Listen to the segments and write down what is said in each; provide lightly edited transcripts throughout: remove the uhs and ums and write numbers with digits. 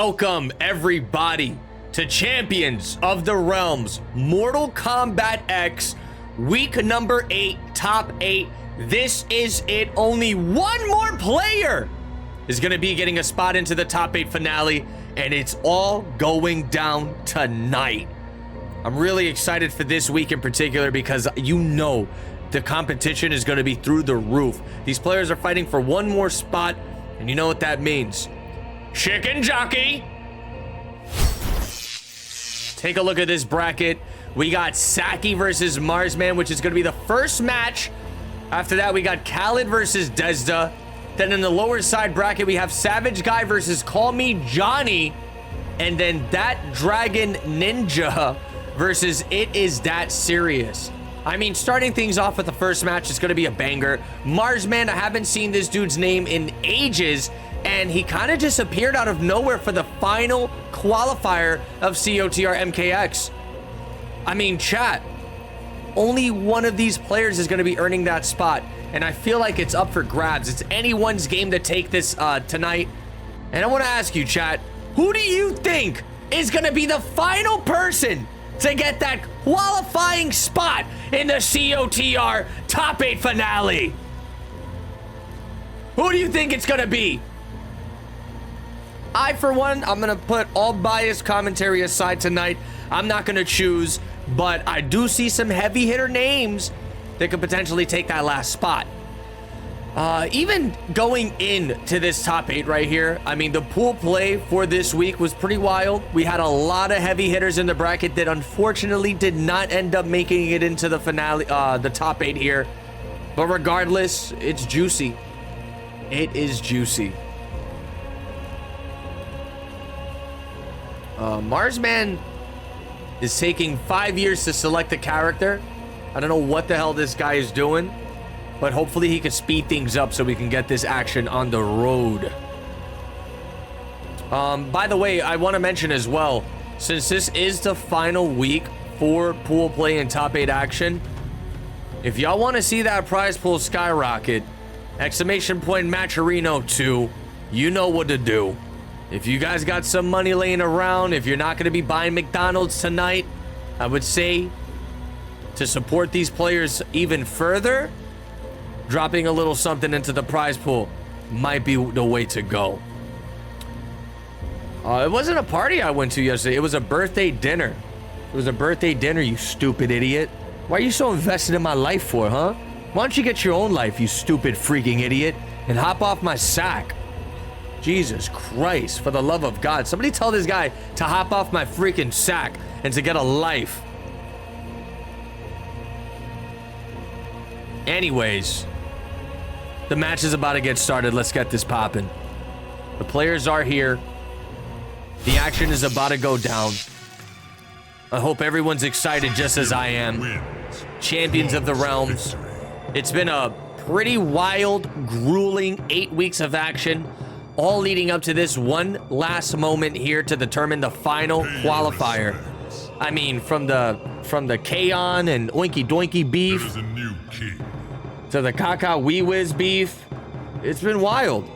Welcome everybody to Champions of the Realms Mortal Kombat X week number 8, top 8. This is it. Only one more player is going to be getting a spot into the top 8 finale, and it's all going down tonight. I'm really excited for this week in particular because you know the competition is going to be through the roof. These players are fighting for one more spot, and you know what that means. Chicken jockey. Take a look at this bracket. We got Saki versus Marsman, which is going to be the first match. After that, we got Khaled versus Desda. Then in the lower side bracket, we have Savage Guy versus Call Me Johnny. And then That Dragon Ninja versus It Is That Serious. I mean, starting things off with the first match is going to be a banger. Marsman, I haven't seen this dude's name in ages, and he kind of just appeared out of nowhere for the final qualifier of COTR MKX. I mean, chat, only one of these players is going to be earning that spot, and I feel like it's up for grabs. It's anyone's game to take this tonight. And I want to ask you, chat, who do you think is going to be the final person to get that qualifying spot in the COTR top 8 finale? Who do you think it's going to be? I, for one, I'm going to put all biased commentary aside tonight. I'm not going to choose, but I do see some heavy hitter names that could potentially take that last spot. Even going into this top 8 right here, I mean, the pool play for this week was pretty wild. We had a lot of heavy hitters in the bracket that unfortunately did not end up making it into the finale, the top 8 here. But regardless, it's juicy. It is juicy. Marsman is taking 5 years to select a character. I don't know what the hell this guy is doing, but hopefully he can speed things up so we can get this action on the road. By the way, I want to mention as well, since this is the final week for pool play and top 8 action, if y'all want to see that prize pool skyrocket, exclamation point Matcherino 2, you know what to do. If you guys got some money laying around, if you're not going to be buying McDonald's tonight, I would say to support these players even further, dropping a little something into the prize pool might be the way to go. It wasn't a party I went to yesterday. It was a birthday dinner. It was a birthday dinner, you stupid idiot. Why are you so invested in my life for, huh? Why don't you get your own life, you stupid freaking idiot, and hop off my sack? Jesus Christ, for the love of God. Somebody tell this guy to hop off my freaking sack and to get a life. Anyways, the match is about to get started. Let's get this popping. The players are here. The action is about to go down. I hope everyone's excited just as I am. Champions of the Realms. It's been a pretty wild, grueling 8 weeks of action, all leading up to this one last moment here to determine the final qualifier. I mean, from the K-On and Oinky Doinky beef to the Kaka Wee Whiz beef, it's been wild.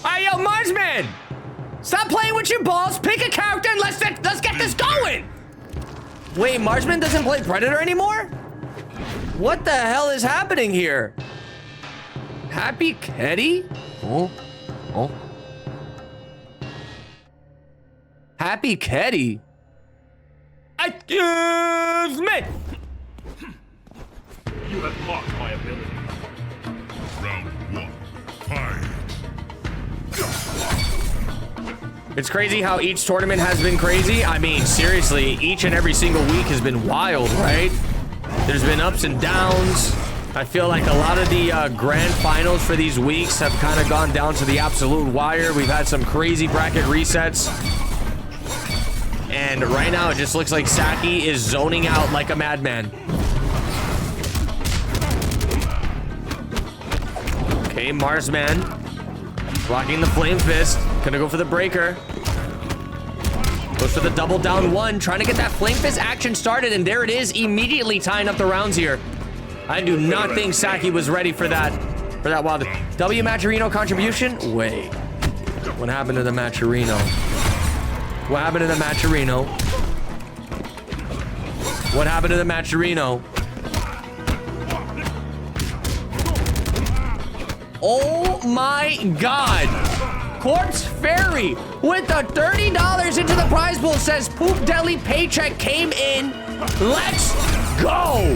Hey, yo, Marsman! Stop playing with your balls, pick a character, and let's get this going! Wait, Marsman doesn't play Predator anymore? What the hell is happening here? Happy Ketty? Oh. Happy Ketty? Excuse me! You have mocked my ability. Round 1, fight. It's crazy how each tournament has been crazy. I mean, seriously, each and every single week has been wild, right? There's been ups and downs. I feel like a lot of the grand finals for these weeks have kind of gone down to the absolute wire. We've had some crazy bracket resets. And right now, it just looks like Saki is zoning out like a madman. Okay, Marsman. Blocking the flame fist. Gonna go for the breaker. Goes for the double down one. Trying to get that flame fist action started. And there it is. Immediately tying up the rounds here. I do not think Saki was ready for that. For that wild. W Maturino contribution? Wait. What happened to the Maturino? What happened to the Maturino? What happened to the Maturino? Oh my God. Corpse Fairy with the $30 into the prize pool says Poop Deli paycheck came in. Let's go.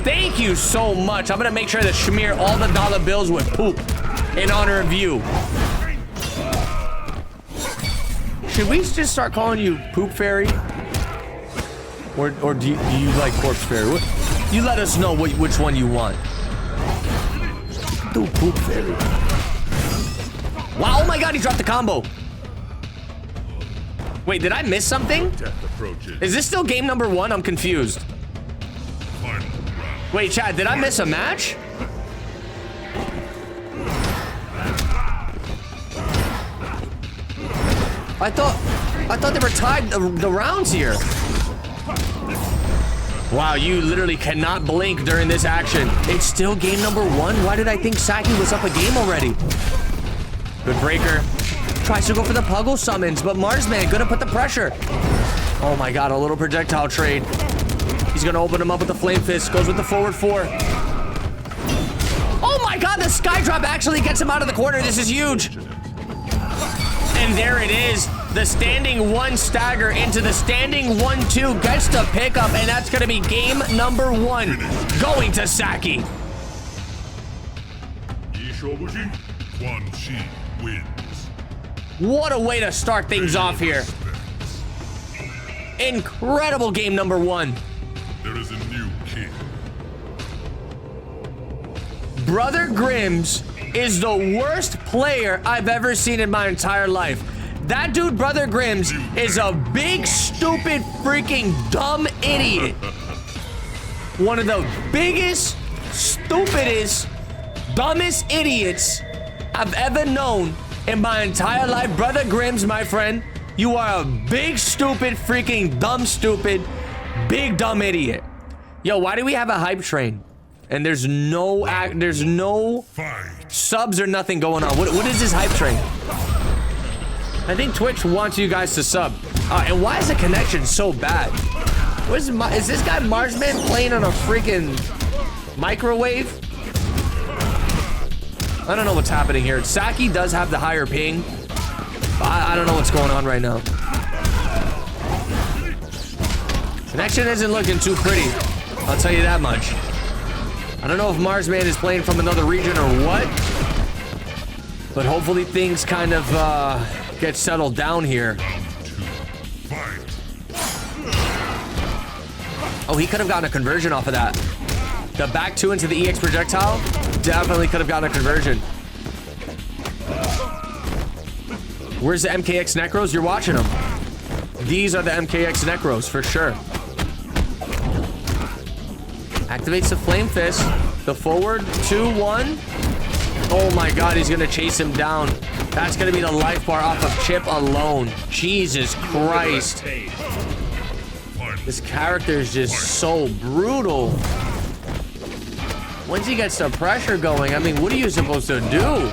Thank you so much. I'm gonna make sure to smear all the dollar bills with poop in honor of you. Should we just start calling you Poop Fairy? Or do you like Corpse Fairy? You let us know which one you want. Do Poop Fairy. Wow, oh my God, he dropped the combo. Wait, did I miss something? Is this still game number 1? I'm confused. Wait, Chad, did I miss a match? I thought they were tied the rounds here. Wow, you literally cannot blink during this action. It's still game number 1. Why did I think Saki was up a game already? Good breaker. Tries to go for the Puggle summons, but Marsman gonna put the pressure. Oh my God, a little projectile trade. He's gonna open him up with the flame fist. Goes with the forward 4. Oh my God, the sky drop actually gets him out of the corner. This is huge. And there it is. The standing 1 stagger into the standing 1-2 gets to pick up, and that's gonna be game number 1 going to Saki. What a way to start things off here. Incredible game number 1. There is a new king. Brother Grims is the worst player I've ever seen in my entire life. That dude, Brother Grims, is a big, stupid, freaking dumb idiot. One of the biggest, stupidest, dumbest idiots I've ever known in my entire life. Brother Grims, my friend, you are a big, stupid, freaking dumb, stupid, big, dumb idiot. Yo, why do we have a hype train? And there's no subs or nothing going on. What is this hype train? I think Twitch wants you guys to sub. And why is the connection so bad? Is this guy Marsman playing on a freaking microwave? I don't know what's happening here. Saki does have the higher ping. I don't know what's going on right now. Connection isn't looking too pretty. I'll tell you that much. I don't know if Marsman is playing from another region or what. But hopefully things kind of get settled down here. Oh, he could have gotten a conversion off of that. The back 2 into the EX projectile definitely could have gotten a conversion. Where's the MKX Necros? You're watching them. These are the MKX Necros for sure. Activates the Flame Fist. The forward 2-1. Oh my God, he's gonna chase him down. That's gonna be the life bar off of Chip alone. Jesus Christ. This character is just so brutal. Once he gets the pressure going, I mean, what are you supposed to do?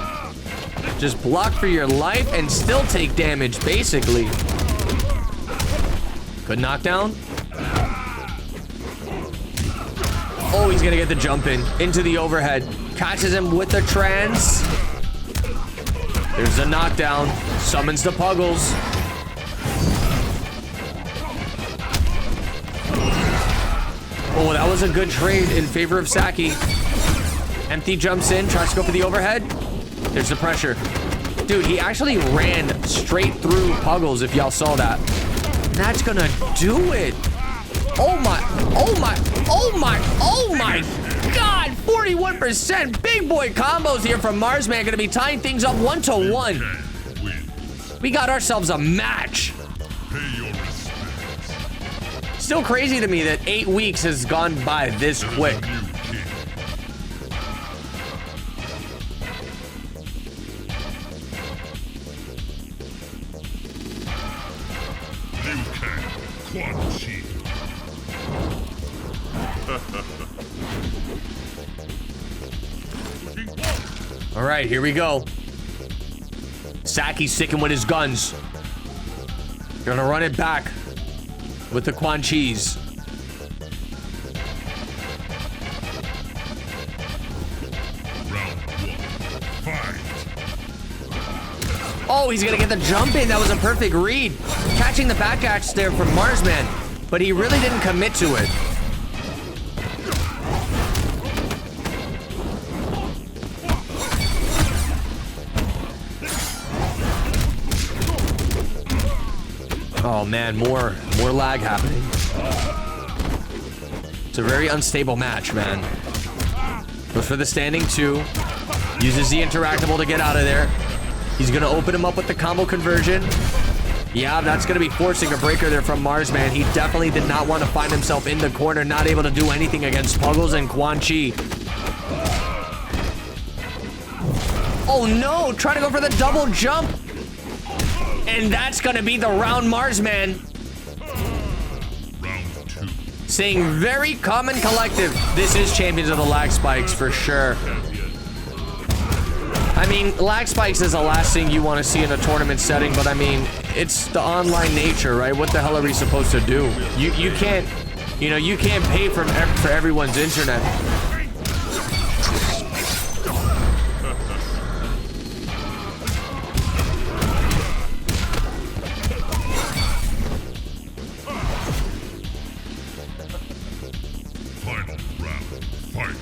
Just block for your life and still take damage, basically. Good knockdown. Oh, he's gonna get the jump in into the overhead. Catches him with the trance. There's the knockdown. Summons the Puggles. Oh, that was a good trade in favor of Saki. Empty jumps in, tries to go for the overhead. There's the pressure. Dude, he actually ran straight through Puggles, if y'all saw that. That's gonna do it. Oh my, oh my, oh my, oh my God, 41%. Big boy combos here from Marsman, gonna be tying things up 1-1. We got ourselves a match. Still crazy to me that 8 weeks has gone by this quick. right, here we go. Saki's sticking with his guns. Gonna run it back with the Quan Chis. Oh, he's gonna get the jump in. That was a perfect read. Catching the back axe there from Marsman, but he really didn't commit to it. Oh man, more lag happening. It's a very unstable match, man. Goes for the standing 2. Uses the interactable to get out of there. He's gonna open him up with the combo conversion. Yeah, that's gonna be forcing a breaker there from Marsman. He definitely did not want to find himself in the corner, not able to do anything against Puggles and Quan Chi. Oh no, trying to go for the double jump. And that's gonna be the round Marsman. Round 2. Saying very calm and collective. This is Champions of the Lag Spikes for sure. I mean, lag spikes is the last thing you want to see in a tournament setting, but I mean, it's the online nature, right? What the hell are we supposed to do? You can't, you know, you can't pay for everyone's internet. Final round. Fight.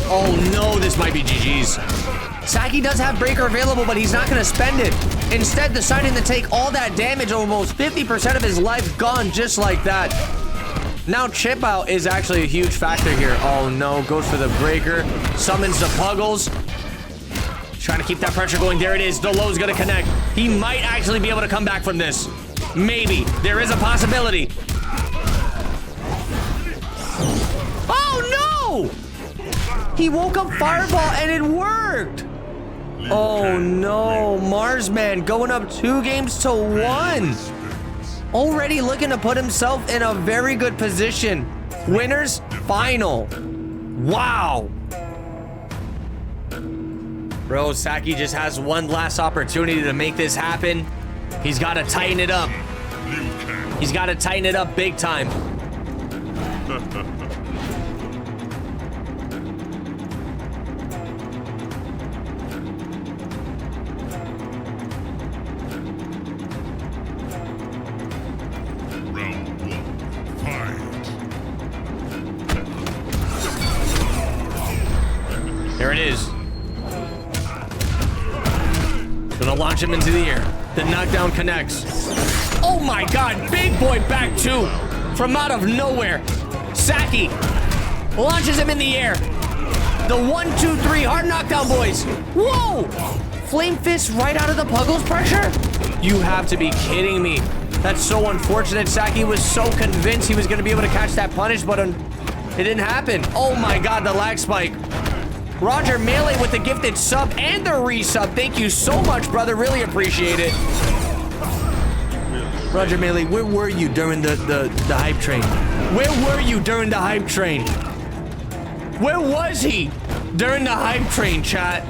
Oh no, this might be GG's. Saki does have breaker available, but he's not going to spend it. Instead, deciding to take all that damage, almost 50% of his life gone just like that. Now chip out is actually a huge factor here. Oh no, goes for the breaker, summons the Puggles. Trying to keep that pressure going. There it is. The low's going to connect. He might actually be able to come back from this. Maybe. There is a possibility. Oh no! He woke up Fireball and it worked. Oh no, Marsman going up 2 games to 1. Already looking to put himself in a very good position. Winners final. Wow. Bro, Saki just has one last opportunity to make this happen. He's got to tighten it up. He's got to tighten it up big time. There it is. Gonna launch him into the air. The knockdown connects. Oh my god, big boy back 2 from out of nowhere. Saki launches him in the air. The 1, 2, 3 hard knockdown, boys. Whoa! Flame fist right out of the Puggles pressure? You have to be kidding me. That's so unfortunate. Saki was so convinced he was gonna be able to catch that punish, but it didn't happen. Oh my god, the lag spike. Roger Melee with the gifted sub and the resub. Thank you so much, brother. Really appreciate it. Roger Melee, where were you during the hype train? Where were you during the hype train? Where was he during the hype train, chat?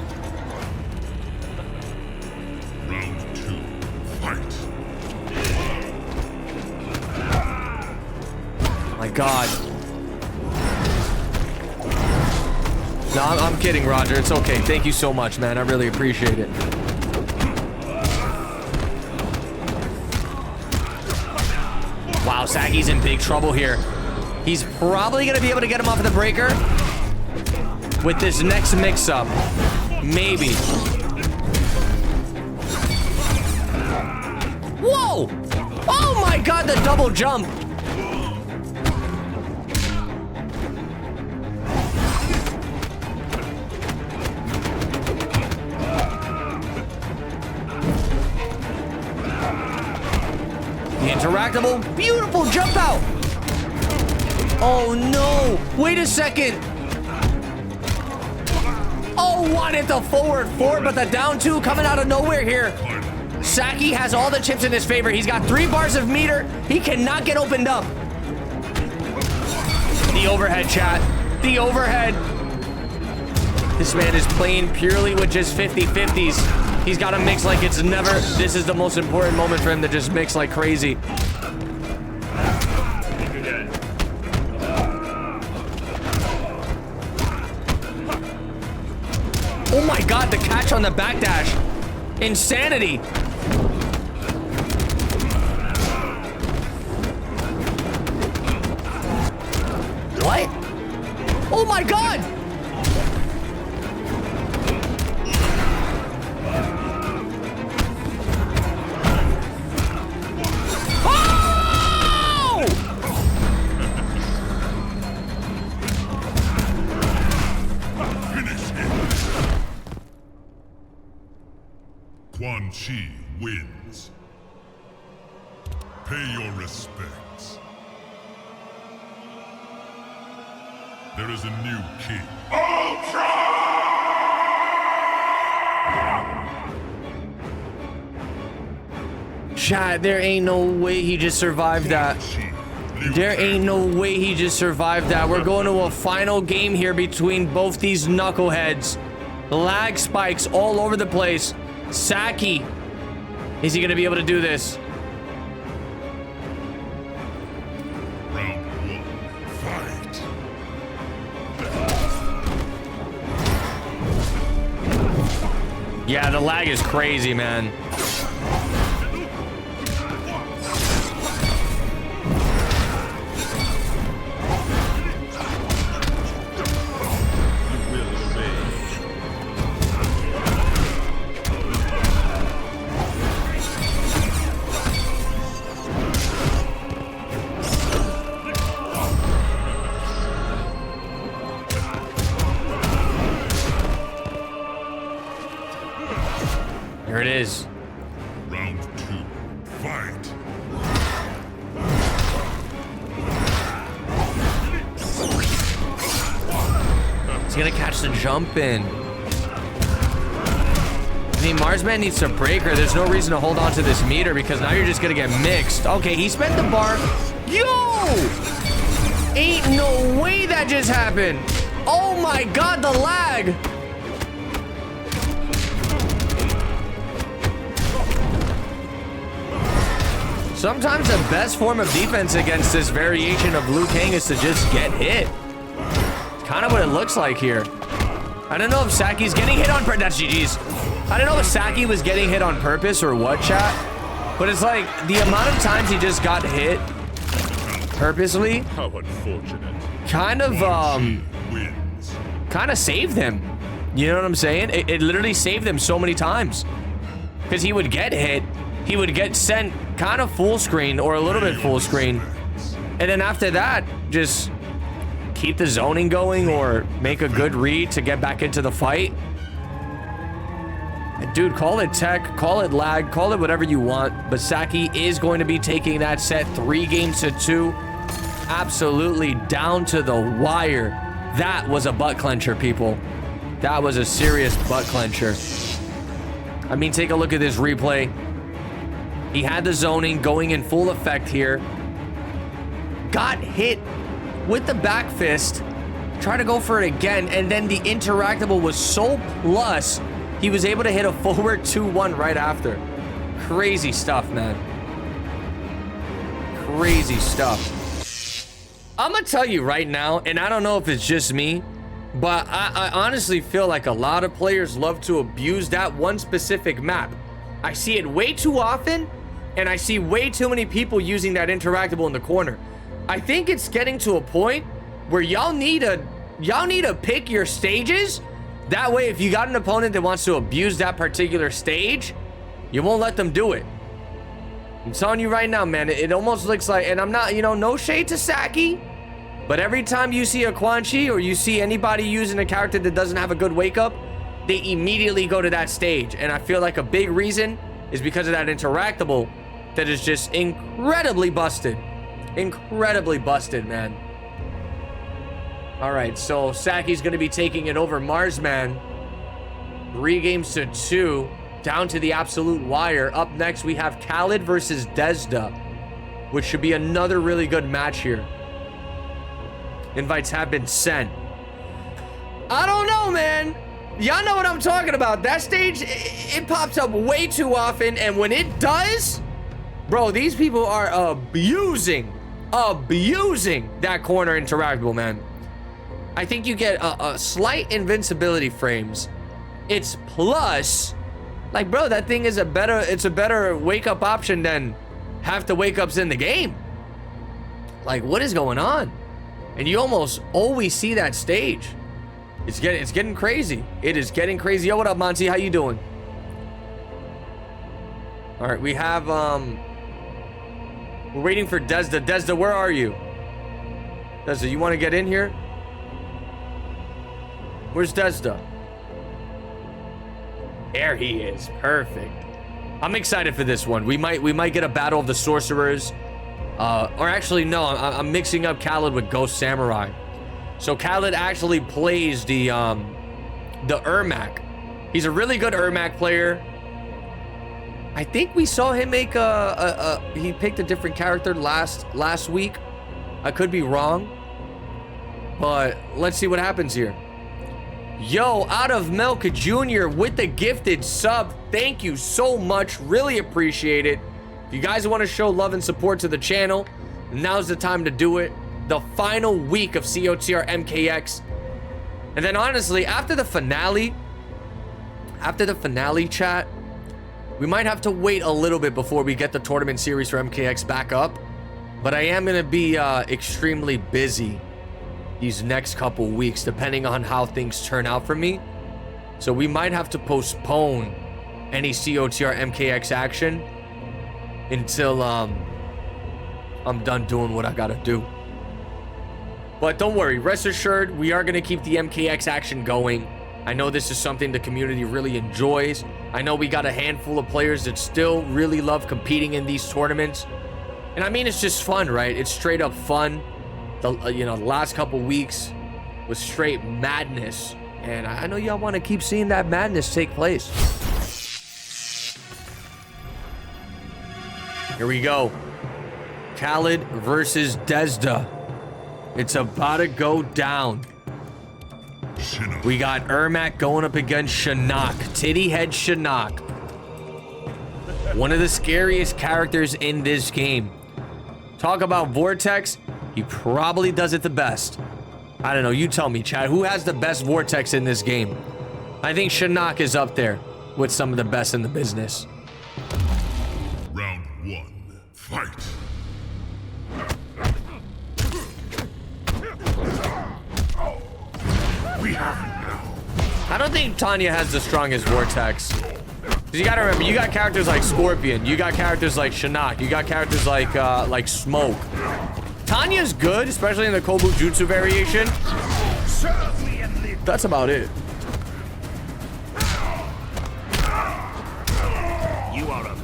Round 2. Fight. My god. No, I'm kidding, Roger. It's okay. Thank you so much, man. I really appreciate it. Wow, Saki's in big trouble here. He's probably going to be able to get him off of the breaker with this next mix-up. Maybe. Whoa! Oh my god, the double jump! The interactable, beautiful jump out! Oh no! Wait a second! Oh, wanted the forward 4, but the down 2 coming out of nowhere here. Saki has all the chips in his favor. He's got 3 bars of meter. He cannot get opened up. The overhead, chat. The overhead. This man is playing purely with just 50-50s. He's got to mix like it's never. This is the most important moment for him to just mix like crazy. Oh my god, the catch on the backdash. Insanity. What? Oh my god. Oh! Finish him. Quan Chi wins. Pay your respects. There is a new king. Chat, there ain't no way he just survived that. There ain't no way he just survived that. We're going to a final game here between both these knuckleheads. Lag spikes all over the place. Saki, is he going to be able to do this? Round 1, fight. Yeah, the lag is crazy, man. There it is. Round 2, fight. He's gonna catch the jump in. I mean, Marsman needs to break her. There's no reason to hold on to this meter because now you're just gonna get mixed. Okay, he spent the bar. Yo! Ain't no way that just happened. Oh my god, the lag. Sometimes the best form of defense against this variation of Liu Kang is to just get hit. It's kind of what it looks like here. I don't know if Saki's getting hit on purpose. That's GG's. I don't know if Saki was getting hit on purpose or what, chat. But it's like the amount of times he just got hit purposely. How unfortunate. Kind of saved him. You know what I'm saying? It literally saved him so many times. Because he would get hit. He would get sent kind of full screen or a little bit full screen. And then after that, just keep the zoning going or make a good read to get back into the fight. Dude, call it tech, call it lag, call it whatever you want. But Saki is going to be taking that set 3-2. Absolutely down to the wire. That was a butt clencher, people. That was a serious butt clencher. I mean, take a look at this replay. He had the zoning going in full effect here. Got hit with the back fist. Tried to go for it again. And then the interactable was so plus. He was able to hit a forward 2-1 right after. Crazy stuff, man. Crazy stuff. I'm going to tell you right now, and I don't know if it's just me, but I honestly feel like a lot of players love to abuse that one specific map. I see it way too often, and I see way too many people using that interactable in the corner. I think it's getting to a point where y'all need to pick your stages. That way, if you got an opponent that wants to abuse that particular stage, you won't let them do it. I'm telling you right now, man, it almost looks like, and I'm not, you know, no shade to Saki, but every time you see a Quan Chi or you see anybody using a character that doesn't have a good wake up, they immediately go to that stage. And I feel like a big reason is because of that interactable that is just incredibly busted. Incredibly busted, man. All right, so Saki's going to be taking it over Marsman. 3-2. down to the absolute wire. Up next, we have Khaled versus Desda, which should be another really good match here. Invites have been sent. I don't know, man. Y'all know what I'm talking about. That stage, it pops up way too often, and when it does, bro, these people are abusing that corner interactable, man. I think you get a slight invincibility frames. It's plus, like, bro, that thing is a better wake up option than half the wake ups in the game. Like, what is going on? And you almost always see that stage. It's getting crazy. It is getting crazy. Yo, what up, Monty? How you doing? All right, we have we're waiting for Desda. Desda, where are you? Desda, you want to get in here? Where's Desda? There he is. Perfect. I'm excited for this one. We might get a battle of the sorcerers. Or actually, no, I'm mixing up Khaled with Ghost Samurai. So Khaled actually plays the Ermac. He's a really good Ermac player. I think we saw him make he picked a different character last week. I could be wrong, but let's see what happens here. Yo, out of Melka Jr. with the gifted sub. Thank you so much. Really appreciate it. If you guys want to show love and support to the channel, now's the time to do it. The final week of COTR MKX. And then honestly, after the finale chat, we might have to wait a little bit before we get the tournament series for MKX back up. But I am going to be extremely busy these next couple weeks, depending on how things turn out for me. So we might have to postpone any COTR MKX action until I'm done doing what I gotta do. But don't worry, rest assured, we are gonna keep the MKX action going. I know this is something the community really enjoys. I know we got a handful of players that still really love competing in these tournaments. And I mean, it's just fun, right? It's straight up fun. The last couple weeks was straight madness. And I know y'all want to keep seeing that madness take place. Here we go. Khaled versus Desda. It's about to go down. We got Ermac going up against Shinnok. Titty head Shinnok. One of the scariest characters in this game. Talk about Vortex. He probably does it the best. I don't know. You tell me, Chad. Who has the best Vortex in this game? I think Shinnok is up there with some of the best in the business. Round one, fight. We have it now. I don't think Tanya has the strongest Vortex. Because you gotta remember, you got characters like Scorpion, you got characters like Shinnok, you got characters like Smoke. Tanya's good, especially in the Kobu Jutsu variation. That's about it. You are a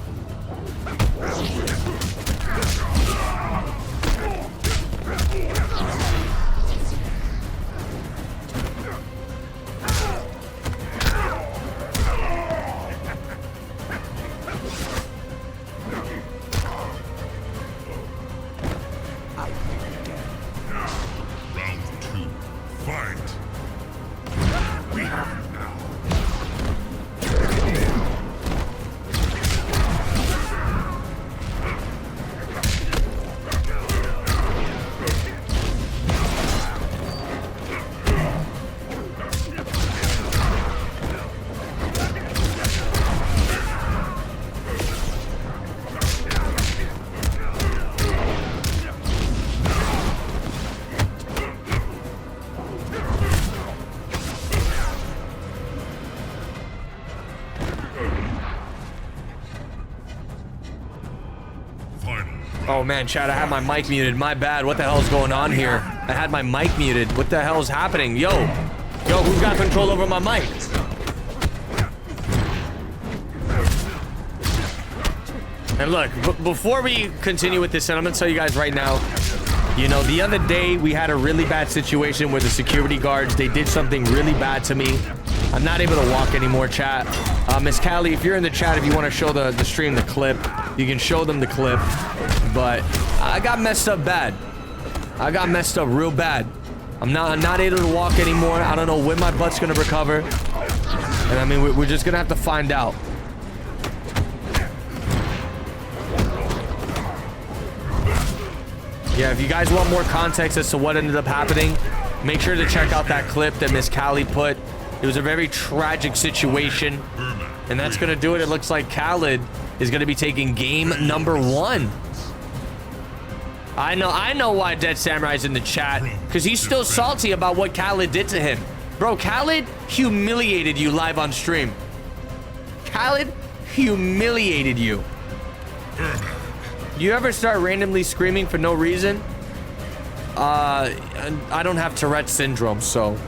Oh man, Chad, I had my mic muted. My bad. What the hell is going on here? I had my mic muted. What the hell is happening? Yo, who's got control over my mic? And look, before we continue with this, and I'm gonna tell you guys right now, you know, the other day we had a really bad situation where the security guards, they did something really bad to me. I'm not able to walk anymore, chat. Miss Callie, if you're in the chat, if you want to show the stream the clip, you can show them the clip. But I got messed up bad. I got messed up real bad. I'm not able to walk anymore. I don't know when my butt's gonna recover. And I mean, we're just gonna have to find out. Yeah, if you guys want more context as to what ended up happening, make sure to check out that clip that Miss Callie put. It was a very tragic situation. And that's gonna do it. It looks like Khaled is gonna be taking game number 1. I know why Dead Samurai's in the chat, because he's still salty about what Khaled did to him. Bro, Khaled humiliated you live on stream. Khaled humiliated you. You ever start randomly screaming for no reason? I don't have Tourette's syndrome, so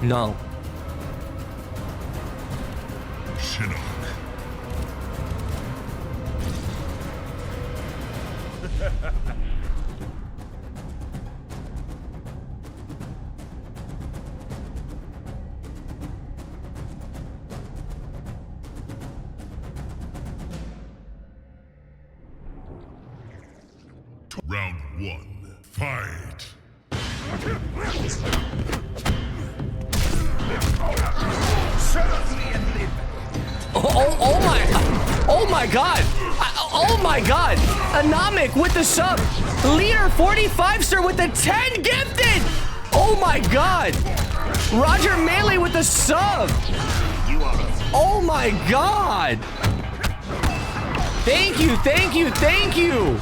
no. Round 1, fight. Oh my god. Oh my god. Anomic with the sub. Leader 45 sir with the 10 gifted. Oh my god. Roger Melee with the sub. Oh my god. Thank you, thank you, thank you.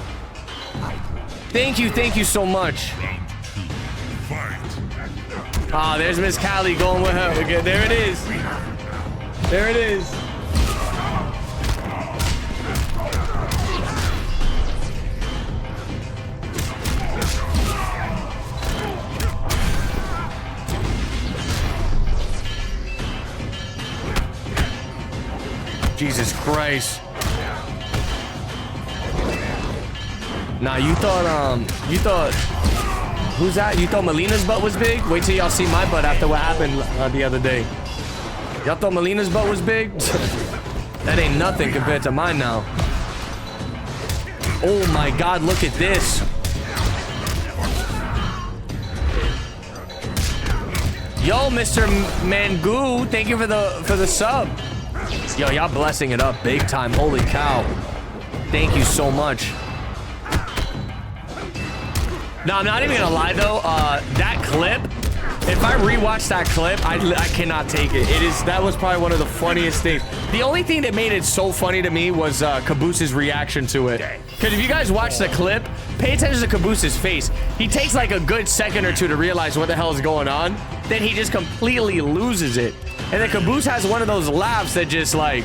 Thank you so much. Ah, there's Miss Callie going with her. Okay, there it is. There it is. Jesus Christ. Nah, you thought, who's that? You thought Melina's butt was big? Wait till y'all see my butt after what happened the other day. Y'all thought Melina's butt was big? That ain't nothing compared to mine now. Oh my God, look at this. Yo, Mr. Mangu, thank you for the sub. Yo, y'all blessing it up big time. Holy cow. Thank you so much. No, I'm not even gonna lie though. That clip, if I rewatch that clip, I cannot take it. That was probably one of the funniest things. The only thing that made it so funny to me was Caboose's reaction to it. Because if you guys watch the clip, pay attention to Caboose's face. He takes like a good second or two to realize what the hell is going on. Then he just completely loses it. And then Caboose has one of those laughs that just like,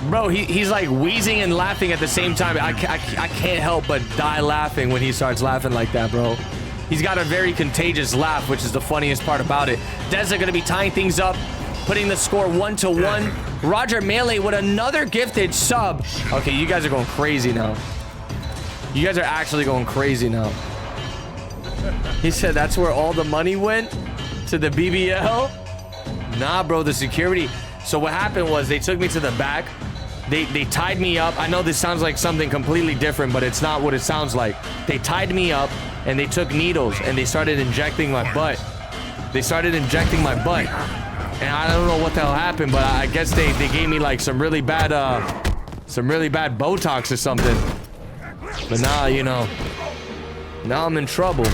bro, he's like wheezing and laughing at the same time. I can't help but die laughing when he starts laughing like that, bro. He's got a very contagious laugh, which is the funniest part about it. Deza gonna be tying things up, putting the score 1-1. Roger Melee with another gifted sub. Okay, you guys are going crazy now. You guys are actually going crazy now. He said that's where all the money went? To the BBL? Nah, bro, the security. So what happened was they took me to the back. They tied me up. I know this sounds like something completely different, but it's not what it sounds like. They tied me up and they took needles and they started injecting my butt. They started injecting my butt. And I don't know what the hell happened, but I guess they gave me like some really bad Botox or something. But now, you know, now I'm in trouble.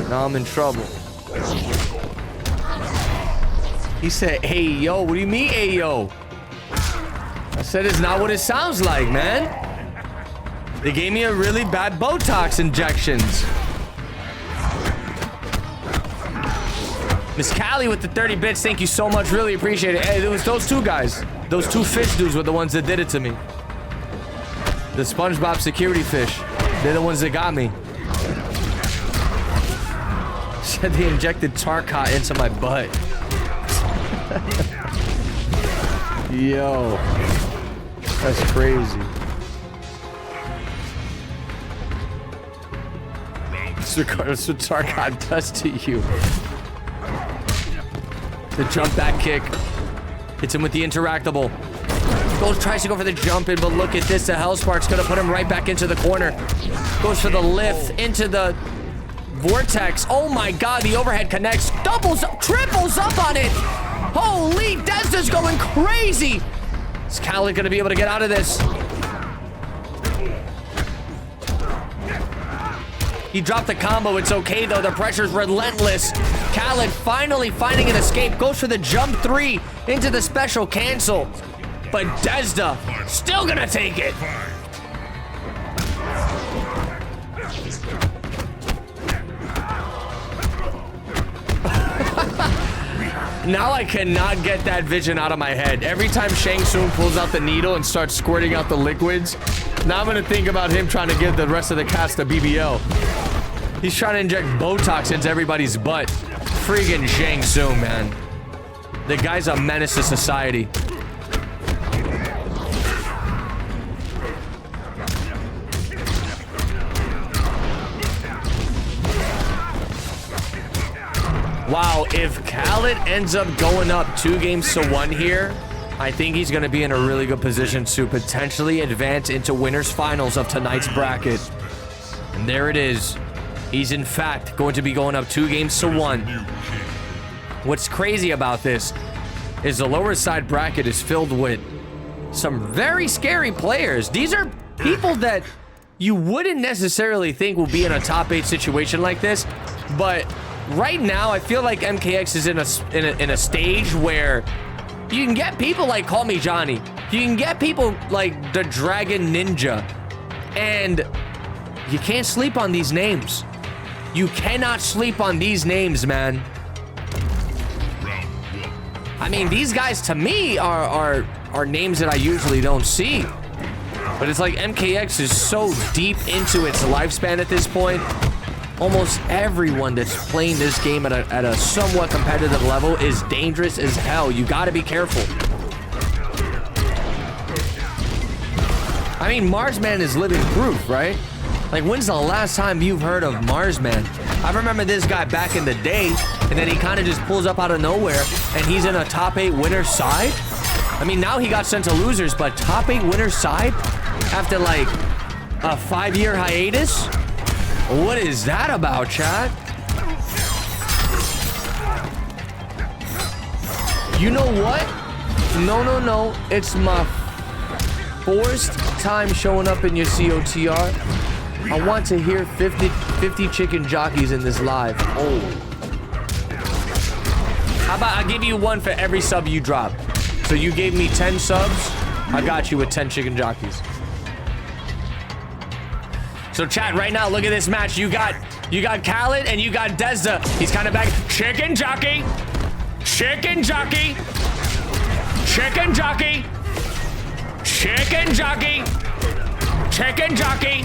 Now I'm in trouble. He said, hey, yo, what do you mean, hey, yo? I said, it's not what it sounds like, man. They gave me a really bad Botox injections. Miss Callie with the 30 bits, thank you so much. Really appreciate it. Hey, it was those two guys. Those two fish dudes were the ones that did it to me. The SpongeBob security fish. They're the ones that got me. Said they injected Tarkot into my butt. Yo, that's crazy. That's what Tarkot does to you. The jump back kick. Hits him with the interactable. Goes, tries to go for the jump in, but look at this. The Hellspark's gonna put him right back into the corner. Goes for the lift into the vortex. Oh my God, the overhead connects. Doubles up, triples up on it. Holy, Desda's going crazy. Is Khaled gonna be able to get out of this? He dropped the combo. It's okay, though. The pressure's relentless. Khaled finally finding an escape. Goes for the jump 3 into the special cancel. But Desda still gonna take it. Now I cannot get that vision out of my head. Every time Shang Tsung pulls out the needle and starts squirting out the liquids, now I'm gonna think about him trying to give the rest of the cast a BBL. He's trying to inject Botox into everybody's butt. Friggin' Shang Tsung, man. The guy's a menace to society. Wow, if Khaled ends up going up 2-1 here, I think he's going to be in a really good position to potentially advance into winners finals of tonight's bracket. And there it is. He's in fact going to be going up 2-1. What's crazy about this is the lower side bracket is filled with some very scary players. These are people that you wouldn't necessarily think will be in a top 8 situation like this, but right now, I feel like MKX is in a stage where you can get people like Call Me Johnny. You can get people like the Dragon Ninja. And you can't sleep on these names. You cannot sleep on these names, man. I mean, these guys to me are names that I usually don't see. But it's like MKX is so deep into its lifespan at this point. Almost everyone that's playing this game at a somewhat competitive level is dangerous as hell. You gotta be careful. I mean, Marsman is living proof, right? Like, when's the last time you've heard of Marsman? I remember this guy back in the day, and then he kind of just pulls up out of nowhere, and he's in a top 8 winner side? I mean, now he got sent to losers, but top 8 winner side? After, like, a 5-year hiatus? What is that about, chat? You know what? No. It's my 4th time showing up in your COTR. I want to hear 50 chicken jockeys in this live. Oh. How about I give you 1 for every sub you drop? So you gave me 10 subs. I got you with 10 chicken jockeys. So chat, right now, look at this match. You got Khaled and you got Desda. He's kind of back. Chicken jockey. Chicken jockey. Chicken jockey. Chicken jockey. Chicken jockey.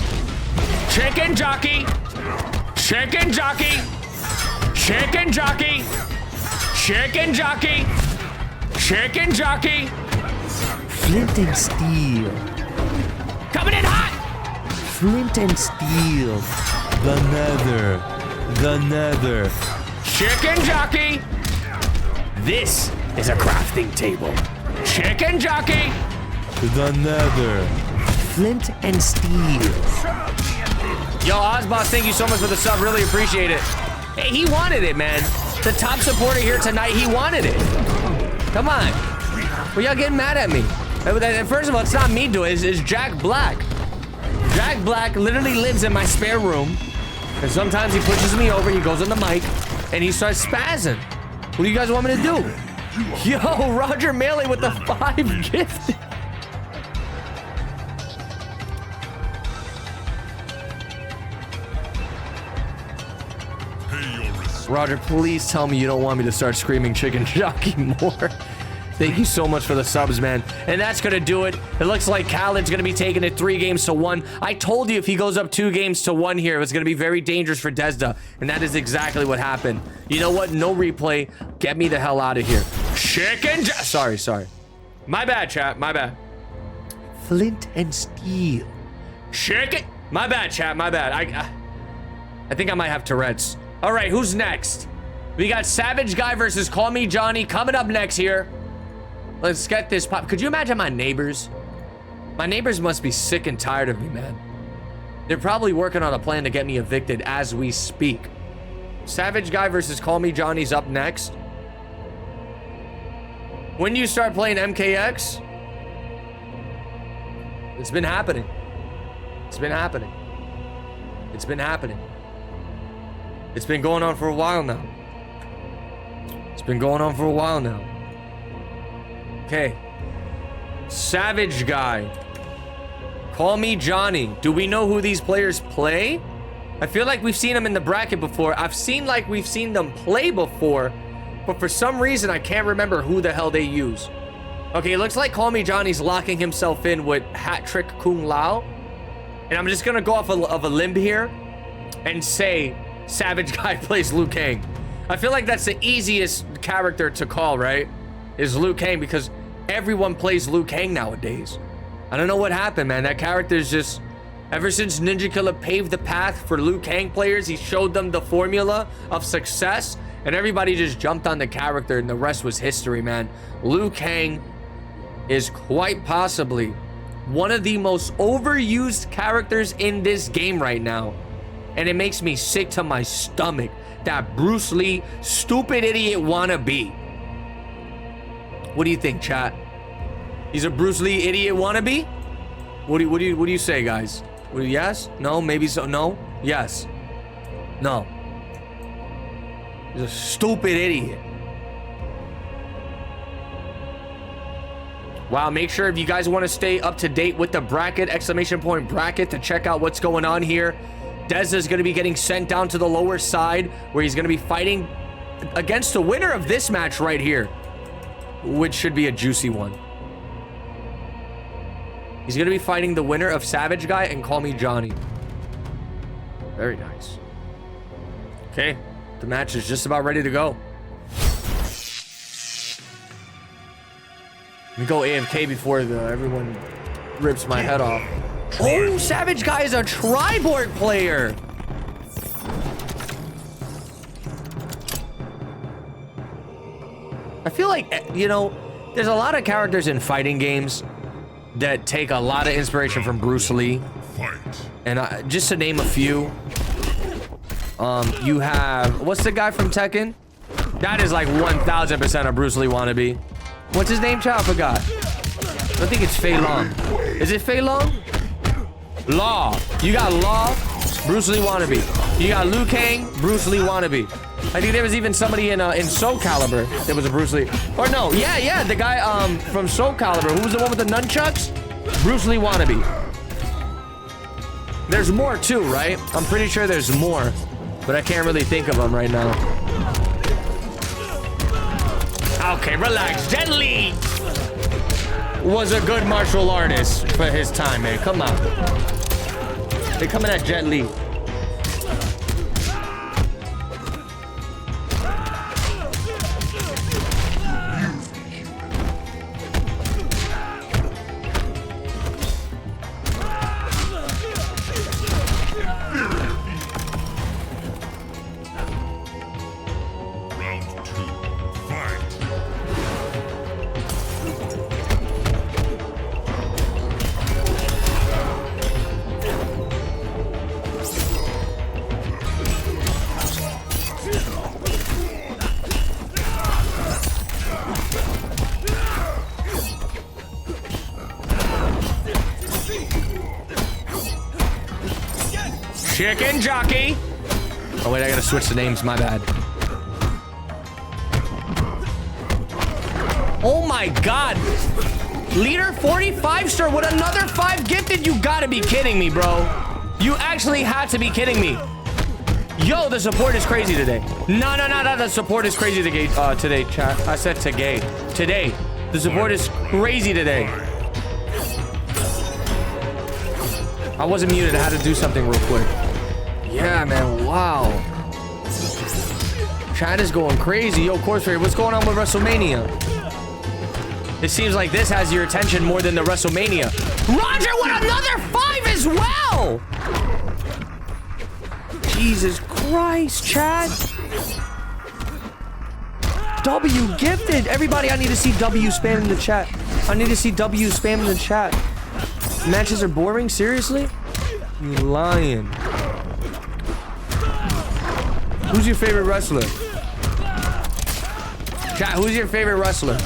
Chicken jockey. Chicken jockey. Chicken jockey. Chicken jockey. Chicken jockey. Flint and steel. Coming in hot. Flint and steel. The nether. Chicken jockey. This is a crafting table. Chicken jockey. The nether. Flint and steel. Yo, Ozboss, thank you so much for the sub. Really appreciate it. Hey, he wanted it, man. The top supporter here tonight, he wanted it. Come on. Well, y'all getting mad at me. First of all, it's not me doing it. It's Jack Black. Jack Black literally lives in my spare room. And sometimes he pushes me over, he goes on the mic, and he starts spazzing. What do you guys want me to do? Yo, Roger Melee with the 5 gift. Roger, please tell me you don't want me to start screaming chicken jockey more. Thank you so much for the subs, man. And that's gonna do it. It looks like Khaled's gonna be taking it 3-1. I told you if he goes up 2-1 here, it was gonna be very dangerous for Desda. And that is exactly what happened. You know what? No replay. Get me the hell out of here. Sorry. My bad, chat. My bad. Flint and steel. Chicken. My bad, chat. My bad. I think I might have Tourette's. All right, who's next? We got Savage Guy versus Call Me Johnny coming up next here. Let's get this pop. Could you imagine my neighbors? My neighbors must be sick and tired of me, man. They're probably working on a plan to get me evicted as we speak. Savage Guy versus Call Me Johnny's up next. When do you start playing MKX? It's been happening. It's been happening. It's been happening. It's been going on for a while now. It's been going on for a while now. Okay. Savage Guy. Call Me Johnny. Do we know who these players play? I feel like we've seen them in the bracket before. I've seen like we've seen them play before, but for some reason I can't remember who the hell they use. Okay, it looks like Call Me Johnny's locking himself in with Hat Trick Kung Lao. And I'm just gonna go off of a limb here and say Savage Guy plays Liu Kang. I feel like that's the easiest character to call, right? Is Liu Kang, because everyone plays Liu Kang nowadays. I don't know what happened, man. That character is just... Ever since Ninja Killer paved the path for Liu Kang players, he showed them the formula of success, and everybody just jumped on the character, and the rest was history, man. Liu Kang is quite possibly one of the most overused characters in this game right now. And it makes me sick to my stomach that Bruce Lee stupid idiot wannabe. What do you think, chat? He's a Bruce Lee idiot wannabe? What do you say, guys? Yes? No? Maybe so? No? Yes? No? He's a stupid idiot. Wow, make sure if you guys want to stay up to date with the bracket, exclamation point bracket, to check out what's going on here. Dezda's going to be getting sent down to the lower side, where he's going to be fighting against the winner of this match right here, which should be a juicy one. He's going to be fighting the winner of Savage Guy and Call Me Johnny. Very nice. Okay, the match is just about ready to go. Let me go AFK before everyone rips my head off. Oh, Savage Guy is a Triborg player. I feel like, you know, there's a lot of characters in fighting games that take a lot of inspiration from Bruce Lee. And just to name a few, you have, what's the guy from Tekken? That is like 1000% a Bruce Lee wannabe. What's his name, child? I forgot. I think it's Fei Long. Is it Fei Long? Law. You got Law, Bruce Lee wannabe. You got Liu Kang, Bruce Lee wannabe. I think there was even somebody in Soul Calibur that was a Bruce Lee. Or no, yeah, the guy from Soul Calibur. Who was the one with the nunchucks? Bruce Lee wannabe. There's more too, right? I'm pretty sure there's more, but I can't really think of them right now. Okay, relax. Jet Li was a good martial artist for his time, man. Come on. They're coming at Jet Li. Chicken jockey. Oh wait, I gotta switch the names, my bad. Oh my god. Leader 45 star with another 5 gifted. You gotta be kidding me, bro. You actually had to be kidding me. Yo, the support is crazy today. No, the support is crazy today, chat. I said today. Today. The support is crazy today. I wasn't muted. I had to do something real quick. Yeah, man. Wow. Chat is going crazy. Yo, Corsair, what's going on with WrestleMania? It seems like this has your attention more than the WrestleMania. Roger with another 5 as well. Jesus Christ, chat. W gifted. Everybody, I need to see W spam in the chat. I need to see W spam in the chat. Matches are boring? Seriously? You lying. Who's your favorite wrestler? Chat, who's your favorite wrestler?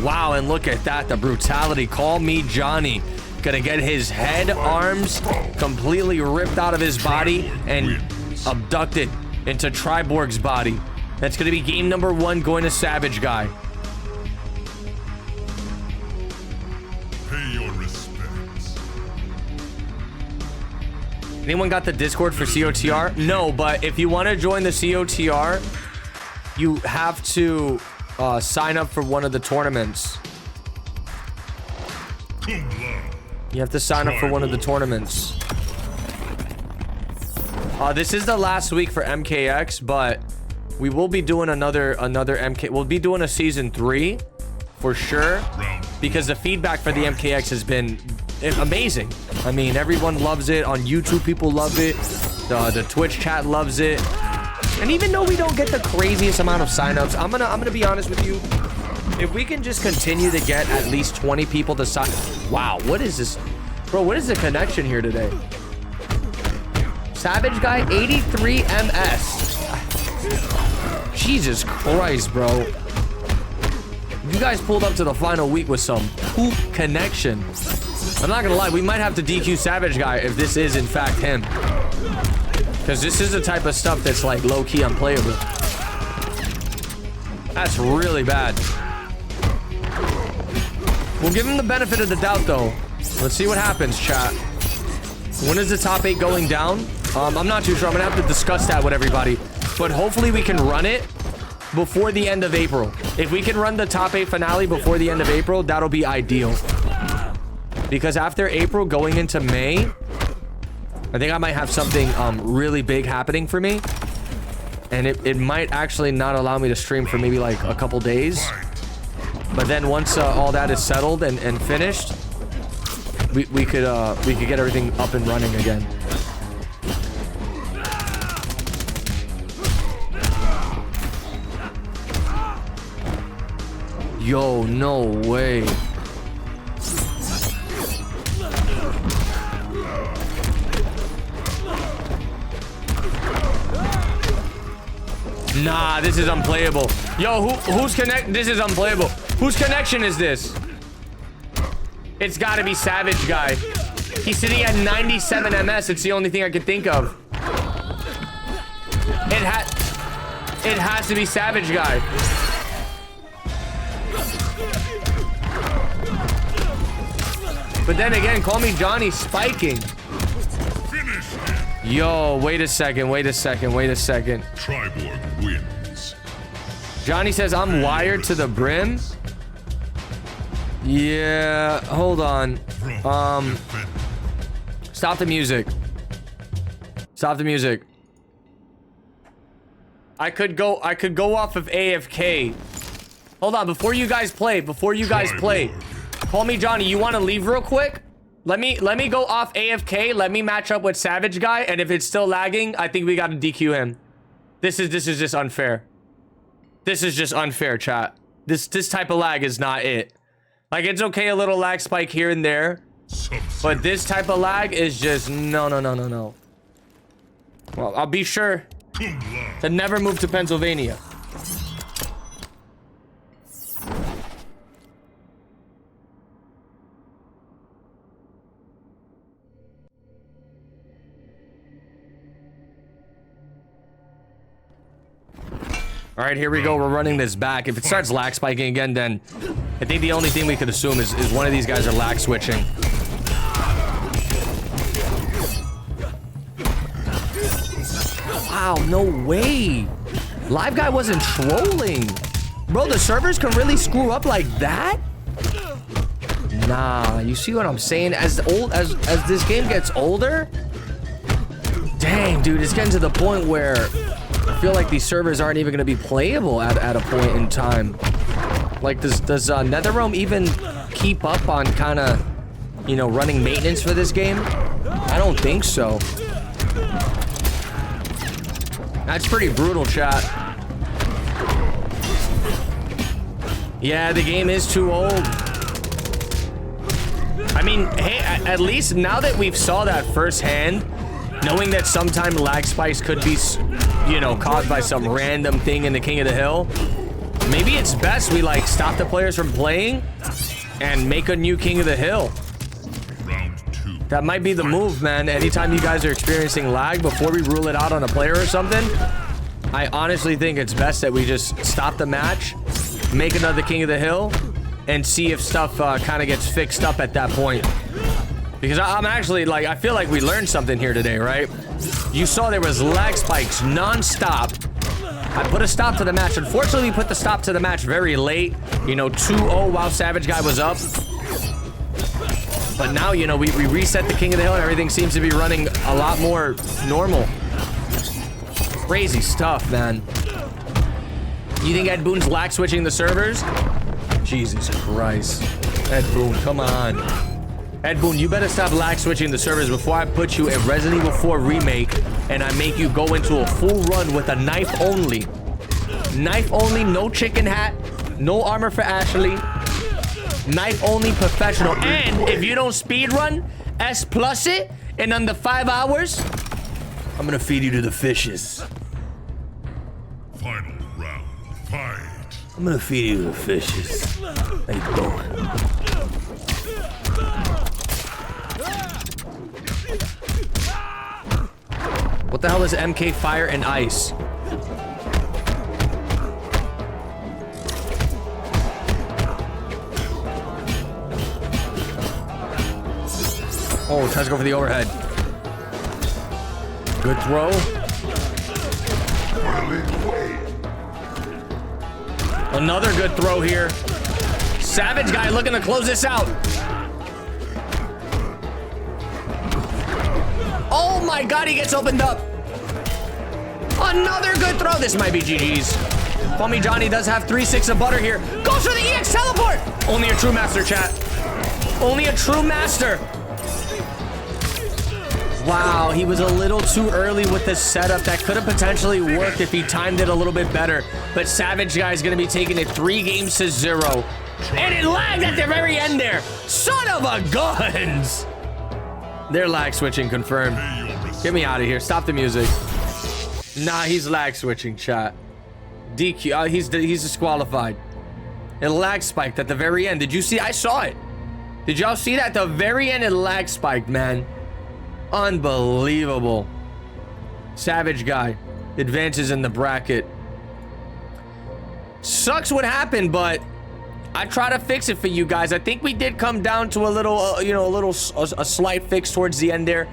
Wow, and look at that, the brutality. Call me Johnny. Gonna get his head, arms completely ripped out of his body and abducted into Triborg's body. That's gonna be game number 1 going to Savage Guy. Pay your respects. Anyone got the Discord for COTR? No, but if you want to join the COTR, you have to sign up for one of the tournaments. You have to sign up for one of the tournaments. This is the last week for MKX, but we will be doing another MK. We'll be doing a season 3 for sure, because the feedback for the MKX has been amazing. I mean, everyone loves it. On YouTube, people love it. The Twitch chat loves it. And even though we don't get the craziest amount of signups, I'm gonna be honest with you. If we can just continue to get at least 20 people to sign. Wow, what is this? Bro, what is the connection here today? Savage Guy 83 MS. Jesus Christ, bro. You guys pulled up to the final week with some poop connection. I'm not gonna lie, we might have to DQ Savage Guy if this is in fact him. Because this is the type of stuff that's like low-key unplayable. That's really bad. We'll give him the benefit of the doubt though. Let's see what happens, chat. When is the top 8 going down? I'm not too sure. I'm gonna have to discuss that with everybody. But hopefully we can run it before the end of April. If we can run the top 8 finale before the end of April, that'll be ideal. Because after April, going into May, I think I might have something really big happening for me. And it might actually not allow me to stream for maybe like a couple days. But then once all that is settled and finished, we could get everything up and running again. Yo, no way. Nah, this is unplayable. Yo, who's connect? This is unplayable. Whose connection is this? It's got to be Savage Guy. He's sitting at 97 MS. It's the only thing I could think of. It has to be Savage Guy. But then again, call me Johnny spiking. Yo, wait a second. Triborg wins. Johnny says I'm wired to the brim. Yeah, hold on. Stop the music. Stop the music. I could go off of AFK. Hold on, before you guys play. Call me Johnny. You want to leave real quick? Let me go off AFK. Let me match up with Savage Guy, and if it's still lagging, I think we got to DQ him. This is just unfair. This is just unfair, chat. This type of lag is not it. Like, it's okay, a little lag spike here and there, but this type of lag is just no. Well, I'll be sure to never move to Pennsylvania. All right, here we go. We're running this back. If it starts lag spiking again, then I think the only thing we could assume is one of these guys are lag switching. Wow, no way. Live Guy wasn't trolling. Bro, the servers can really screw up like that? Nah, you see what I'm saying? As this game gets older, dang, dude, it's getting to the point where I feel like these servers aren't even going to be playable at a point in time. Like, does NetherRealm even keep up on kind of, you know, running maintenance for this game? I don't think so. That's pretty brutal, chat. Yeah, the game is too old. I mean, hey, at least now that we've saw that firsthand, knowing that sometime lag spikes could be, you know, caused by some random thing in the King of the Hill, maybe it's best we, like, stop the players from playing and make a new King of the Hill. Round 2. That might be the move, man. Anytime you guys are experiencing lag, before we rule it out on a player or something, I honestly think it's best that we just stop the match, make another King of the Hill, and see if stuff kind of gets fixed up at that point. Because I'm actually, like, I feel like we learned something here today, right? You saw there was lag spikes non-stop. I put a stop to the match. Unfortunately, we put the stop to the match very late. You know, 2-0 while Savage Guy was up. But now, you know, we reset the King of the Hill and everything seems to be running a lot more normal. Crazy stuff, man. You think Ed Boon's lag switching the servers? Jesus Christ. Ed Boon, come on. Ed Boon, you better stop lag switching the servers before I put you in Resident Evil 4 Remake and I make you go into a full run with a knife only. Knife only, no chicken hat, no armor for Ashley. Knife only professional. And if you don't speed run, S plus it in under 5 hours, I'm gonna feed you to the fishes. Final round. Fight. I'm gonna feed you the fishes. How you doing? What the hell is MK Fire and Ice? Oh, tries to go for the overhead. Good throw. Another good throw here. Savage Guy looking to close this out. Oh my God, he gets opened up. Another good throw. This might be GG's. Call Me Johnny does have 3-6 of butter here. Goes for the EX teleport. Only a true master, chat. Only a true master. Wow, he was a little too early with this setup. That could have potentially worked if he timed it a little bit better. But Savage Guy is going to be taking it 3-0. And it lagged at the very end there. Son of a guns. They're lag switching confirmed. Get me out of here. Stop the music. Nah, he's lag switching, chat. DQ. He's disqualified. It lag spiked at the very end. Did you see? I saw it. Did y'all see that? At the very end, it lag spiked, man. Unbelievable. Savage Guy advances in the bracket. Sucks what happened, but I try to fix it for you guys. I think we did come down to a little, you know, a slight fix towards the end there,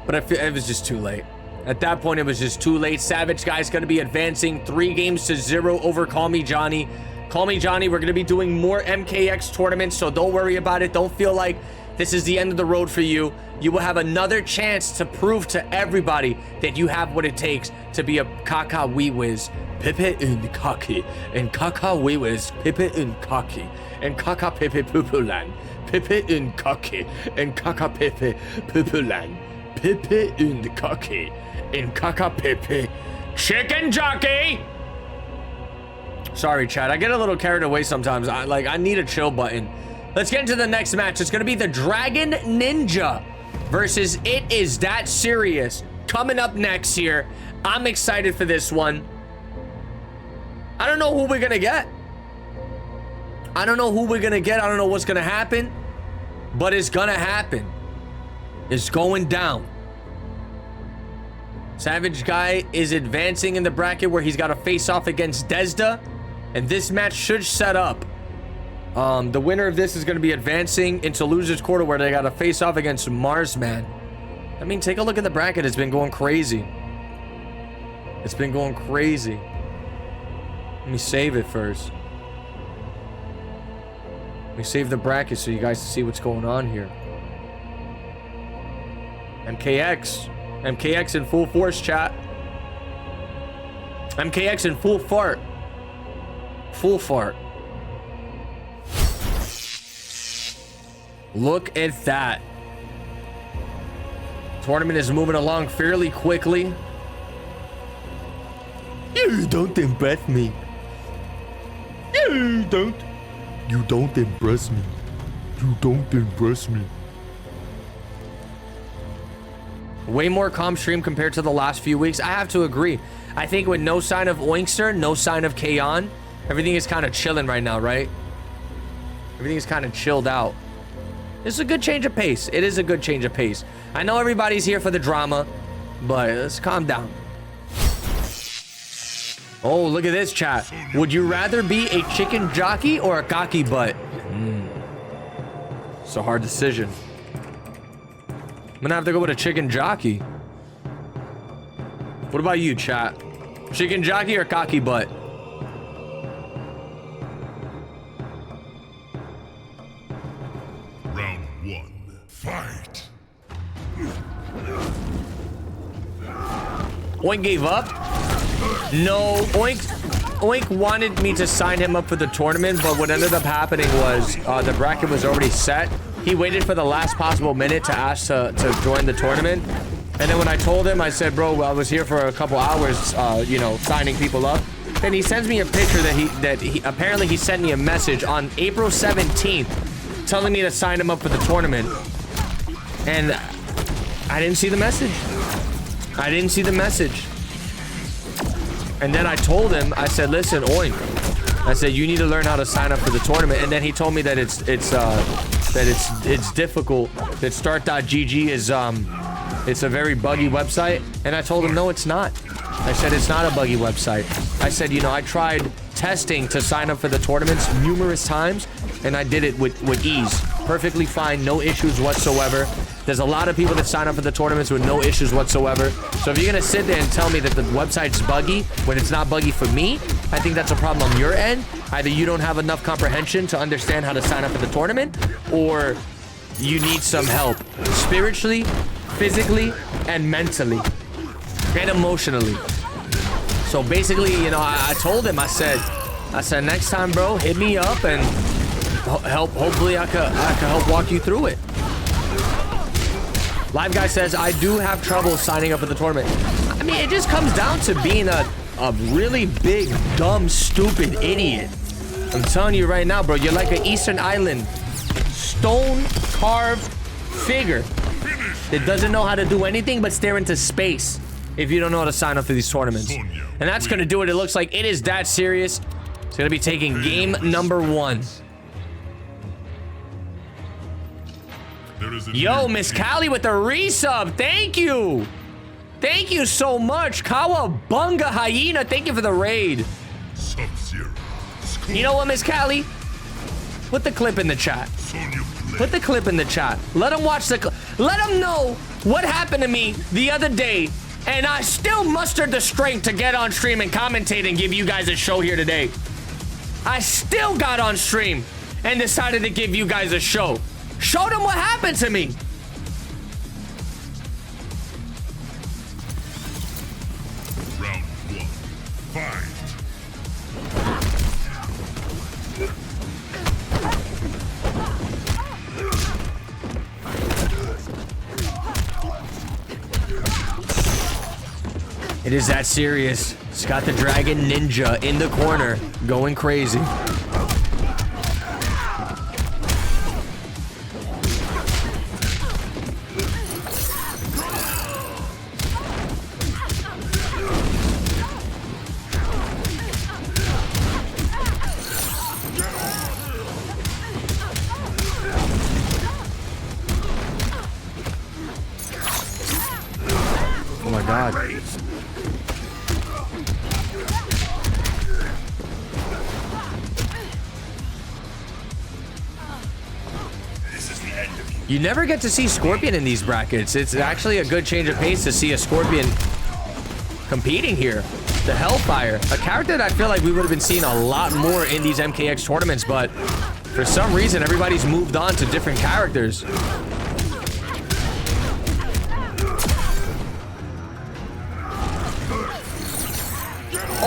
but I feel it was just too late. At that point, it was just too late. Savage Guy's going to be advancing 3-0 over Call Me Johnny. Call Me Johnny, we're going to be doing more MKX tournaments, so don't worry about it. Don't feel like this is the end of the road for you. You will have another chance to prove to everybody that you have what it takes to be a Kaka Wee Whiz. Pepe and Kaki. And Kaka Wee Whiz. Pepe and Kaki. And Kaka Pepe Pupulan. Pepe and Kaki. And Kaka Pepe Pupulan. Pepe and Kaki. And Kaka Pepe. Chicken Jockey! Sorry, chat. I get a little carried away sometimes. I need a chill button. Let's get into the next match. It's going to be the Dragon Ninja versus It Is That Serious. Coming up next here. I'm excited for this one. I don't know who we're going to get. I don't know who we're going to get. I don't know what's going to happen. But it's going to happen. It's going down. Savage Guy is advancing in the bracket where he's got to face off against Desda. And this match should set up. The winner of this is going to be advancing into loser's quarter where they got to face off against Marsman. I mean, take a look at the bracket. It's been going crazy. It's been going crazy. Let me save it first. Let me save the bracket so you guys can see what's going on here. MKX. MKX in full force, chat. MKX in full fart. Full fart. Look at that. Tournament is moving along fairly quickly. You don't impress me. You don't. You don't impress me. You don't impress me. Way more calm stream compared to the last few weeks. I have to agree. I think with no sign of Oinkster, no sign of Kaon, everything is kind of chilling right now, right? Everything is kind of chilled out. It's a good change of pace. It is a good change of pace. I know everybody's here for the drama, but let's calm down. Oh, look at this, chat. Would you rather be a chicken jockey or a cocky butt? It's a hard decision. I'm gonna have to go with a chicken jockey. What about you, chat? Chicken jockey or cocky butt? Round 1. Fight. Oink gave up? No, Oink wanted me to sign him up for the tournament, but what ended up happening was the bracket was already set. He waited for the last possible minute to ask to join the tournament. And then when I told him, I said, bro, I was here for a couple hours, you know, signing people up. Then he sends me a picture that he apparently he sent me a message on April 17th telling me to sign him up for the tournament. And I didn't see the message. I didn't see the message. And then I told him, I said, listen, Oink, I said, you need to learn how to sign up for the tournament. And then he told me that it's difficult, that start.gg is it's a very buggy website. And I told him, no, it's not. I said, it's not a buggy website. I said, you know, I tried testing to sign up for the tournaments numerous times, and I did it with ease. Perfectly fine, no issues whatsoever. There's a lot of people that sign up for the tournaments with no issues whatsoever. So if you're gonna sit there and tell me that the website's buggy when it's not buggy for me, I think that's a problem on your end. Either you don't have enough comprehension to understand how to sign up for the tournament, or you need some help spiritually, physically, and mentally, and emotionally. So basically, you know, I told him, I said, next time, bro, hit me up and hopefully I could help walk you through it. Live Guy says, I do have trouble signing up for the tournament. I mean, it just comes down to being a really big, dumb, stupid idiot. I'm telling you right now, bro, you're like an Eastern Island stone carved figure that doesn't know how to do anything but stare into space if you don't know how to sign up for these tournaments. And that's gonna do it. It looks like it is that serious. It's gonna be taking game number 1. Yo, Miss Callie with the resub. Thank you. Thank you so much. Kawabunga Hyena, thank you for the raid. You know what, Miss Callie? Put the clip in the chat. Put the clip in the chat. Let them watch the clip. Let them know what happened to me the other day, and I still mustered the strength to get on stream and commentate and give you guys a show here today. I still got on stream and decided to give you guys a show. Show them what happened to me. Round 1. Fight. It is that serious. Scott the Dragon Ninja in the corner, going crazy. Oh my God. You never get to see Scorpion in these brackets. It's actually a good change of pace to see a Scorpion competing here. The Hellfire, a character that I feel like we would have been seeing a lot more in these MKX tournaments, but for some reason, everybody's moved on to different characters.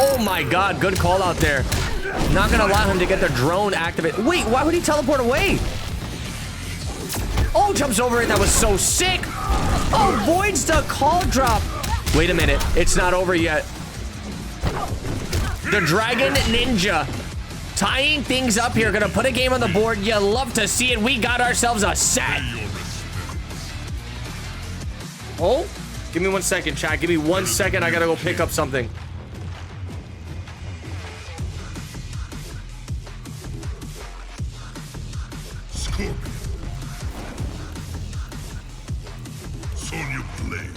Oh my God, good call out there. Not gonna allow him to get the drone activated. Wait, why would he teleport away? Oh, jumps over it. That was so sick. Oh, avoids the call drop. Wait a minute. It's not over yet. The Dragon Ninja tying things up here. Gonna put a game on the board. You love to see it. We got ourselves a set. Oh, give me 1 second, chat. Give me 1 second. I gotta go pick up something. Scorpion. Sonya Blade.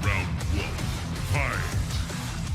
Round 1. Fight.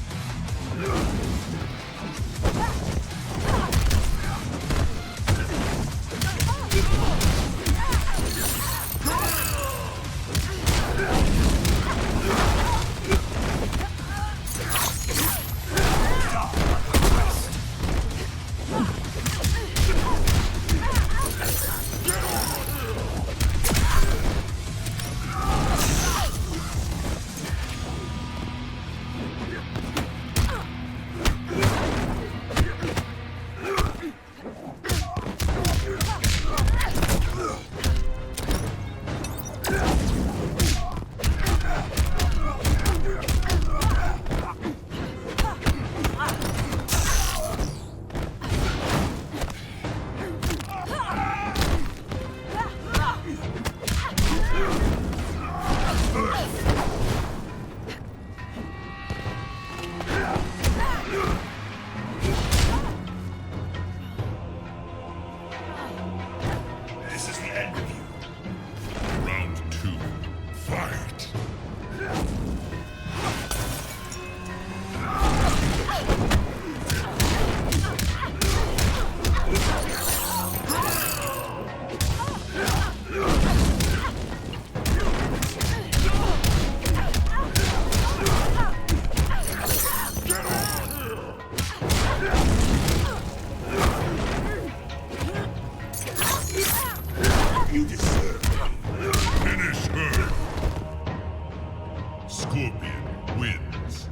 This is the end of you. Round 2. Fight. You deserve it. Finish her. Scorpion wins.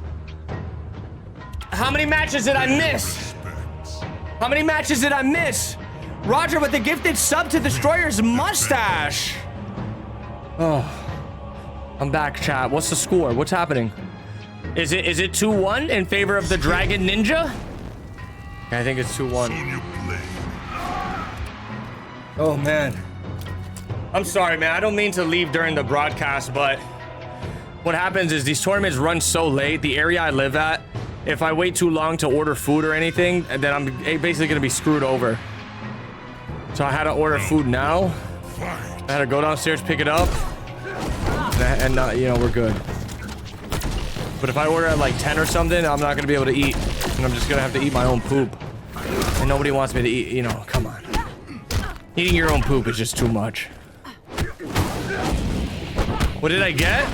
How many matches did I miss? Respect. How many matches did I miss? Roger with the gifted sub to Destroyer's mustache. Oh, I'm back, chat. What's the score? What's happening? Is it 2-1 in favor of the Dragon Ninja? I think it's 2-1. Sonya Blade. Oh man. I'm sorry, man. I don't mean to leave during the broadcast, but what happens is these tournaments run so late. The area I live at, if I wait too long to order food or anything, then I'm basically gonna be screwed over. So I had to order food now. I had to go downstairs, pick it up, and you know, we're good. But if I order at like 10 or something, I'm not gonna be able to eat, and I'm just gonna have to eat my own poop. And nobody wants me to eat, you know, come on. Eating your own poop is just too much. What did I get?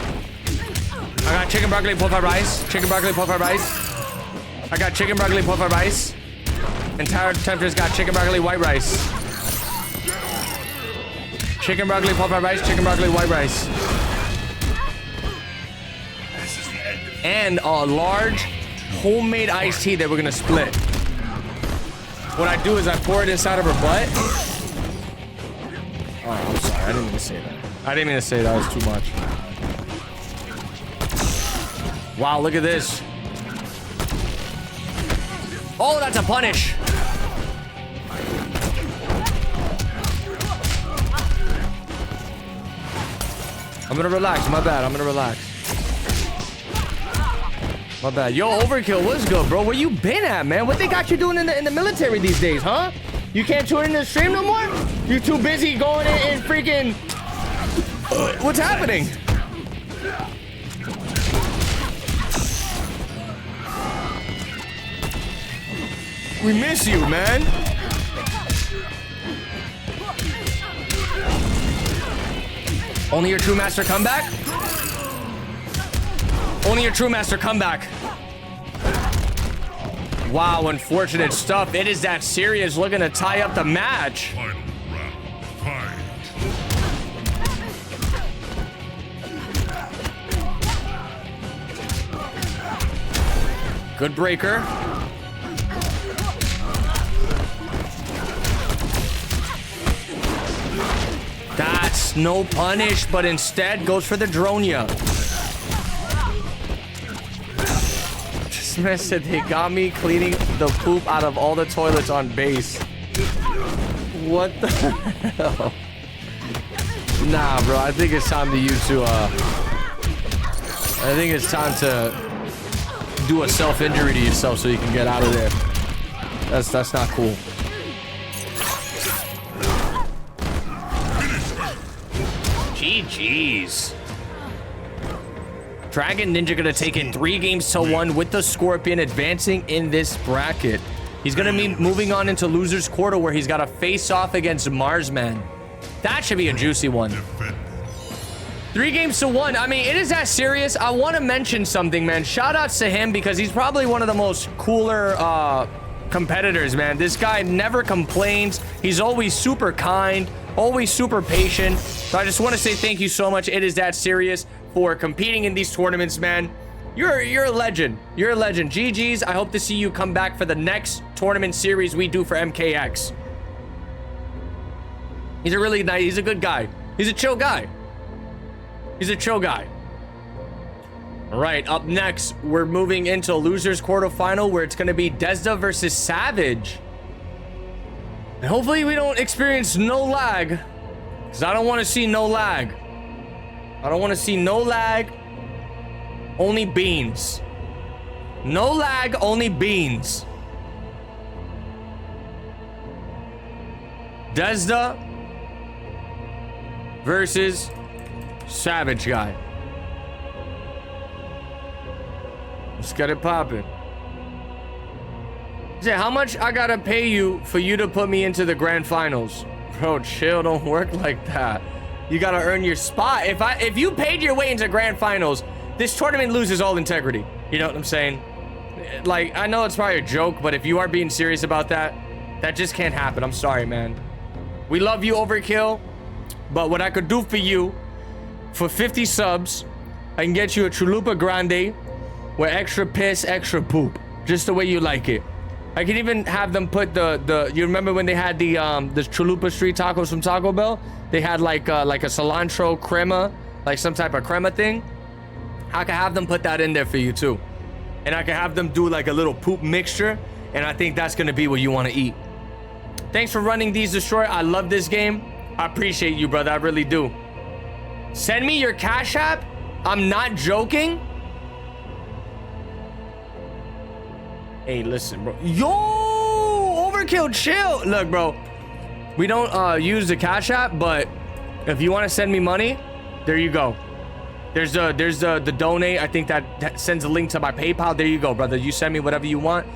I got chicken broccoli pot fried rice. Chicken broccoli pot fried rice. I got chicken broccoli pot fried rice. And Tower Tempter's got chicken broccoli white rice. Chicken broccoli pot fried rice. Chicken broccoli white rice. And a large homemade iced tea that we're gonna split. What I do is I pour it inside of her butt. Oh, I'm sorry. I didn't mean to say that. I didn't mean to say that. Was too much. Wow, look at this. Oh, that's a punish. I'm gonna relax. My bad. I'm gonna relax. My bad. Yo, Overkill, what's good, bro? Where you been at, man? What they got you doing in the military these days, huh? You can't tune in the stream no more? You too busy going in and freaking... What's happening? We miss you, man. Only your true master comeback? Only your true master comeback. Wow, unfortunate stuff. It is that serious, looking to tie up the match. Final round. Fight. Good breaker. That's no punish, but instead goes for the Dronia. This man said they got me cleaning the poop out of all the toilets on base. What the hell? Nah, bro, I think it's time to I think it's time to do a self-injury to yourself so you can get out of there. That's not cool. GG's. Dragon Ninja gonna take it 3-1 with the Scorpion, advancing in this bracket. He's gonna be moving on into loser's quarter, where he's got to face off against Marsman. That should be a juicy one. 3-1. I mean, it is that serious. I want to mention something, man. Shout outs to him, because he's probably one of the most cooler competitors, man. This guy never complains. He's always super kind, always super patient. So I just want to say thank you so much. It is that serious for competing in these tournaments, man. You're a legend. You're a legend. GG's. I hope to see you come back for the next tournament series we do for MKX. He's a really nice, he's a good guy. He's a chill guy. He's a chill guy. All right, up next, we're moving into losers quarterfinal, where it's going to be Desda versus Savage. And hopefully we don't experience no lag, because I don't want to see no lag. I don't want to see no lag, only beans. No lag, only beans. Desda versus Savage guy. Let's get it poppin'. Say, how much I gotta pay you for you to put me into the grand finals? Bro, chill, don't work like that. You gotta earn your spot. If you paid your way into grand finals, this tournament loses all integrity. You know what I'm saying? Like, I know it's probably a joke, but if you are being serious about that, that just can't happen. I'm sorry, man. We love you, Overkill, but what I could do for you, for 50 subs, I can get you a Chalupa Grande with extra piss, extra poop, just the way you like it. I can even have them put you remember when they had the Chalupa street tacos from Taco Bell? They had like a cilantro crema, like some type of crema thing. I can have them put that in there for you too. And I can have them do like a little poop mixture, and I think that's gonna be what you want to eat. Thanks for running these, Destroyer. I love this game. I appreciate you, brother. I really do. Send me your Cash App. I'm not joking. Hey, listen, bro. Yo, Overkill, chill. Look, bro, we don't use the Cash App, but if you want to send me money, there you go. There's the donate. I think that sends a link to my PayPal. There you go, brother. You send me whatever you want,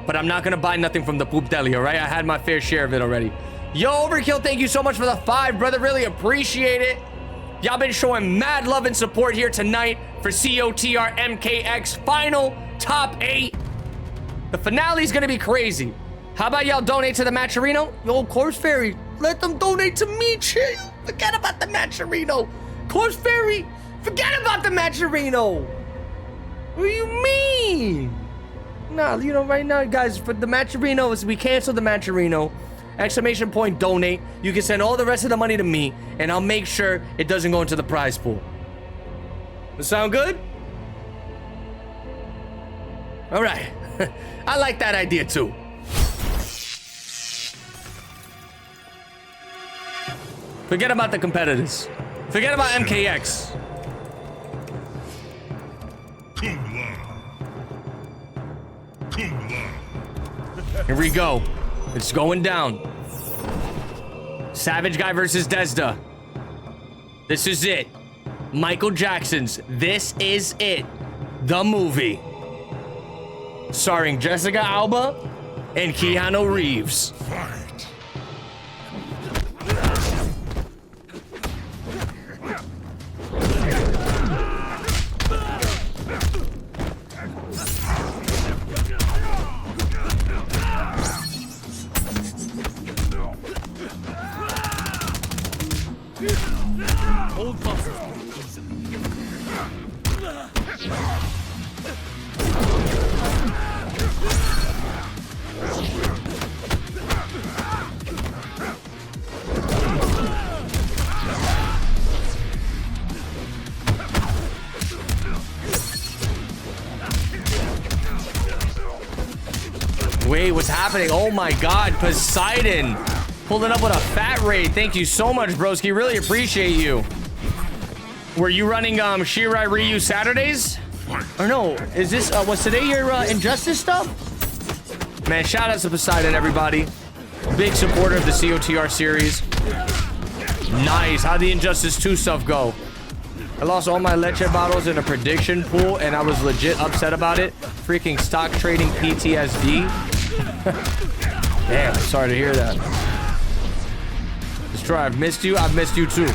but I'm not gonna buy nothing from the poop deli, all right? I had my fair share of it already. Yo, Overkill, thank you so much for the 5, brother. Really appreciate it. Y'all been showing mad love and support here tonight for COTR MKX final top 8. The finale is gonna be crazy. How about y'all donate to the Matcherino? Yo, Corpse Fairy, let them donate to me, chill. Forget about the Matcherino. Corpse Fairy, forget about the Matcherino. What do you mean? Nah, you know, right now, guys, for the Matcherino, we cancel the Matcherino. Exclamation point donate. You can send all the rest of the money to me, and I'll make sure it doesn't go into the prize pool. Does that sound good? All right. I like that idea too. Forget about the competitors. Forget about MKX. Here we go. It's going down. Savage Guy versus Desda. This is it. Michael Jackson's This Is It, the movie. Starring Jessica Alba and Keanu Reeves. Fight. Wait, what's happening? Oh my God, Poseidon pulling up with a fat raid. Thank you so much, broski. Really appreciate you. Were you running Shirai Ryu Saturdays? Or no, is this, was today your Injustice stuff? Man, shout out to Poseidon, everybody. Big supporter of the COTR series. Nice. How'd the Injustice 2 stuff go? I lost all my leche bottles in a prediction pool, and I was legit upset about it. Freaking stock trading PTSD. Damn, sorry to hear that. Destroy, I've missed you. I've missed you too.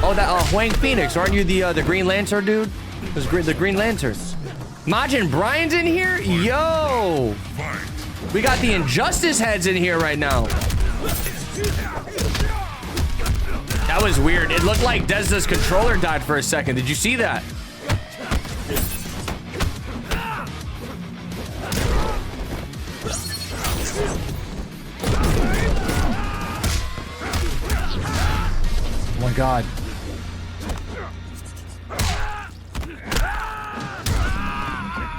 Oh, that Huang Phoenix, aren't you the Green Lantern dude? The Green Lantern. Majin Brian's in here? Yo! We got the Injustice heads in here right now. That was weird. It looked like Desda's controller died for a second. Did you see that? Oh my God.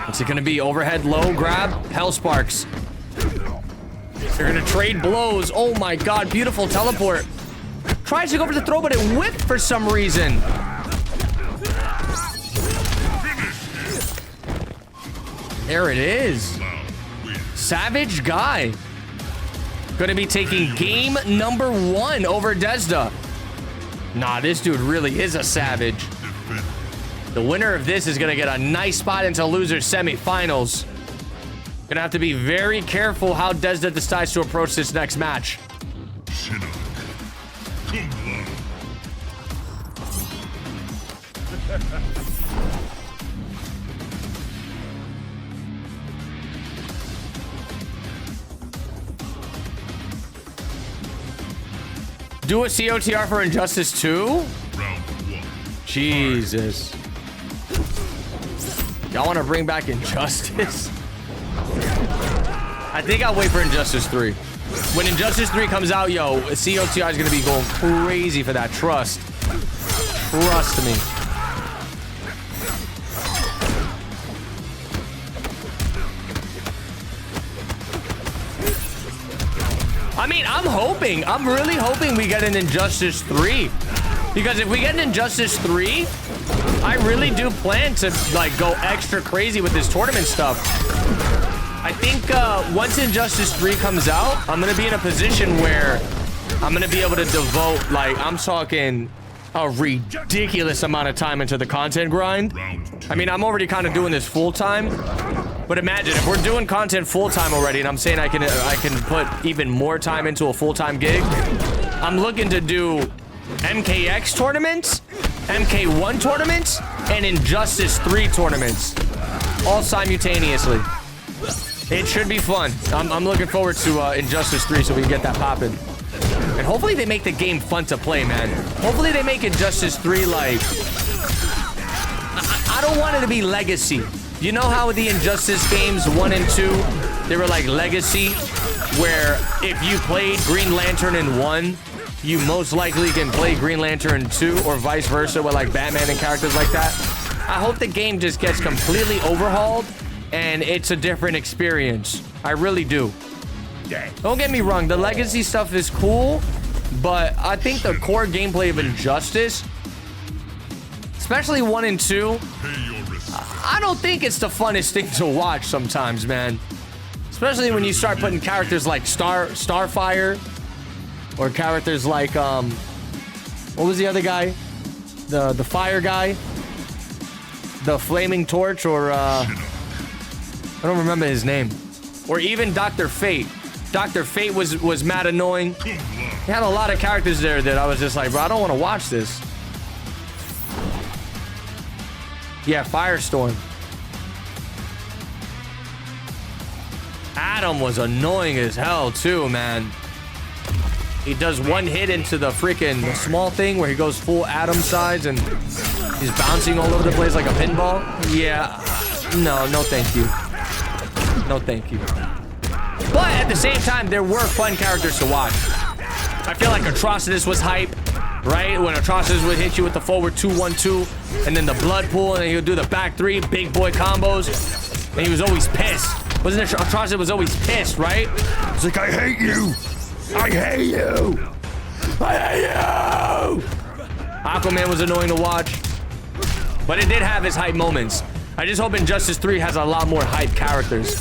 What's it gonna be? Overhead low grab? Hell sparks. They're gonna trade blows. Oh my God, beautiful teleport. Tries to go for the throw, but it whipped for some reason. There it is. Savage guy. Gonna be taking game number 1 over Desda. Nah, this dude really is a savage. The winner of this is gonna get a nice spot into loser semifinals. Gonna have to be very careful how Desda decides to approach this next match. Do a COTR for Injustice 2? Jesus. Y'all want to bring back Injustice? I think I'll wait for Injustice 3. When Injustice 3 comes out, yo, COTR is going to be going crazy for that. Trust. Trust me. I mean, I'm really hoping we get an Injustice 3. Because if we get an Injustice 3, I really do plan to, like, go extra crazy with this tournament stuff. I think once Injustice 3 comes out, I'm going to be in a position where I'm going to be able to devote, like, I'm talking a ridiculous amount of time into the content grind. I mean, I'm already kind of doing this full time. But imagine if we're doing content full-time already, and I'm saying I can put even more time into a full-time gig. I'm looking to do MKX tournaments, MK1 tournaments, and Injustice 3 tournaments, all simultaneously. It should be fun. I'm looking forward to Injustice 3 so we can get that popping. And hopefully they make the game fun to play, man. Hopefully they make Injustice 3 like... I don't want it to be legacy. You know how the Injustice games 1 and 2, they were like legacy, where if you played Green Lantern in 1, you most likely can play Green Lantern in 2, or vice versa with like Batman and characters like that. I hope the game just gets completely overhauled and it's a different experience. I really do. Don't get me wrong, the legacy stuff is cool, but I think the core gameplay of Injustice, especially 1 and 2, I don't think it's the funnest thing to watch sometimes, man. Especially when you start putting characters like Starfire, or characters like what was the other guy? The fire guy, the flaming torch, or I don't remember his name. Or even Dr. Fate. Dr. Fate was mad annoying. He had a lot of characters there that I was just like, bro, I don't want to watch this. Yeah, Firestorm. Adam was annoying as hell too, man. He does one hit into the freaking small thing where he goes full Adam size and he's bouncing all over the place like a pinball. Yeah, no thank you. No thank you. But at the same time, there were fun characters to watch. I feel like Atrocitus was hype, right? When Atrocitus would hit you with the forward 2-1-2 and then the blood pool, and then he would do the back 3 big boy combos, and he was always pissed. Wasn't it Atrocity was always pissed, right? It's like, I hate you. I hate you. I hate you. Aquaman was annoying to watch, but it did have its hype moments. I just hope Injustice 3 has a lot more hype characters.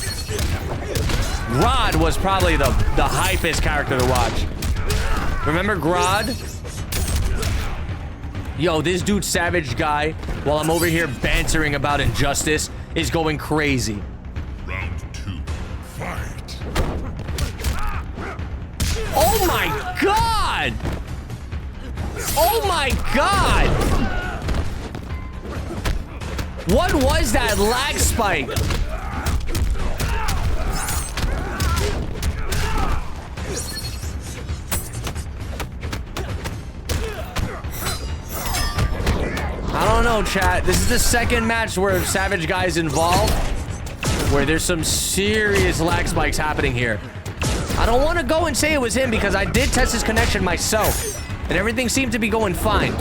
Grodd was probably the hypest character to watch. Remember Grodd? Yo, this dude Savage Guy, while I'm over here bantering about Injustice, is going crazy. Round 2, fight. Oh my god! Oh my god! What was that lag spike? I don't know, chat. This is the second match where Savage Guy's involved, where there's some serious lag spikes happening here. I don't want to go and say it was him because I did test his connection myself, and everything seemed to be going fine.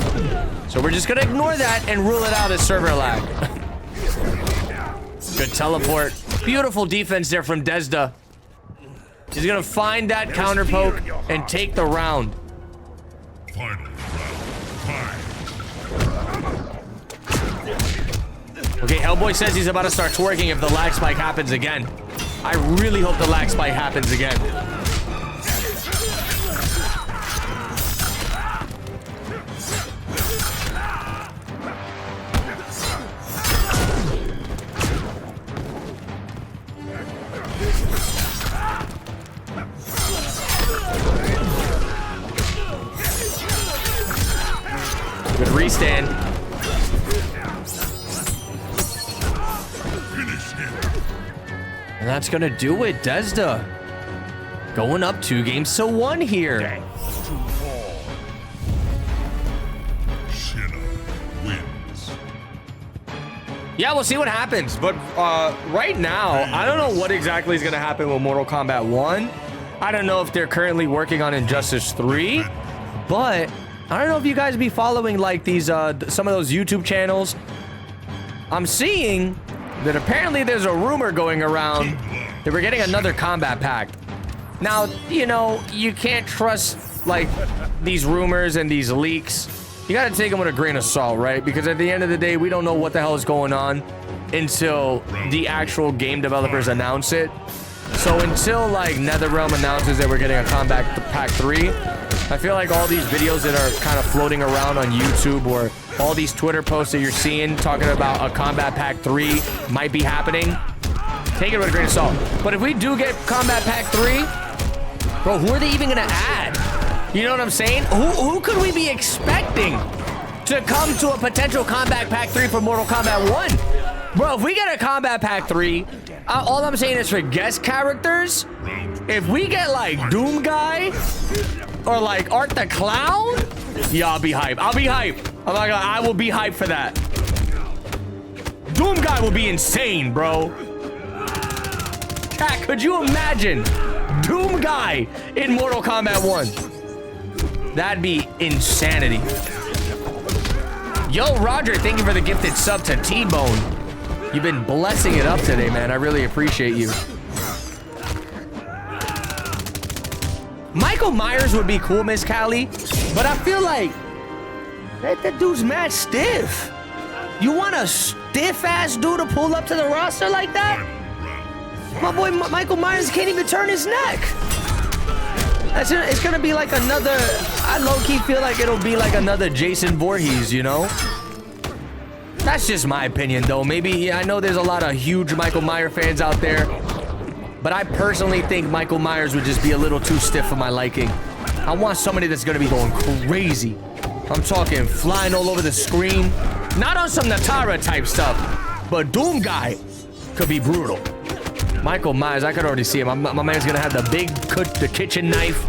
So we're just gonna ignore that and rule it out as server lag. Good teleport. Beautiful defense there from Desda. He's gonna find that counter poke and take the round. Final round, fight. Okay, Hellboy says he's about to start twerking if the lag spike happens again. I really hope the lag spike happens again. Good restand. And that's gonna do it, Desda. Going up 2-1 here. Shinnah wins. Yeah, we'll see what happens. But right now, I don't know what exactly is gonna happen with Mortal Kombat 1. I don't know if they're currently working on Injustice 3, but I don't know if you guys be following like these some of those YouTube channels. I'm seeing that apparently there's a rumor going around that we're getting another combat pack. Now, you know, you can't trust like these rumors and these leaks. You gotta take them with a grain of salt, right? Because at the end of the day, we don't know what the hell is going on until the actual game developers announce it. So until like NetherRealm announces that we're getting a combat pack 3, I feel like all these videos that are kind of floating around on YouTube or all these Twitter posts that you're seeing talking about a Combat Pack 3 might be happening, take it with a grain of salt. But if we do get Combat Pack 3, bro, who are they even gonna add? You know what I'm saying? Who could we be expecting to come to a potential Combat Pack 3 for Mortal Kombat 1? Bro, if we get a Combat Pack 3, all I'm saying is for guest characters, if we get like Doom Guy or like Art the Clown, yeah, I'll be hype. I'll be hype. I'm not gonna, I will be hyped for that. Doom Guy will be insane, bro. Cat, could you imagine Doom Guy in Mortal Kombat 1? That'd be insanity. Yo, Roger, thank you for the gifted sub to T-Bone. You've been blessing it up today, man. I really appreciate you. Michael Myers would be cool, Miss Callie, but I feel like that dude's mad stiff. You want a stiff-ass dude to pull up to the roster like that? My boy Michael Myers can't even turn his neck. It's gonna be like another, I low-key feel like it'll be like another Jason Voorhees, you know? That's just my opinion, though. Maybe, yeah, I know there's a lot of huge Michael Myers fans out there, but I personally think Michael Myers would just be a little too stiff for my liking. I want somebody that's gonna be going crazy. I'm talking flying all over the screen. Not on some Natara type stuff, but Doom Guy could be brutal. Michael Myers, I could already see him. My man's gonna have the kitchen knife.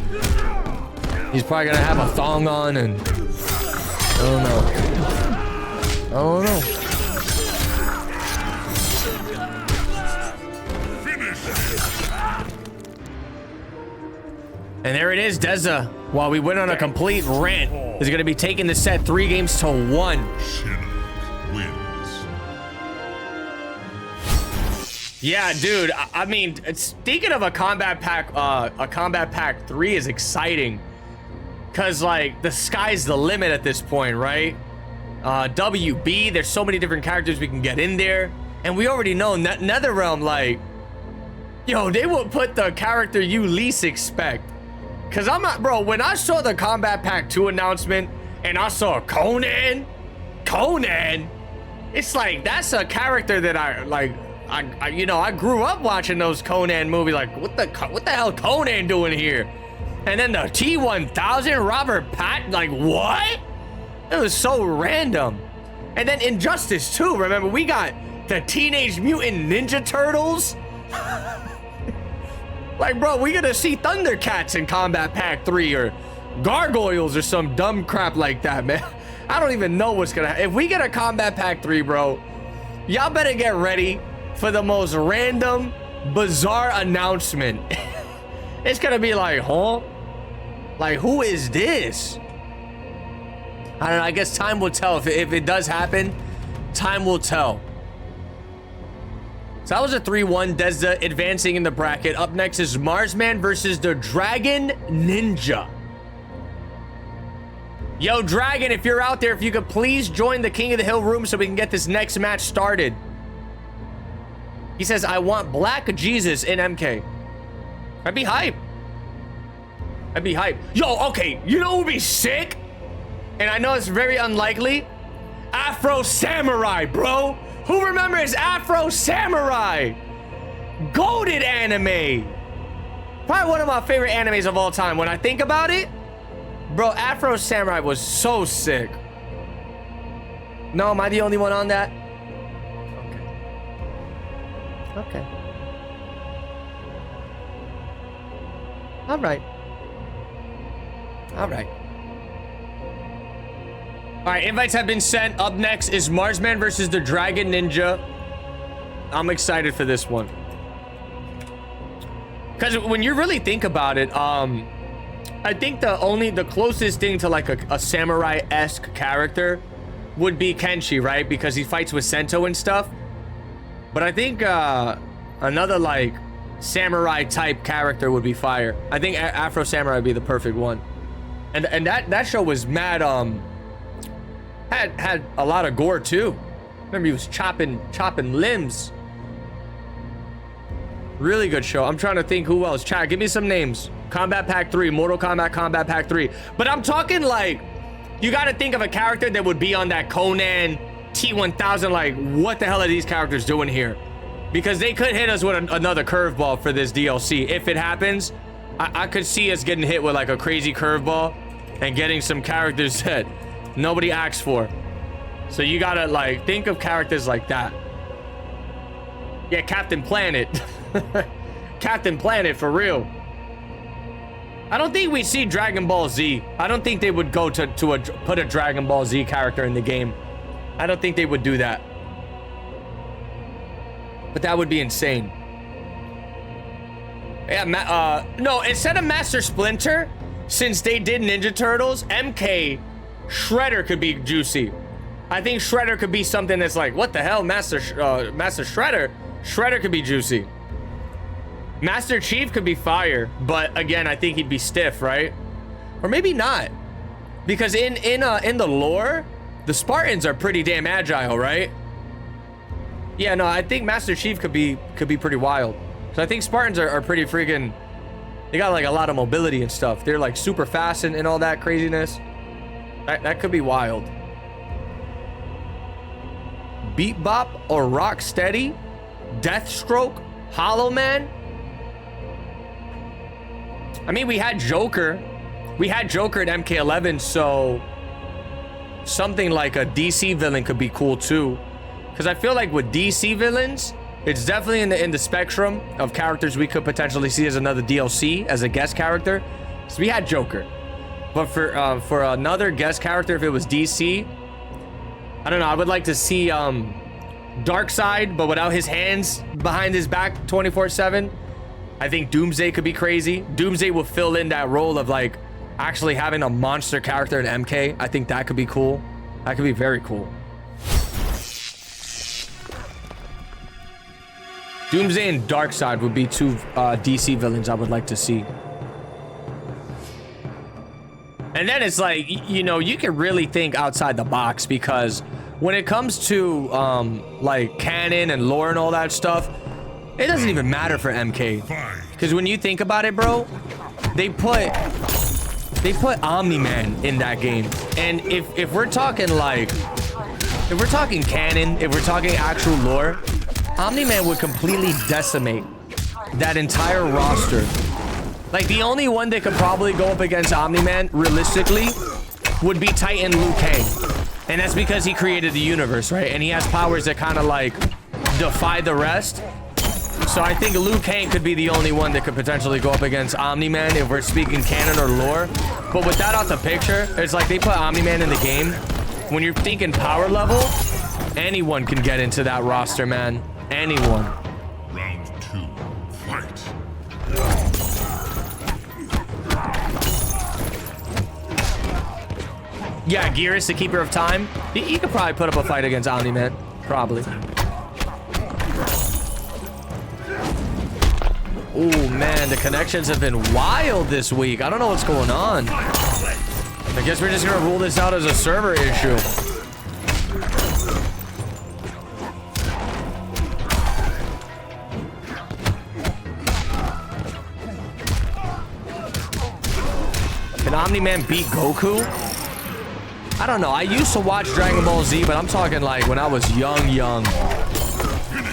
He's probably gonna have a thong on, and I don't know. I don't know. And there it is, Deza. While we went on a complete rant, is going to be taking the set 3-1. Shinnah wins. Yeah, dude. I mean, speaking of a combat pack 3 is exciting. Cause like the sky's the limit at this point, right? WB, there's so many different characters we can get in there. And we already know NetherRealm, like, yo, they will put the character you least expect. Cause I'm not, bro, when I saw the Combat Pack 2 announcement and I saw Conan, it's like, that's a character that I you know, I grew up watching those Conan movies. Like, what the hell Conan doing here? And then the T-1000 Robert Pat, like, what? It was so random. And then Injustice 2, remember, we got the Teenage Mutant Ninja Turtles. Like, bro, we gonna see Thundercats in Combat Pack 3 or Gargoyles or some dumb crap like that, man. I don't even know what's gonna happen. If we get a Combat Pack 3, bro, y'all better get ready for the most random, bizarre announcement. It's gonna be like, huh? Like, who is this? I don't know. I guess time will tell. If it does happen, time will tell. So that was a 3-1. Desda advancing in the bracket. Up next is Marsman versus the Dragon Ninja. Yo, Dragon, if you're out there, if you could please join the King of the Hill room so we can get this next match started. He says, I want Black Jesus in MK. I'd be hype. I'd be hype. Yo, okay, you know what would be sick? And I know it's very unlikely. Afro Samurai, bro. Who remembers Afro Samurai? Goated anime. Probably one of my favorite animes of all time. When I think about it, bro, Afro Samurai was so sick. No, am I the only one on that? Okay. All right. All right. All right, invites have been sent. Up next is Marsman versus the Dragon Ninja. I'm excited for this one. Because when you really think about it, I think the closest thing to like a samurai-esque character would be Kenshi, right? Because he fights with Sento and stuff. But I think another like samurai type character would be fire. I think Afro Samurai would be the perfect one. And that show was mad had a lot of gore too. Remember, he was chopping limbs. Really good show. I'm trying to think who else. Chat, give me some names. Combat Pack 3, Mortal Kombat Combat Pack 3. But I'm talking like, you got to think of a character that would be on that Conan T-1000. Like, what the hell are these characters doing here? Because they could hit us with another curveball for this DLC. If it happens, I could see us getting hit with like a crazy curveball and getting some characters that nobody asked for. So you gotta like think of characters like that. Yeah, Captain Planet. Captain Planet for real. I don't think we see Dragon Ball Z. I don't think they would go to put a Dragon Ball Z character in the game. I don't think they would do that. But that would be insane. Yeah, no, instead of Master Splinter, since they did Ninja Turtles, MK Shredder could be juicy. I think Shredder could be something that's like, what the hell, Master Shredder? Shredder could be juicy. Master Chief could be fire, but again, I think he'd be stiff, right? Or maybe not, because in the lore, the Spartans are pretty damn agile, right? Yeah, no, I think Master Chief could be pretty wild. So I think Spartans are pretty freaking. They got like a lot of mobility and stuff. They're like super fast and all that craziness. That could be wild. Beat Bop or Rocksteady, Deathstroke, Hollow Man. I mean, we had Joker. We had Joker at MK11, so something like a DC villain could be cool too. Because I feel like with DC villains, it's definitely in the spectrum of characters we could potentially see as another DLC, as a guest character. So we had Joker. But for another guest character, if it was DC, I don't know, I would like to see Darkseid, but without his hands behind his back 24/7. I think Doomsday could be crazy. Doomsday will fill in that role of like actually having a monster character in MK. I think that could be cool. That could be very cool. Doomsday and Darkseid would be two DC villains I would like to see. And then it's like, you know, you can really think outside the box, because when it comes to like canon and lore and all that stuff, it doesn't even matter for MK. Because when you think about it, bro, they put Omni-Man in that game. And if we're talking like, if we're talking canon, if we're talking actual lore, Omni-Man would completely decimate that entire roster. Like, the only one that could probably go up against Omni-Man, realistically, would be Titan Liu Kang. And that's because he created the universe, right? And he has powers that kind of, like, defy the rest. So I think Liu Kang could be the only one that could potentially go up against Omni-Man if we're speaking canon or lore. But with that out the picture, it's like they put Omni-Man in the game. When you're thinking power level, anyone can get into that roster, man. Anyone. Round 2, fight. Yeah, Gearus, the Keeper of Time. He could probably put up a fight against Omni-Man. Probably. Oh, man, the connections have been wild this week. I don't know what's going on. I guess we're just going to rule this out as a server issue. Can Omni-Man beat Goku? I don't know. I used to watch Dragon Ball Z, but I'm talking like when I was young.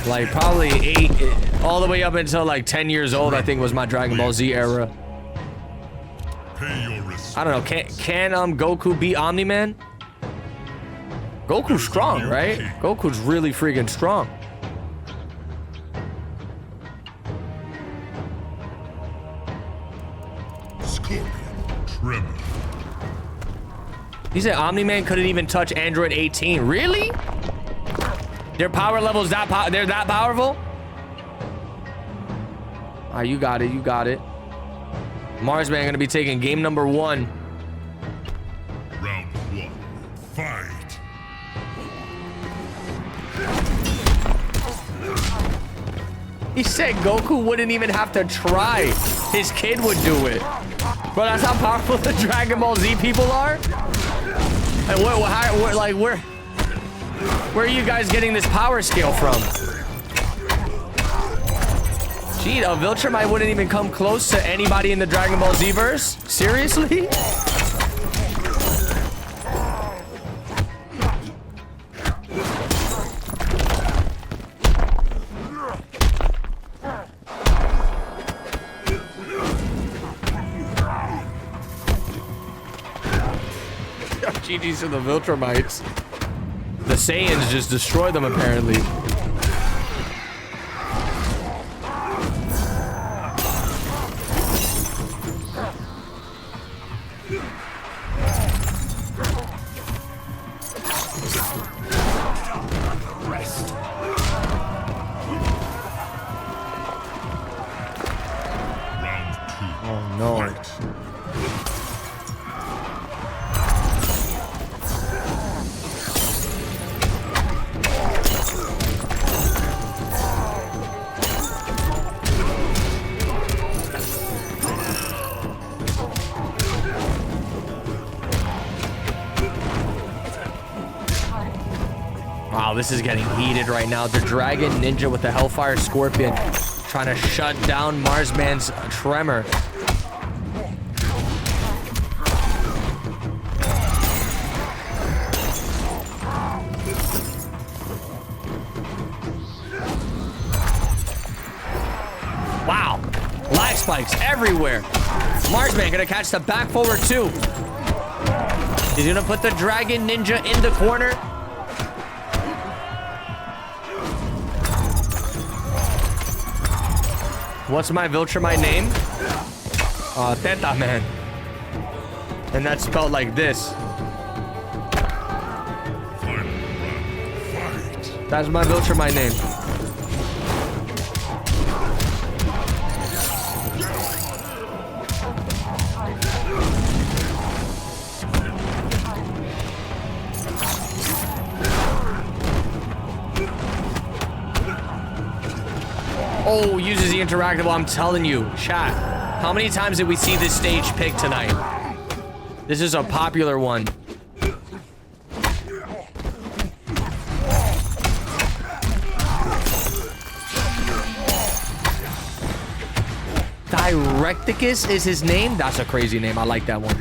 Like probably 8, all the way up until like 10 years old, I think was my Dragon Ball Z era. I don't know. Can Goku beat Omni-Man? Goku's strong, right? Goku's really freaking strong. Scorpion Tremor. He said Omni-Man couldn't even touch Android 18. Really? Their power levels they're that powerful? Ah, you got it. You got it. Marsman gonna be taking game number 1. Round 1, fight. He said Goku wouldn't even have to try. His kid would do it. Bro, that's how powerful the Dragon Ball Z people are? And where are you guys getting this power scale from? Gee, a Viltrumite wouldn't even come close to anybody in the Dragon Ball Z verse? Seriously? GG's to the Viltrumites. The Saiyans just destroy them, apparently. Oh no. Wow, this is getting heated right now. The Dragon Ninja with the Hellfire Scorpion trying to shut down Marsman's Tremor. Wow, life spikes everywhere. Marsman gonna catch the back forward too. He's gonna put the Dragon Ninja in the corner. What's my Viltrumite name? Teta Man. And that's spelled like this. That's my Viltrumite name. Oh, uses the interactable. I'm telling you, chat. How many times did we see this stage picked tonight? This is a popular one. Directicus is his name. That's a crazy name. I like that one.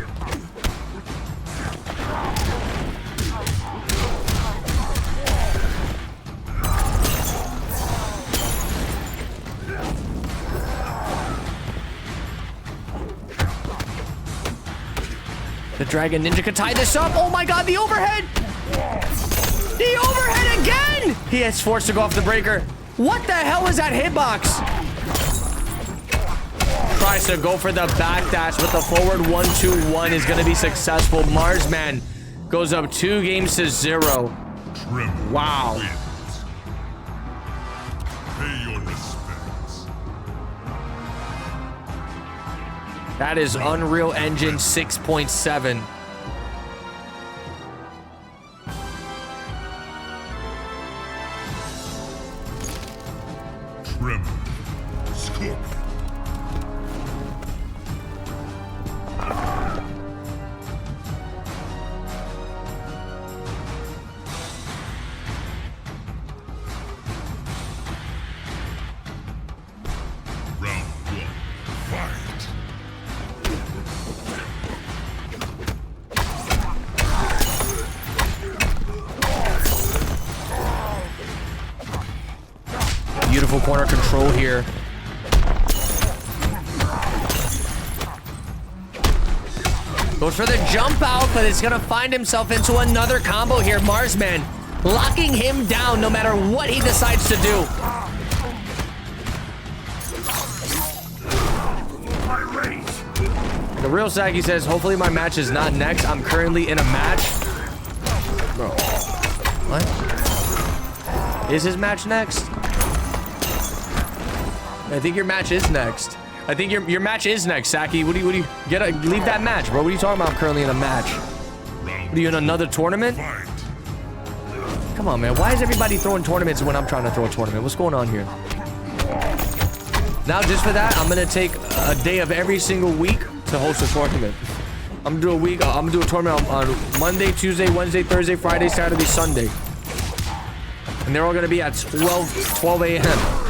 The Dragon Ninja could tie this up. Oh my god, the overhead! The overhead again! He is forced to go off the breaker. What the hell is that hitbox? Tries to go for the backdash, but the forward 1-2-1 is going to be successful. Marsman goes up 2-0. Wow. Pay your respects. That is Unreal Engine 6.7. Tremor. Scorpion. Beautiful corner control here. Goes for the jump out, but it's gonna find himself into another combo here. Marsman locking him down no matter what he decides to do. The real Saki says, hopefully my match is not next. I'm currently in a match. Bro. What? Is his match next? I think your match is next. I think your match is next, Saki. What do you leave that match, bro? What are you talking about? I'm currently in a match. What are you in another tournament? Come on, man. Why is everybody throwing tournaments when I'm trying to throw a tournament? What's going on here? Now, just for that, I'm gonna take a day of every single week to host a tournament. I'm gonna do a tournament on Monday, Tuesday, Wednesday, Thursday, Friday, Saturday, Sunday. And they're all gonna be at 12 a.m.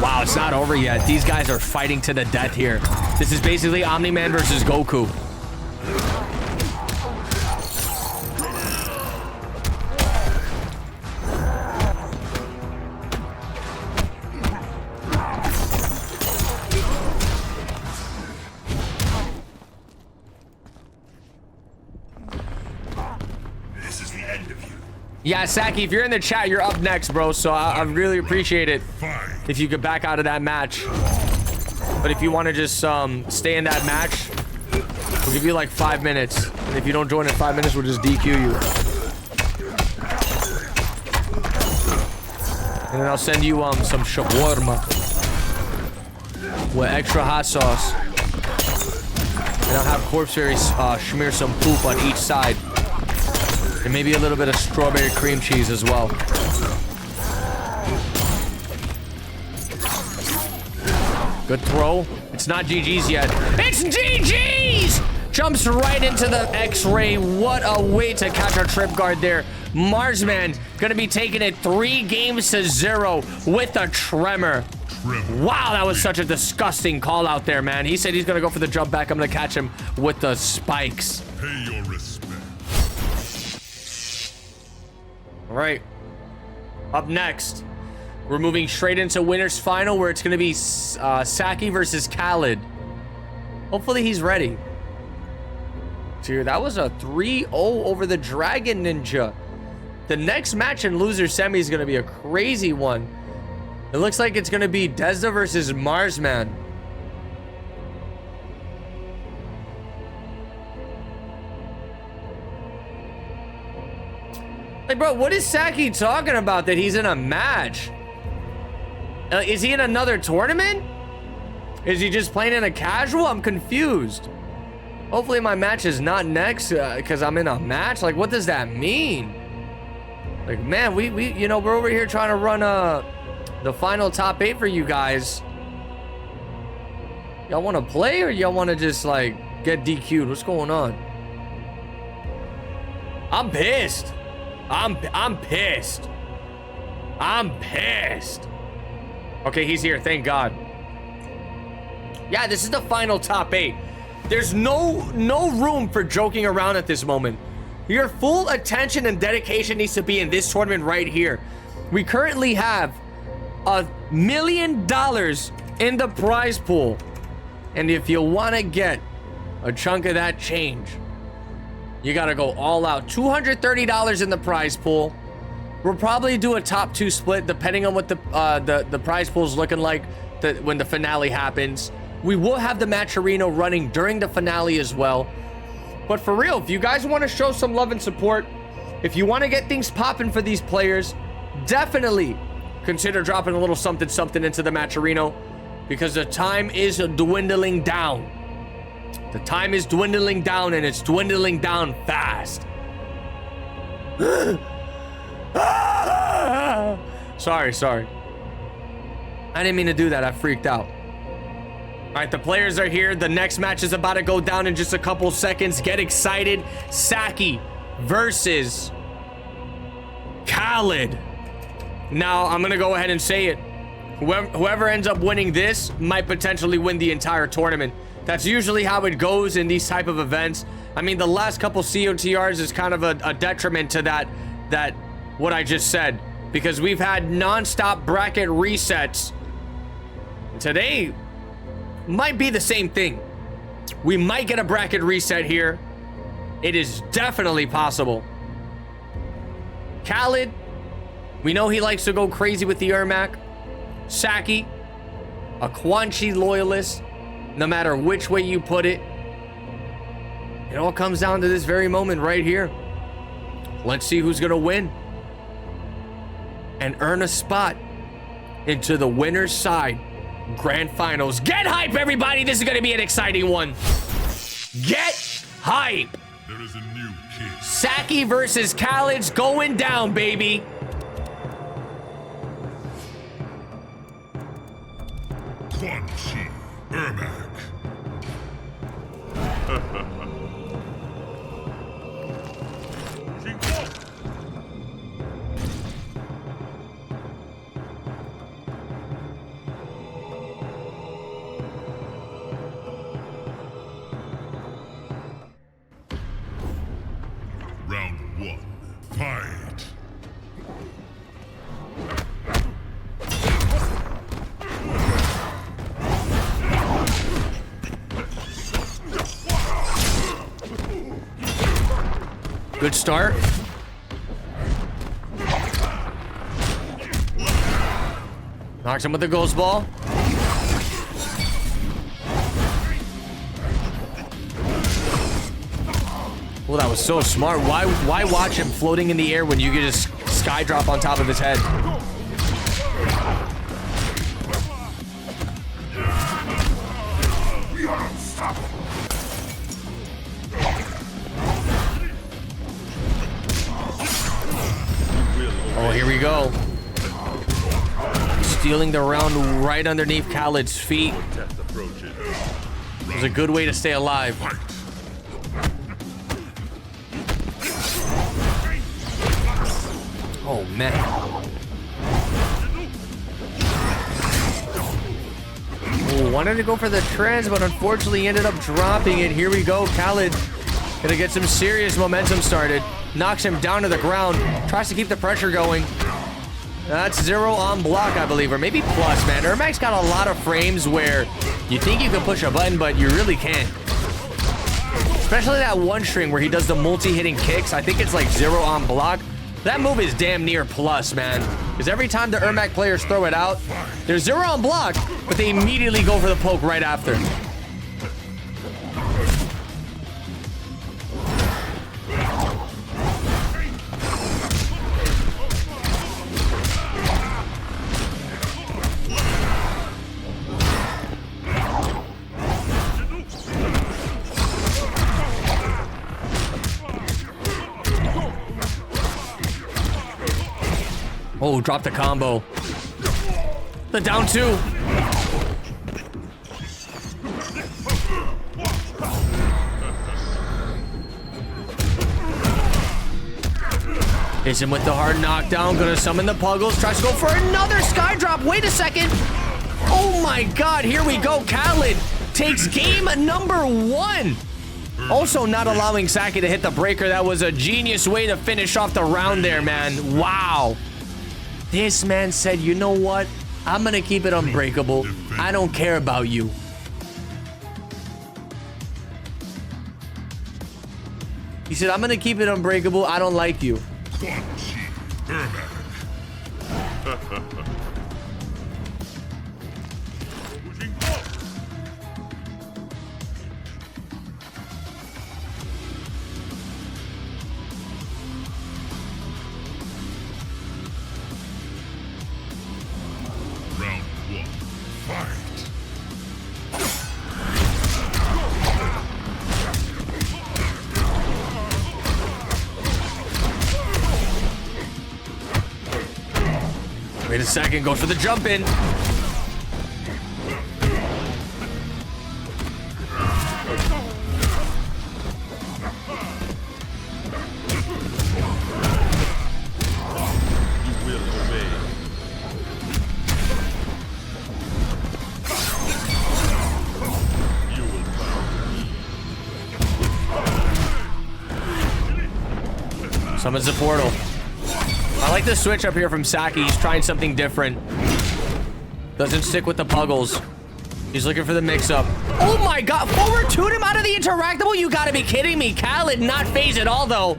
Wow, it's not over yet. These guys are fighting to the death here. This is basically Omni-Man versus Goku. This is the end of you. Yeah, Saki, if you're in the chat, you're up next, bro. So I really appreciate it if you could back out of that match. But if you want to just stay in that match, we'll give you like 5 minutes. And if you don't join in 5 minutes, we'll just DQ you. And then I'll send you some shawarma with extra hot sauce. And I'll have Corpse Fairy smear some poop on each side. And maybe a little bit of strawberry cream cheese as well. Good throw. It's not GG's yet. It's GG's! Jumps right into the X-ray. What a way to catch a trip guard there. Marsman gonna be taking it 3-0 with a tremor. Wow, that was such a disgusting call out there, man. He said he's gonna go for the jump back. I'm gonna catch him with the spikes. Pay your respect. All right. Up next, we're moving straight into winner's final, where it's going to be Saki versus Khaled. Hopefully he's ready. So that was a 3-0 over the Dragon Ninja. The next match in loser semi is going to be a crazy one. It looks like it's going to be Desda versus Marsman. Like, bro, what is Saki talking about that he's in a match? Is he in another tournament? Is he just playing in a casual? I'm confused. Hopefully my match is not next because I'm in a match. Like, what does that mean? Like, man, we you know, we're over here trying to run the final top 8 for you guys. Y'all want to play or y'all want to just like get DQ'd? What's going on? I'm pissed. I'm pissed. I'm pissed. Okay, he's here. Thank God. Yeah, this is the final top 8. There's no room for joking around at this moment. Your full attention and dedication needs to be in this tournament right here. We currently have $1 million in the prize pool. And if you want to get a chunk of that change, you got to go all out. $230 in the prize pool. We'll probably do a top 2 split depending on what the prize pool is looking like when the finale happens. We will have the Matcherino running during the finale as well. But for real, if you guys want to show some love and support, if you want to get things popping for these players, definitely consider dropping a little something into the Matcherino, because the time is dwindling down. The time is dwindling down, and it's dwindling down fast. Sorry. I didn't mean to do that. I freaked out. All right, the players are here. The next match is about to go down in just a couple seconds. Get excited. Saki versus Khaled. Now, I'm going to go ahead and say it. Whoever ends up winning this might potentially win the entire tournament. That's usually how it goes in these type of events. I mean, the last couple COTRs is kind of a detriment to that what I just said, because we've had non-stop bracket resets. Today might be the same thing. We might get a bracket reset here. It is definitely possible. Khaled, we know he likes to go crazy with the Ermac. Saki, a Quan Chi loyalist, no matter which way you put it. It all comes down to this very moment right here. Let's see who's gonna win and earn a spot into the winner's side grand finals. Get hype, everybody. This is gonna be an exciting one. Get hype. There is a new king. Saki versus Khaled's going down, baby. Quan Chi Ermac. Round 1. Fight. Good start. Knocks him with the ghost ball. Well, that was so smart. Why watch him floating in the air when you could just sky drop on top of his head? Oh, here we go. Stealing the round right underneath Khaled's feet. It was a good way to stay alive. Oh, man. Oh, wanted to go for the trans, but unfortunately ended up dropping it. Here we go. Khaled gonna get some serious momentum started. Knocks him down to the ground. Tries to keep the pressure going. That's 0 on block, I believe, or maybe plus, man. Ermac's got a lot of frames where you think you can push a button, but you really can't. Especially that one string where he does the multi-hitting kicks. I think it's like 0 on block. That move is damn near plus, man. Because every time the Ermac players throw it out, they're 0 on block, but they immediately go for the poke right after. Oh, drop the combo. The down 2. Hits him with the hard knockdown. Gonna summon the Puggles. Tries to go for another sky drop. Wait a second. Oh my god, here we go. Khaled takes game number 1. Also not allowing Saki to hit the breaker. That was a genius way to finish off the round there, man. Wow. This man said, you know what? I'm gonna keep it unbreakable. I don't care about you. He said, I'm gonna keep it unbreakable. I don't like you. Round 1. Fight. Wait a second, goes for the jump in. Summons the portal. I like the switch up here from Saki. He's trying something different. Doesn't stick with the Puggles. He's looking for the mix-up. Oh my god, forward 2'd him out of the interactable? You gotta be kidding me. Khaled not phase at all though.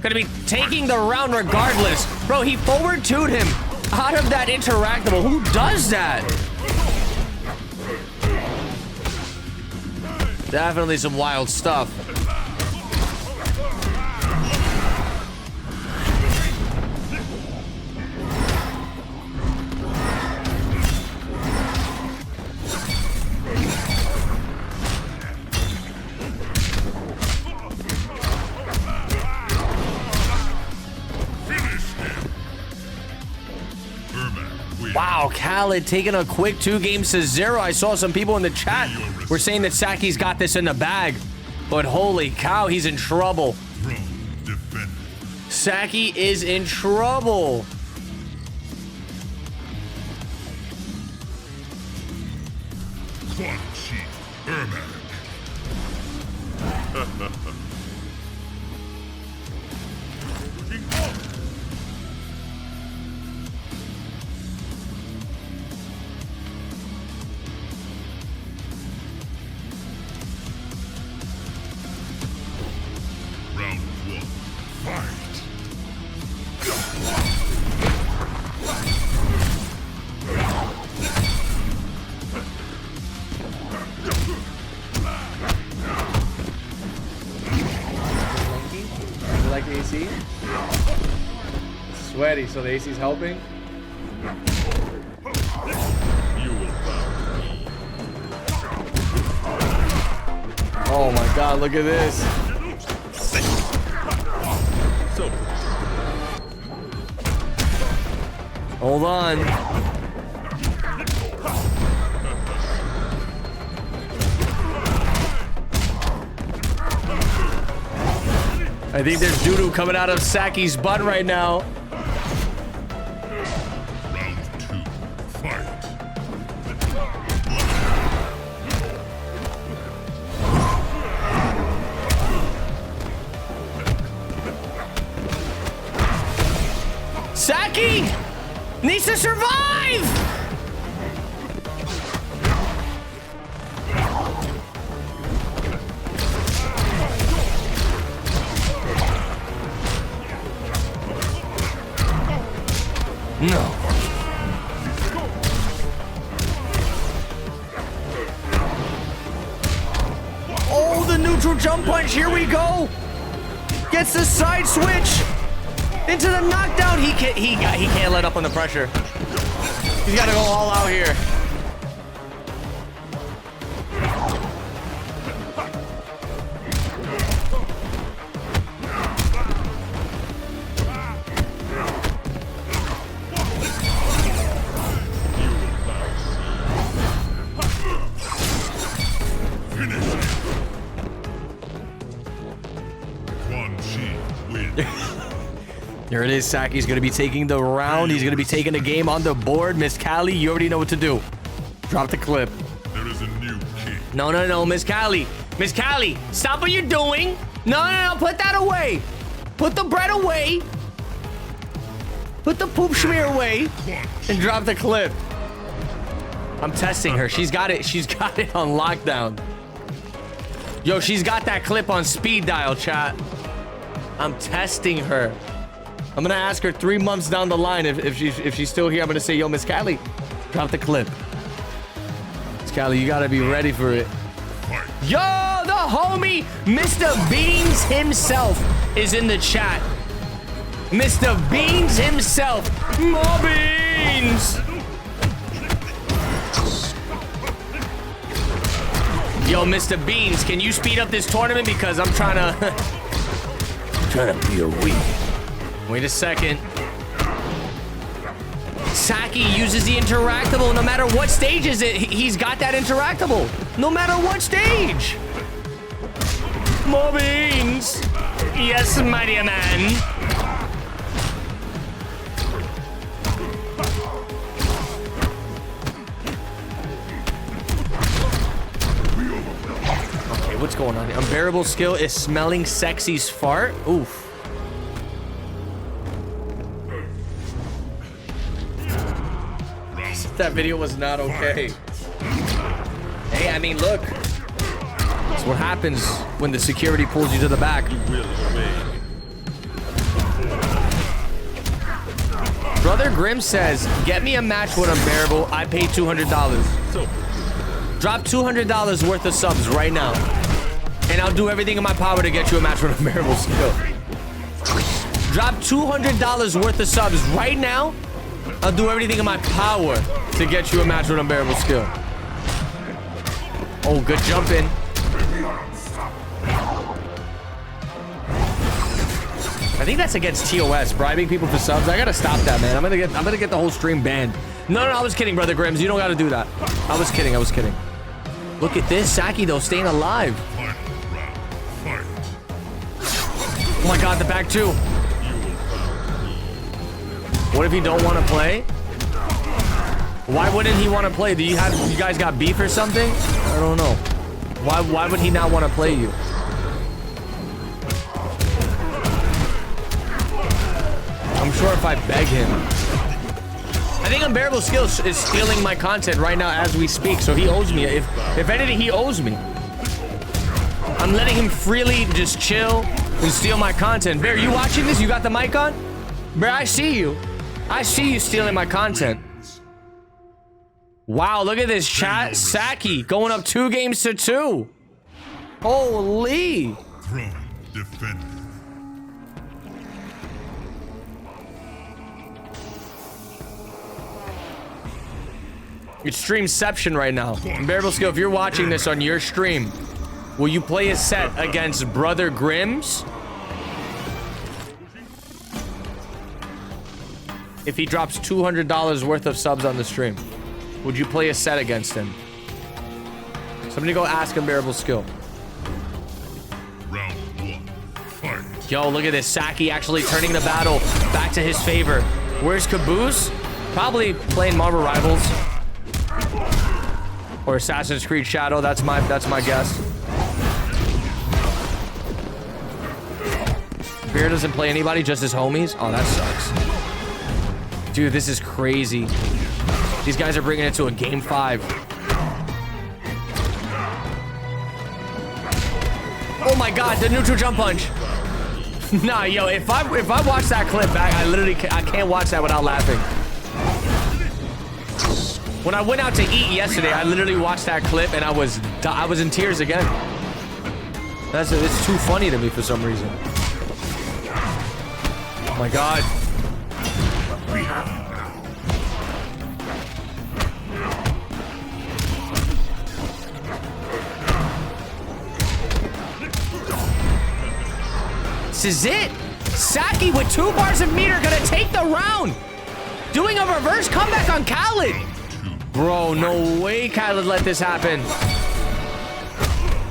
Gonna be taking the round regardless. Bro, he forward 2'd him out of that interactable. Who does that? Definitely some wild stuff. Wow, Khaled taking a quick 2 games to 0. I saw some people in the chat were saying that Saki's got this in the bag. But holy cow, he's in trouble. Saki is in trouble. Like the AC? It's sweaty, so the AC's helping. Oh my god, look at this. Hold on. I think there's doo-doo coming out of Saki's butt right now. Round 2. Fight. Saki needs to survive! No. Oh, the neutral jump punch. Here we go. Gets the side switch into the knockdown. He can't let up on the pressure. He's got to go all out here. There it is. Saki's going to be taking the round. He's going to be taking the game on the board. Miss Callie, you already know what to do. Drop the clip. There is a new king. No, no, no, Miss Callie. Miss Callie, stop what you're doing. No, no, no, put that away. Put the bread away. Put the poop smear away. And drop the clip. I'm testing her. She's got it. She's got it on lockdown. Yo, she's got that clip on speed dial, chat. I'm testing her. I'm gonna ask her 3 months down the line if she's still here. I'm gonna say, yo, Miss Callie, drop the clip. Miss Callie, you gotta be ready for it. Yo, the homie, Mr. Beans himself is in the chat. Mr. Beans himself. More beans. Yo, Mr. Beans, can you speed up this tournament? Because I'm trying to be a week. Wait a second. Saki uses the interactable. No matter what stage is it, he's got that interactable. No matter what stage. More beans. Yes, mighty man. Okay, what's going on here? Unbearable skill is smelling sexy's fart. Oof. That video was not okay. Hey, I mean, look. That's what happens when the security pulls you to the back. Brother Grimm says, get me a match with Unbearable. I pay $200. Drop $200 worth of subs right now. And I'll do everything in my power to get you a match with Unbearable skill. Drop $200 worth of subs right now. I'll do everything in my power to get you a match with Unbearable skill. Oh, good jump in. I think that's against TOS, bribing people for subs. I gotta stop that, man. I'm gonna get the whole stream banned. No, no, I was kidding, Brother Grims. You don't gotta do that. I was kidding. I was kidding. Look at this, Saki though, staying alive. Oh my God, the back two. What if he don't want to play? Why wouldn't he want to play? Do you guys got beef or something? I don't know. Why would he not want to play you? I'm sure if I beg him. I think Unbearable Skills is stealing my content right now as we speak, so he owes me. If anything, he owes me. I'm letting him freely just chill and steal my content. Bear, you watching this? You got the mic on? Bear, I see you. I see you stealing my content. Wow, look at this chat. Saki going up 2 games to 2. Holy. Throne defended. It's streamception right now. Unbearable Skill, if you're watching this on your stream, will you play a set against Brother Grims? If he drops $200 worth of subs on the stream, would you play a set against him? Somebody go ask Unbearable Skill. Round 1. Fight. Yo, look at this. Saki actually turning the battle back to his favor. Where's Caboose? Probably playing Marvel Rivals. Or Assassin's Creed Shadow. That's my guess. Bear doesn't play anybody, just his homies. Oh, that sucks. Dude, this is crazy. These guys are bringing it to a game 5. Oh my God, the neutral jump punch. Nah, yo, if I watch that clip back, I can't watch that without laughing. When I went out to eat yesterday, I literally watched that clip and I was in tears again. It's too funny to me for some reason. Oh my God. This is it. Saki with 2 bars of meter gonna take the round. Doing a reverse comeback on Khaled. Bro, no way Khaled let this happen.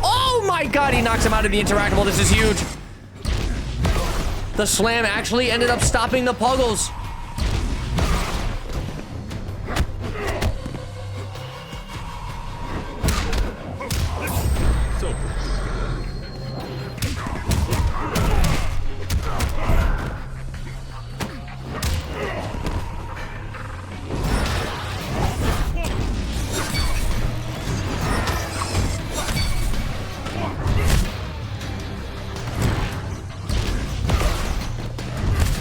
Oh my God, he knocks him out of the interactable. This is huge. The slam actually ended up stopping the Puggles.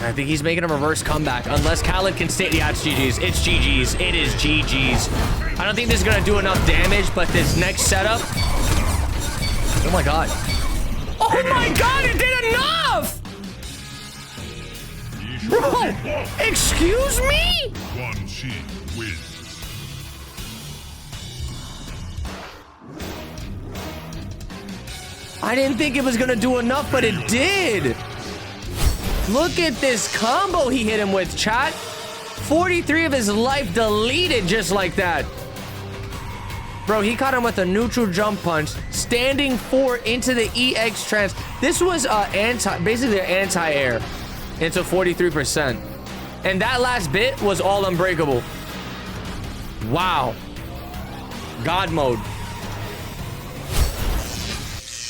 I think he's making a reverse comeback. Unless Khaled can stay. Yeah, it's GG's. It's GG's. It is GG's. I don't think this is going to do enough damage, but this next setup. Oh my god. Oh my god, it did enough! Bro, excuse me? One Chi wins. I didn't think it was going to do enough, but it did. Look at this combo he hit him with, chat. 43 of his life deleted just like that. Bro, he caught him with a neutral jump punch, standing 4 into the EX trance. This was basically an anti-air into 43%. And that last bit was all unbreakable. Wow. God mode.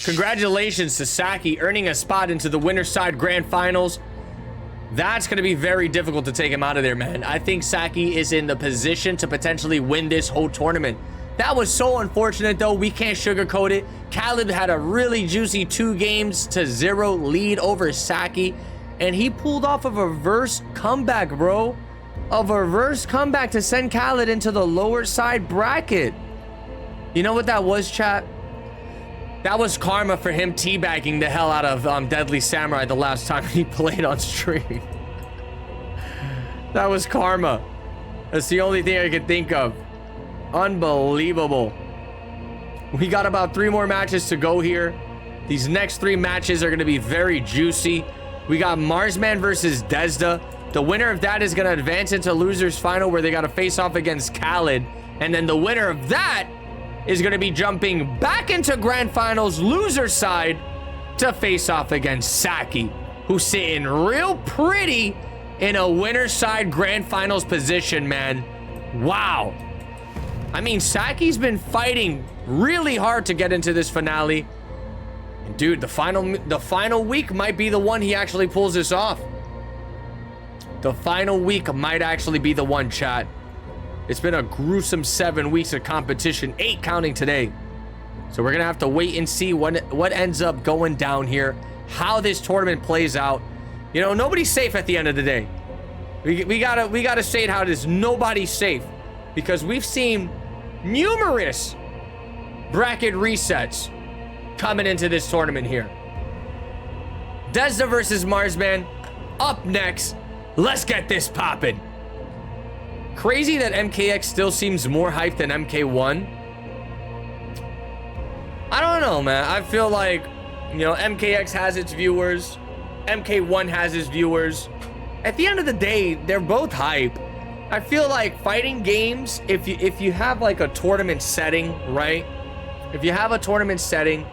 Congratulations to Saki earning a spot into the winner's side grand finals. That's going to be very difficult to take him out of there, man. I think Saki is in the position to potentially win this whole tournament. That was so unfortunate, though. We can't sugarcoat it. Khaled had a really juicy 2-0 lead over Saki, and he pulled off a reverse comeback, bro. A reverse comeback to send Khaled into the lower side bracket. You know what that was, chat? That was karma for him teabagging the hell out of Deadly Samurai the last time he played on stream. That was karma. That's the only thing I could think of. Unbelievable. We got about 3 more matches to go here. These next 3 matches are going to be very juicy. We got Marsman versus Desda. The winner of that is going to advance into losers final where they got to face off against Khaled. And then the winner of that is going to be jumping back into grand finals loser side to face off against Saki, who's sitting real pretty in a winner side grand finals position, man. Wow. I mean, Saki's been fighting really hard to get into this finale. And dude, the final week might be the one he actually pulls this off. The final week might actually be the one, chat. It's been a gruesome 7 weeks of competition, 8 counting today. So we're gonna have to wait and see what ends up going down here, how this tournament plays out. You know, nobody's safe at the end of the day. We gotta say it how it is. Nobody's safe, because we've seen numerous bracket resets coming into this tournament here. Desda versus Marsman up next. Let's get this poppin'. Crazy that MKX still seems more hyped than MK1. I don't know, man. I feel like, you know, MKX has its viewers. MK1 has its viewers. At the end of the day, they're both hype. I feel like fighting games, if you have like a tournament setting, right? If you have a tournament setting,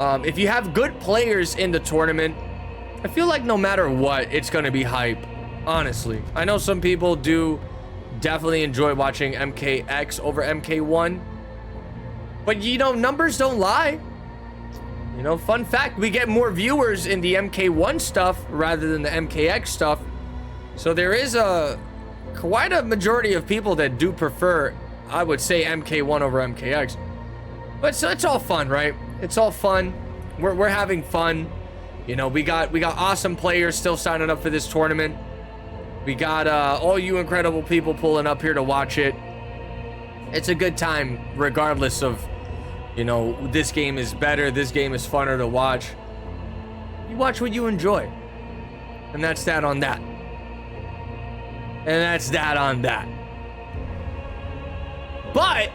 if you have good players in the tournament, I feel like no matter what, it's gonna be hype. Honestly, I know some people do definitely enjoy watching MKX over MK1, but you know, numbers don't lie. You know, fun fact, we get more viewers in the MK1 stuff rather than the MKX stuff. So there is quite a majority of people that do prefer, I would say, MK1 over MKX. But so it's all fun, right? It's all fun. We're having fun. You know, we got awesome players still signing up for this tournament. We got all you incredible people pulling up here to watch it. It's a good time regardless of, you know, this game is better, this game is funner to watch. You watch what you enjoy. And that's that on that. And that's that on that. But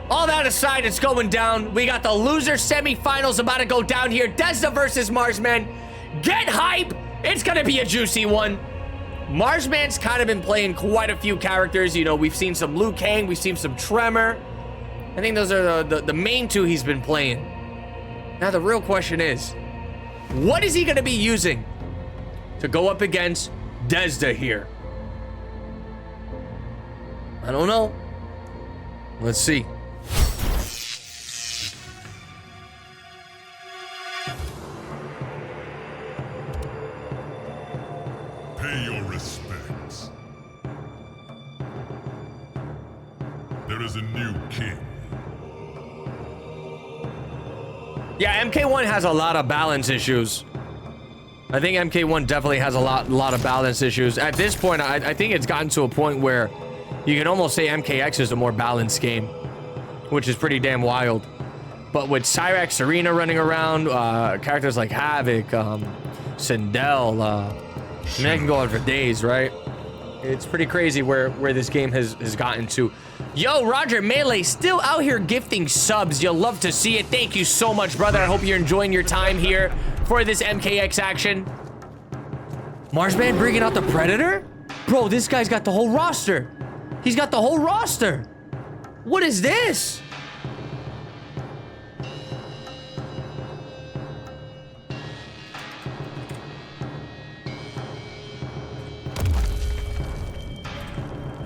all that aside, it's going down. We got the loser semifinals about to go down here. Desda versus Marsman. Get hype. It's going to be a juicy one. Marsman's kind of been playing quite a few characters. You know, we've seen some Liu Kang. We've seen some Tremor. I think those are the main 2 he's been playing. Now, the real question is, What is he going to be using to go up against Desda here? I don't know. Let's see. Pay your respects. There is a new king. Yeah, MK1 has a lot of balance issues. I think MK1 definitely has a lot of balance issues. At this point, I think it's gotten to a point where you can almost say MKX is a more balanced game, which is pretty damn wild. But with Cyrax Serena running around, characters like Havoc, Sindel, I mean, I can go on for days, right? It's pretty crazy where this game has gotten to. Yo, Roger Melee still out here gifting subs. You'll love to see it. Thank you so much, brother. I hope you're enjoying your time here for this MKX action. Marsman bringing out the Predator? Bro, this guy's got the whole roster. He's got the whole roster. What is this?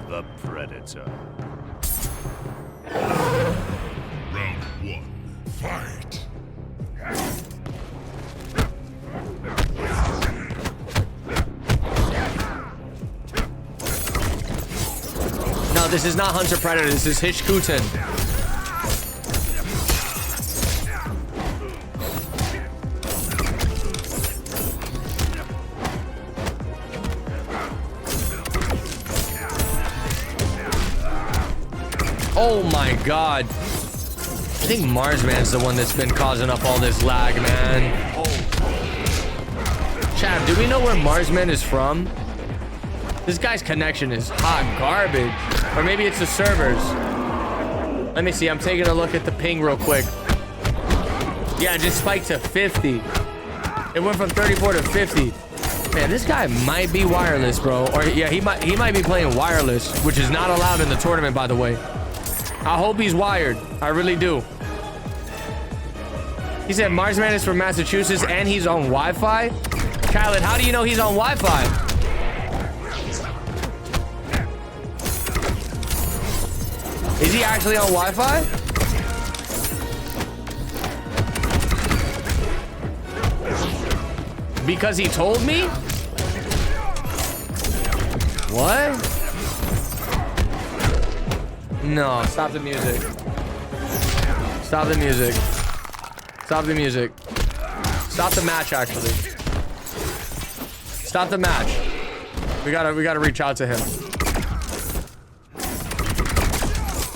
The Predator. Round 1. Fight. No, this is not Hunter Predator. This is Hishkuten. Oh my god. I think Marsman's the one that's been causing up all this lag, man. Chad, do we know where Marsman is from? This guy's connection is hot garbage. Or maybe it's the servers. Let me see. I'm taking a look at the ping real quick. Yeah, it just spiked to 50. It went from 34 to 50. Man, this guy might be wireless, bro. Or yeah, he might be playing wireless, which is not allowed in the tournament, by the way. I hope he's wired. I really do. He said Marsman is from Massachusetts and he's on Wi-Fi. Khaled, how do you know he's on Wi-Fi? Is he actually on Wi-Fi? Because he told me? What? No, stop the music. Stop the music. Stop the music. Stop the match, actually. Stop the match. We gotta reach out to him.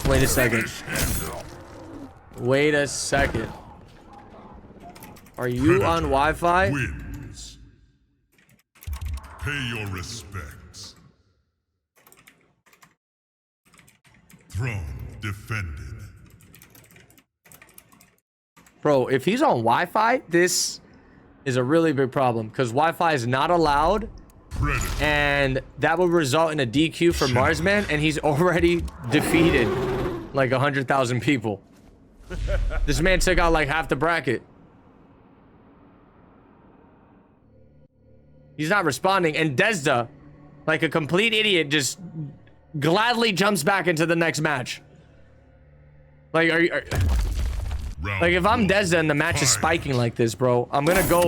Wait a second. Wait a second. Are you on Wi-Fi? Wins. Pay your respects. Throne defended. Bro, if he's on Wi-Fi, this is a really big problem because Wi-Fi is not allowed. Predator. And that would result in a DQ for Marsman, and he's already defeated like 100,000 people. This man took out like half the bracket. He's not responding, and Desda, like a complete idiot, just gladly jumps back into the next match. Like, like if I'm Desda and the match is spiking like this, bro, I'm gonna go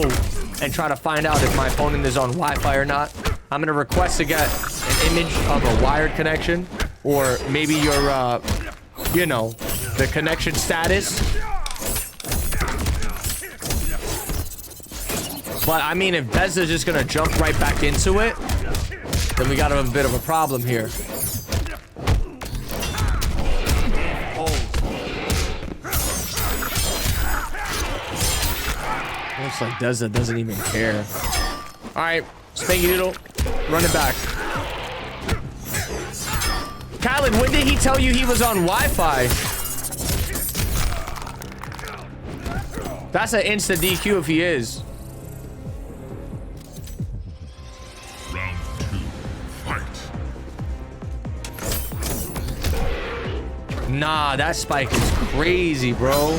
and try to find out if my opponent is on Wi-Fi or not. I'm gonna request to get an image of a wired connection, or maybe your, you know, the connection status. But I mean, if Desda's just gonna jump right back into it, then we got a bit of a problem here. Looks like Desda doesn't even care. All right, Spanky Doodle, run it back. Khaled, when did he tell you he was on Wi-Fi? That's an insta DQ if he is. Round 2. Fight. Nah, that spike is crazy, bro.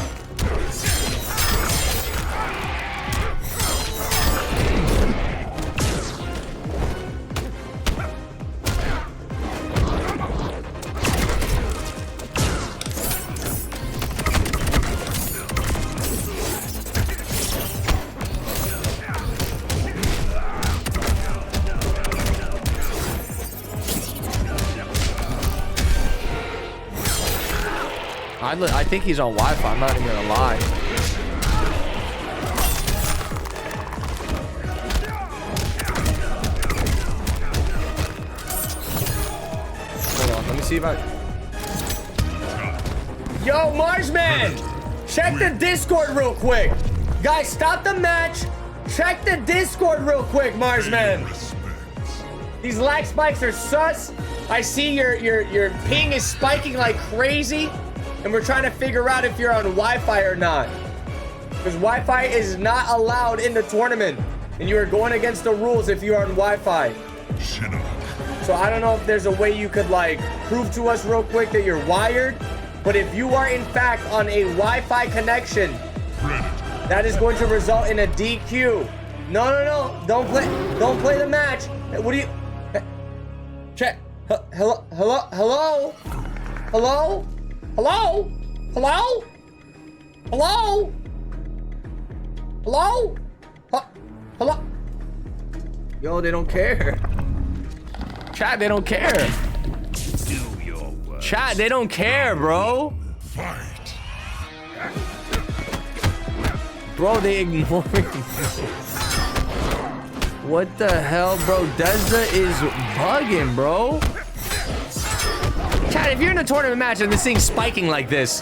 I think he's on Wi-Fi. I'm not even gonna lie. Hold on, let me see if I... Yo, Marsman! Check the Discord real quick. Guys, stop the match. Check the Discord real quick, Marsman. These lag spikes are sus. I see your ping is spiking like crazy. And we're trying to figure out if you're on Wi-Fi or not. Because Wi-Fi is not allowed in the tournament. And you are going against the rules if you're on Wi-Fi. So I don't know if there's a way you could like prove to us real quick that you're wired. But if you are in fact on a Wi-Fi connection, that is going to result in a DQ. No. Don't play the match. What do you... Check. Hello? Hello? Yo, they don't care. Chat, they don't care. Chat, they don't care, bro. Fight. Bro, they ignore me. What the hell, bro? Desda is bugging, bro. Chat, if you're in a tournament match and this thing's spiking like this,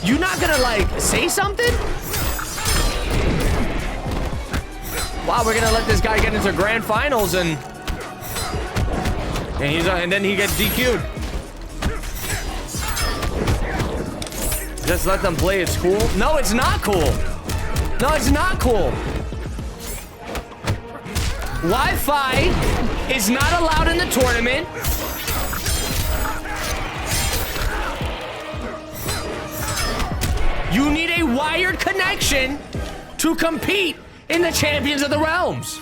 you not gonna like say something? Wow, we're gonna let this guy get into grand finals and then he gets DQ'd. Just let them play. It's cool. No, it's not cool. No, it's not cool. Wi-Fi is not allowed in the tournament. You need a wired connection to compete in the Champions of the Realms.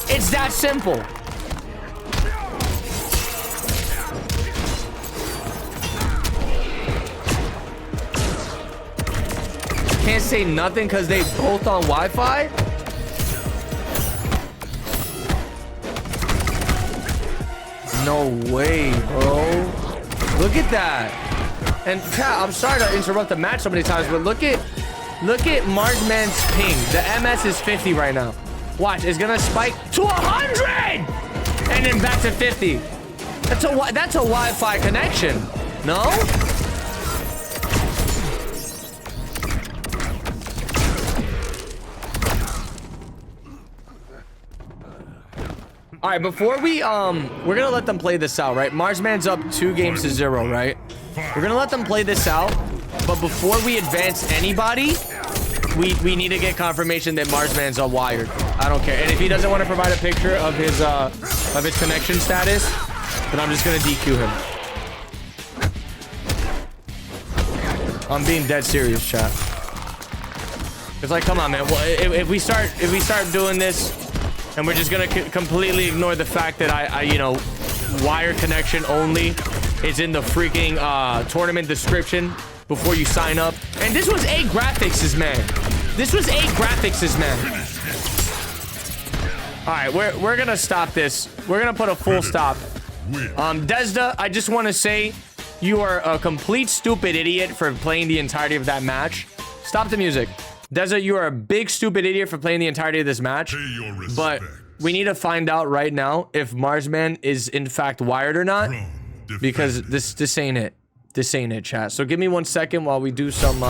It's that simple. Can't say nothing because they both on Wi-Fi? No way, bro. Look at that. And chat, I'm sorry to interrupt the match so many times, but look at Marsman's ping. The MS is 50 right now. Watch, it's gonna spike to 100 and then back to 50. That's a Wi-Fi connection. No? All right, before we're gonna let them play this out, right? Marsman's up 2-0, right? We're gonna let them play this out, but before we advance anybody, we need to get confirmation that Marsman's wired. I don't care, and if he doesn't want to provide a picture of his connection status, then I'm just gonna DQ him. I'm being dead serious, chat. It's like, come on, man. Well, if we start doing this. And we're just gonna completely ignore the fact that I wire connection only is in the freaking tournament description before you sign up. And this was A graphics, man. This was A graphics, man. All right, we're gonna stop this. We're gonna put a full stop. Desda, I just want to say you are a complete stupid idiot for playing the entirety of that match. Stop the music. Desert, you are a big stupid idiot for playing the entirety of this match. But we need to find out right now if Marsman is in fact wired or not. Because this ain't it. This ain't it, chat. So give me 1 second while we do some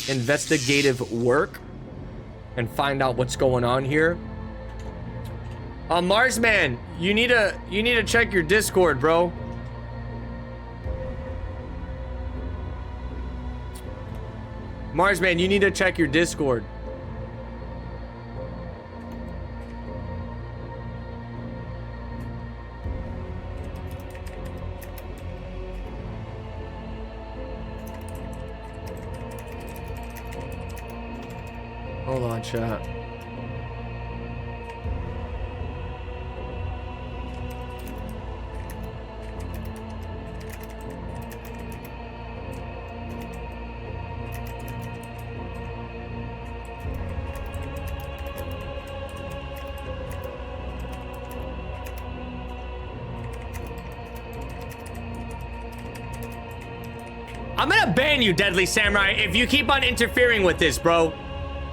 investigative work and find out what's going on here. Marsman, you need to check your Discord, bro. Marsman, you need to check your Discord. Hold on, chat. I'm gonna ban you, Deadly Samurai, if you keep on interfering with this, bro.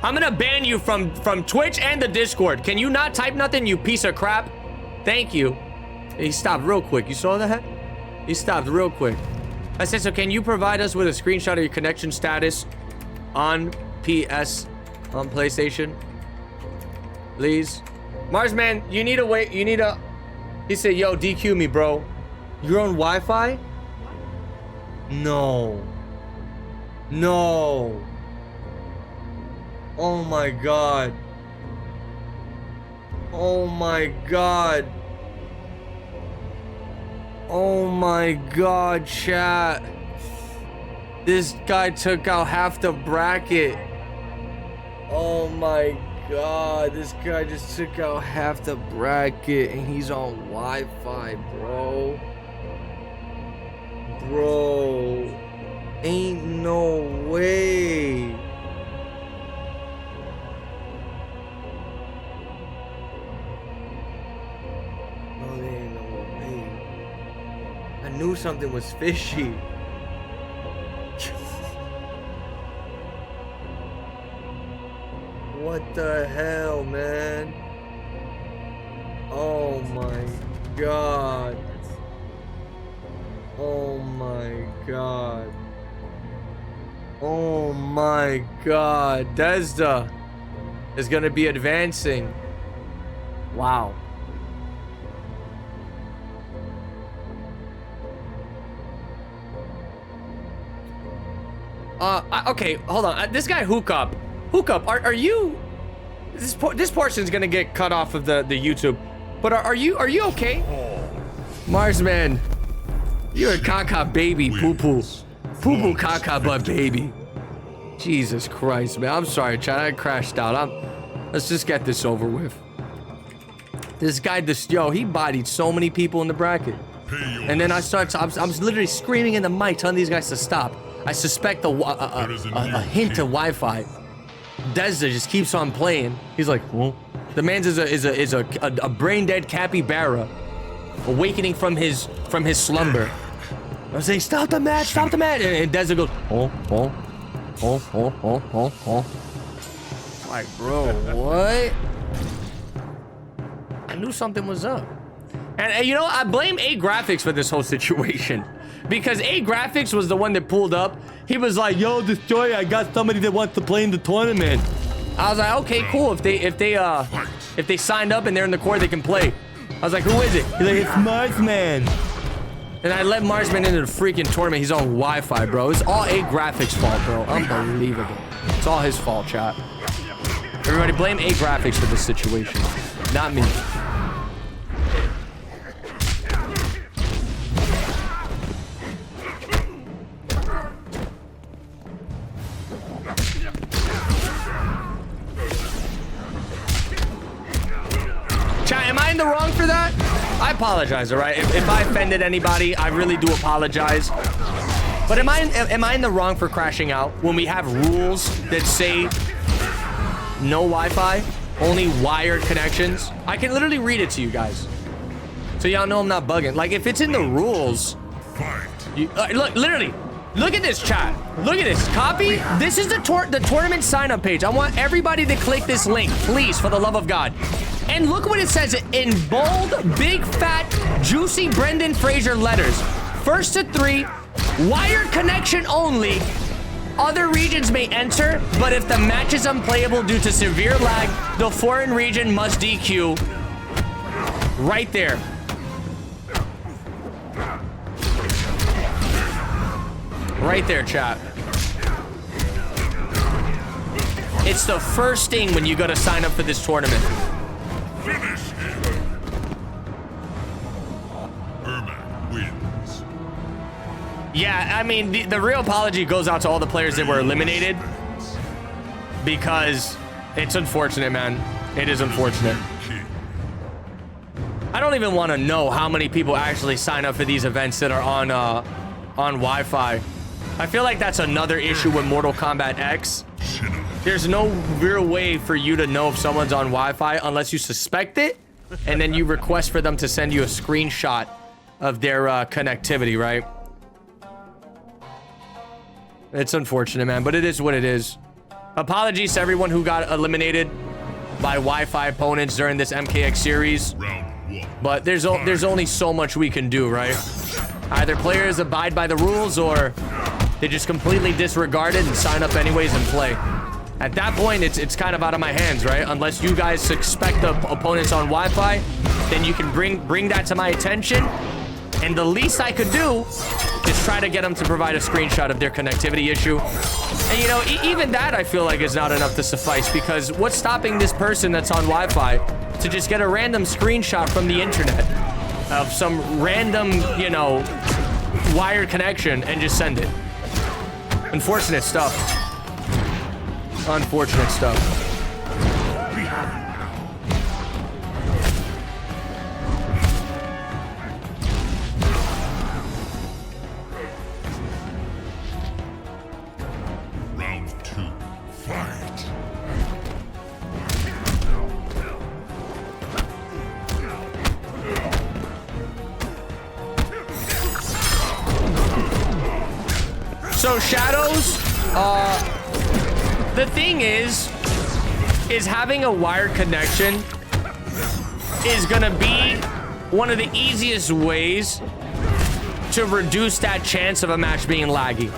I'm gonna ban you from Twitch and the Discord. Can you not type nothing, you piece of crap? Thank you. He stopped real quick. You saw that? He stopped real quick. I said, so can you provide us with a screenshot of your connection status on PS, on PlayStation? Please? Marsman, you need to wait. You need to... He said, yo, DQ me, bro. You're on Wi-Fi? No. No. Oh my god. Oh my god. Oh my god, chat. This guy took out half the bracket. Oh my god. This guy just took out half the bracket and he's on Wi-Fi, bro. Bro. Ain't no way. No, there ain't no way. I knew something was fishy. What the hell, man? Oh my god. Oh my god. Oh my god. Desda is gonna be advancing. Wow. Okay, hold on. This guy Hookup, are you... This portion's gonna get cut off of the YouTube. But are you okay? Marsman, you're a caca baby, poo-poo. Poo-poo caca butt baby. Jesus Christ, man. I'm sorry, chat. I crashed out. Let's just get this over with. This guy, he bodied so many people in the bracket. And then I was literally screaming in the mic, telling these guys to stop. I suspect a hint of Wi-Fi. Desda just keeps on playing. He's like, well, the man's is a brain dead capybara, awakening from his slumber. I was saying, stop the match, and Desda goes, oh. Like, bro, what? I knew something was up. And you know, I blame A Graphics for this whole situation. Because A Graphics was the one that pulled up. He was like, yo, Destroyer, I got somebody that wants to play in the tournament. I was like, okay, cool. If they signed up and they're in the core, they can play. I was like, who is it? He's like, it's Marsman. And I let Marsman into the freaking tournament. He's on Wi-Fi, bro. It's all A Graphics' fault, bro. Unbelievable. It's all his fault, chat. Everybody blame A Graphics for this situation. Not me. Chat, am I in the wrong for that? I apologize, all right? If I offended anybody, I really do apologize. But am I in the wrong for crashing out when we have rules that say no Wi-Fi, only wired connections? I can literally read it to you guys, so y'all know I'm not bugging. Like, if it's in the rules, look, literally, look at this, chat. Look at this. Copy. This is the tournament sign-up page. I want everybody to click this link, please, for the love of God. And look what it says in bold, big, fat, juicy Brendan Fraser letters. First to 3, wired connection only. Other regions may enter, but if the match is unplayable due to severe lag, the foreign region must DQ. Right there. Right there, chat. It's the first thing when you go to sign up for this tournament. Finish him. Ermac wins. Yeah, I mean, the real apology goes out to all the players that were eliminated, because it's unfortunate, man. It is unfortunate. I don't even want to know how many people actually sign up for these events that are on Wi-Fi. I feel like that's another issue with Mortal Kombat X. There's no real way for you to know if someone's on Wi-Fi unless you suspect it, and then you request for them to send you a screenshot of their connectivity, right? It's unfortunate, man, but it is what it is. Apologies to everyone who got eliminated by Wi-Fi opponents during this MKX series. But there's only so much we can do, right? Either players abide by the rules or they just completely disregard it and sign up anyways and play. At that point, it's kind of out of my hands, right? Unless you guys suspect the opponents on Wi-Fi, then you can bring that to my attention. And the least I could do is try to get them to provide a screenshot of their connectivity issue. And, you know, even that I feel like is not enough to suffice, because what's stopping this person that's on Wi-Fi to just get a random screenshot from the internet of some random, you know, wired connection and just send it? Unfortunate stuff. Unfortunate stuff. So Shadows, the thing is having a wired connection is gonna be one of the easiest ways to reduce that chance of a match being laggy,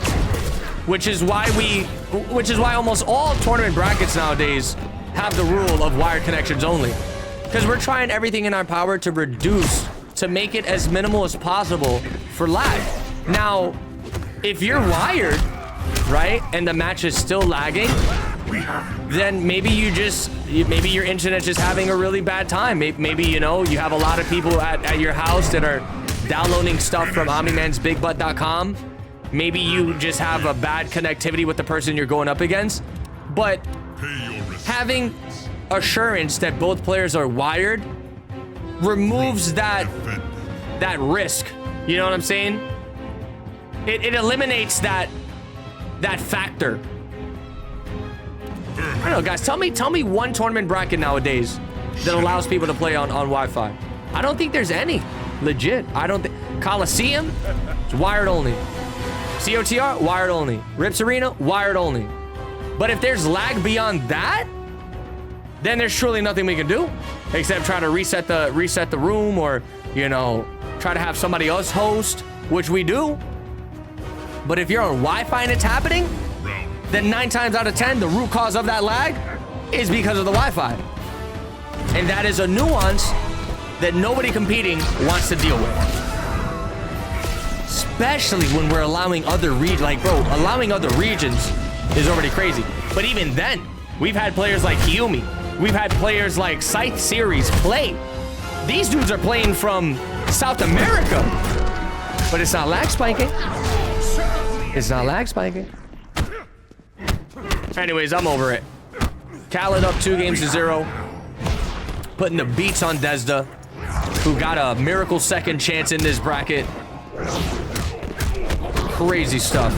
which is why almost all tournament brackets nowadays have the rule of wired connections only, because we're trying everything in our power to make it as minimal as possible for lag. Now, if you're wired, right, and the match is still lagging, then maybe maybe your internet's just having a really bad time. Maybe, you know, you have a lot of people at your house that are downloading stuff from OmniMansBigButt.com. Maybe you just have a bad connectivity with the person you're going up against. But having assurance that both players are wired removes that risk. You know what I'm saying? It eliminates that factor. I don't know, guys. Tell me one tournament bracket nowadays that allows people to play on Wi-Fi. I don't think there's any. Legit. I don't think. Coliseum, it's wired only. COTR, wired only. Rips Arena, wired only. But if there's lag beyond that, then there's truly nothing we can do except try to reset the room, or, you know, try to have somebody else host, which we do. But if you're on Wi-Fi and it's happening, then 9 times out of 10, the root cause of that lag is because of the Wi-Fi. And that is a nuance that nobody competing wants to deal with. Especially when we're allowing other allowing other regions is already crazy. But even then, we've had players like Hiyumi. We've had players like Scythe Series play. These dudes are playing from South America. But it's not lag spiking. It's not lag spiking. Anyways, I'm over it. Khaled up 2-0. Putting the beats on Desda, who got a miracle second chance in this bracket. Crazy stuff.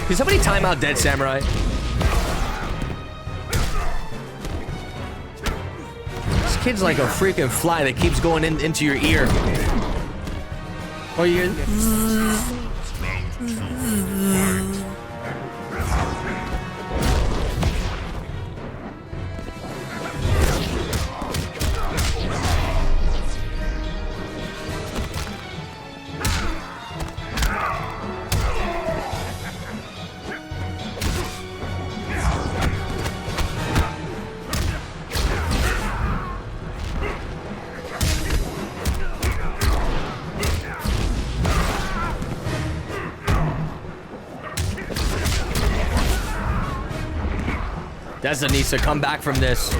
Can somebody time out Dead Samurai? This kid's like a freaking fly that keeps going into your ear. Oh, you Desda needs to come back from this.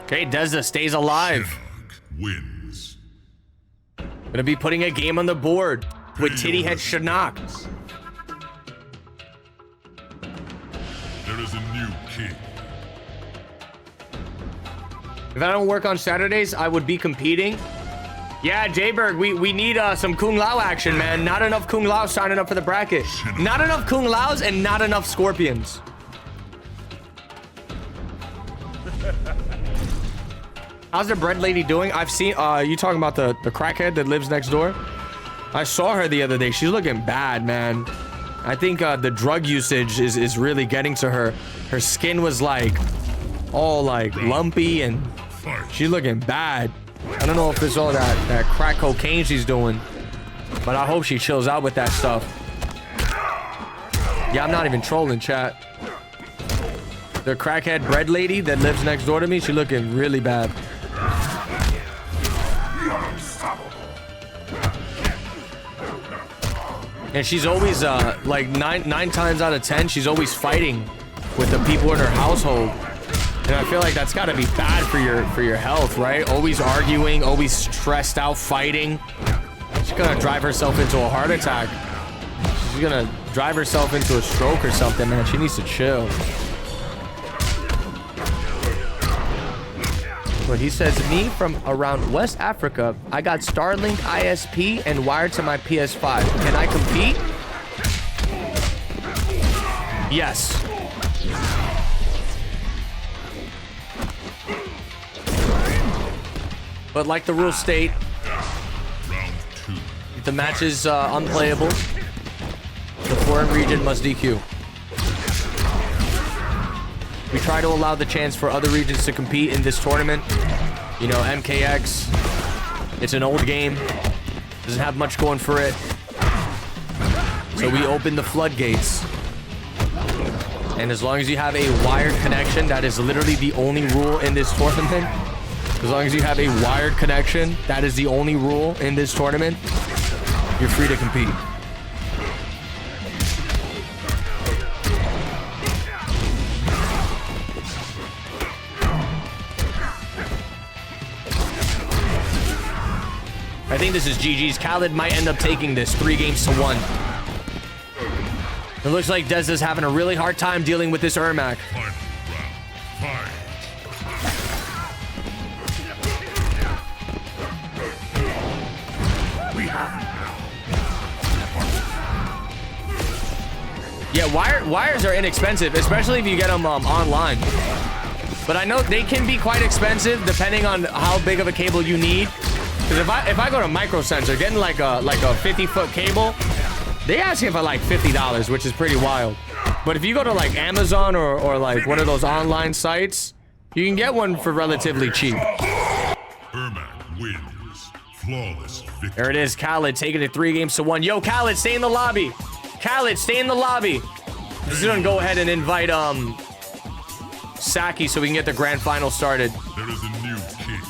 Okay, Desda stays alive. Wins. Gonna be putting a game on the board with Tittyhead Shinnok. There is a new king. If I don't work on Saturdays, I would be competing. Yeah, Jayberg, we need some Kung Lao action, man. Not enough Kung Lao signing up for the bracket. Not enough Kung Laos and not enough Scorpions. How's the bread lady doing? I've seen, you talking about the crackhead that lives next door? I saw her the other day. She's looking bad, man. I think the drug usage is really getting to her. Her skin was like, all like lumpy and she's looking bad. I don't know if it's all that crack cocaine she's doing, but I hope she chills out with that stuff. Yeah, I'm not even trolling, chat. The crackhead bread lady that lives next door to me, she looking really bad. And she's always like nine times out of 10, she's always fighting with the people in her household. And I feel like that's got to be bad for your health, right? Always arguing, always stressed out, fighting. She's gonna drive herself into a heart attack. She's gonna drive herself into a stroke or something, man. She needs to chill. But he says, me from around West Africa, I got Starlink ISP and wired to my PS5. Can I compete? Yes. But like the rules state, if the match is unplayable, the foreign region must DQ. We try to allow the chance for other regions to compete in this tournament. You know, MKX, it's an old game, doesn't have much going for it. So we open the floodgates. And as long as you have a wired connection, that is literally the only rule in this tournament. As long as you have a wired connection, that is the only rule in this tournament, you're free to compete. I think this is GG's. Khaled might end up taking this 3-1. It looks like Desda's having a really hard time dealing with this Ermac. Yeah, wires are inexpensive, especially if you get them online. But I know they can be quite expensive depending on how big of a cable you need. Because if I go to Micro Sensor, getting like a 50-foot cable, they ask you for like $50, which is pretty wild. But if you go to like Amazon or like one of those online sites, you can get one for relatively cheap. Ermac wins. Flawless victory. There it is, Khaled taking it 3-1. Yo, Khaled, stay in the lobby. Khaled, stay in the lobby. Just gonna go ahead and invite Saki so we can get the grand final started. There is a new king.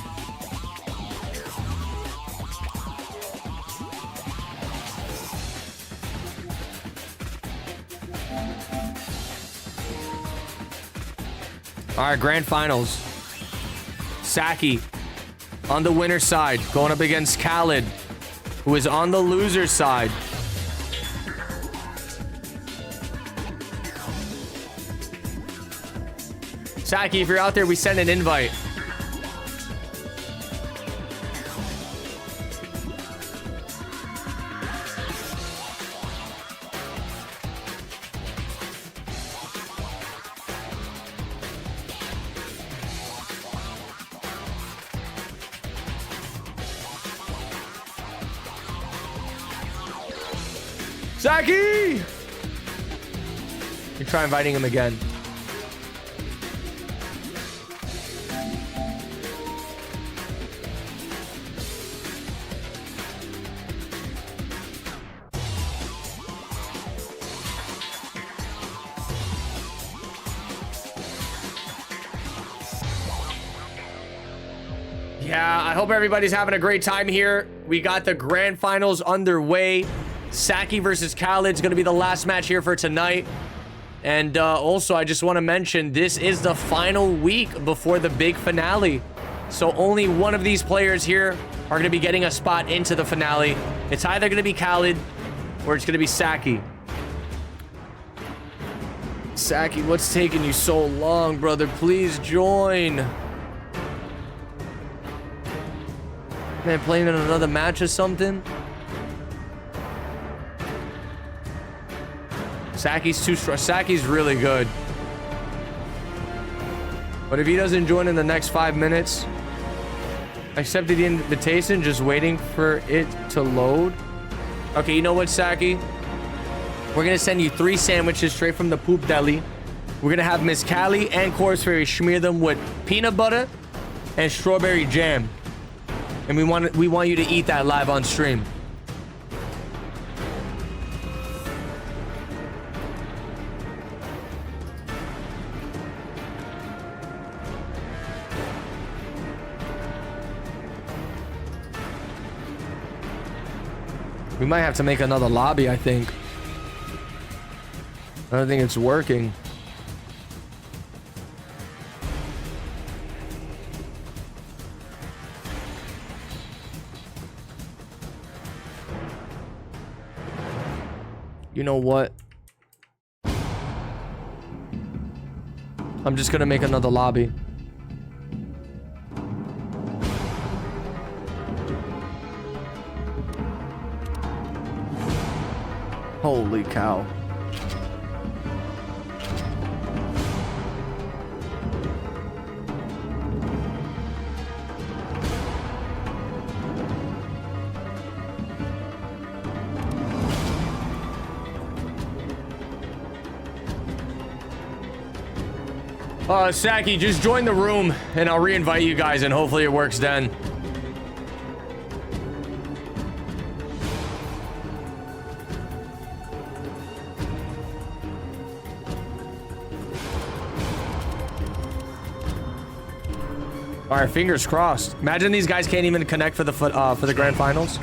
All right, grand finals. Saki on the winner's side, going up against Khaled, who is on the loser's side. Saki, if you're out there, we send an invite. Saki! You try inviting him again. Yeah, I hope everybody's having a great time here. We got the grand finals underway. Saki versus Khaled is going to be the last match here for tonight. And also, I just want to mention, this is the final week before the big finale. So only one of these players here are going to be getting a spot into the finale. It's either going to be Khaled or it's going to be Saki. Saki, what's taking you so long, brother? Please join. Man, playing in another match or something? Saki's too strong. Saki's really good. But if he doesn't join in the next 5 minutes, I accepted the invitation, just waiting for it to load. Okay, you know what, Saki? We're gonna send you 3 sandwiches straight from the Poop Deli. We're gonna have Miss Callie and Corpse Fairy smear them with peanut butter and strawberry jam. And we want you to eat that live on stream. We might have to make another lobby, I think. I don't think it's working. You know what? I'm just gonna make another lobby. Holy cow. Saki, just join the room and I'll re-invite you guys and hopefully it works then. All right, fingers crossed. Imagine these guys can't even connect for the grand finals.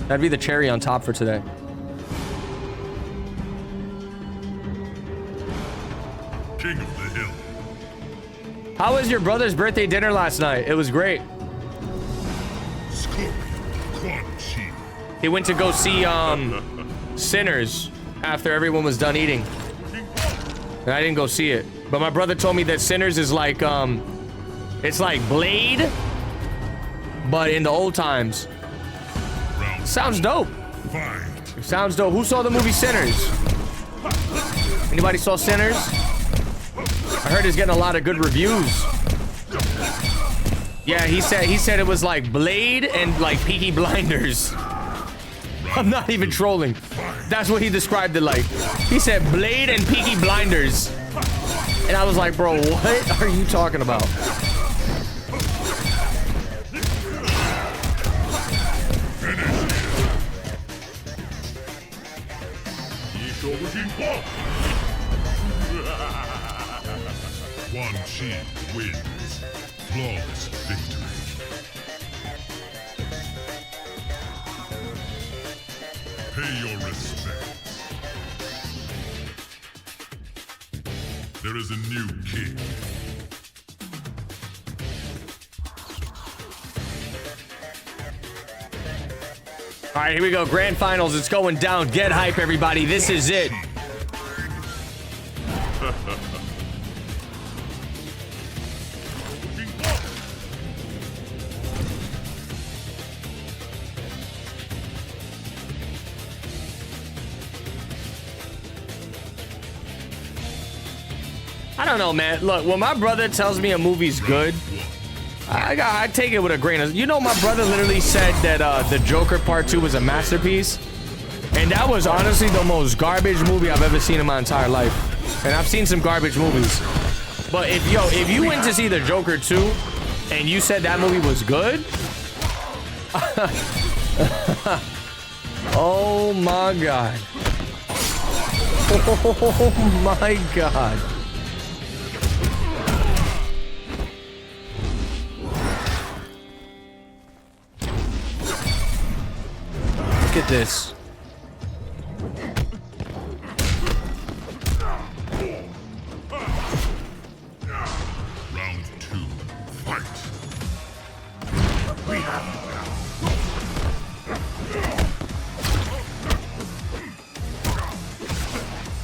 That'd be the cherry on top for today. King of the hill. How was your brother's birthday dinner last night? It was great. Scorpion. Quan Chi. He went to go see Sinners after everyone was done eating. And I didn't go see it. But my brother told me that Sinners is like it's like Blade, but in the old times. Sounds dope. It sounds dope. Who saw the movie Sinners? Anybody saw Sinners? I heard it's getting a lot of good reviews. Yeah, he said it was like Blade and like Peaky Blinders. I'm not even trolling. That's what he described it like. He said Blade and Peaky Blinders. And I was like, bro, what are you talking about? Quan Chi wins. Flawless victory. Pay your respects. There is a new king. All right, here we go. Grand finals. It's going down. Get hype, everybody. This is it. I don't know, man. Look, when my brother tells me a movie's good, I take it with a grain of... You know, my brother literally said that the Joker Part 2 was a masterpiece. And that was honestly the most garbage movie I've ever seen in my entire life. And I've seen some garbage movies. But if you went to see the Joker 2 and you said that movie was good... Oh my god. Oh my god. Look at this.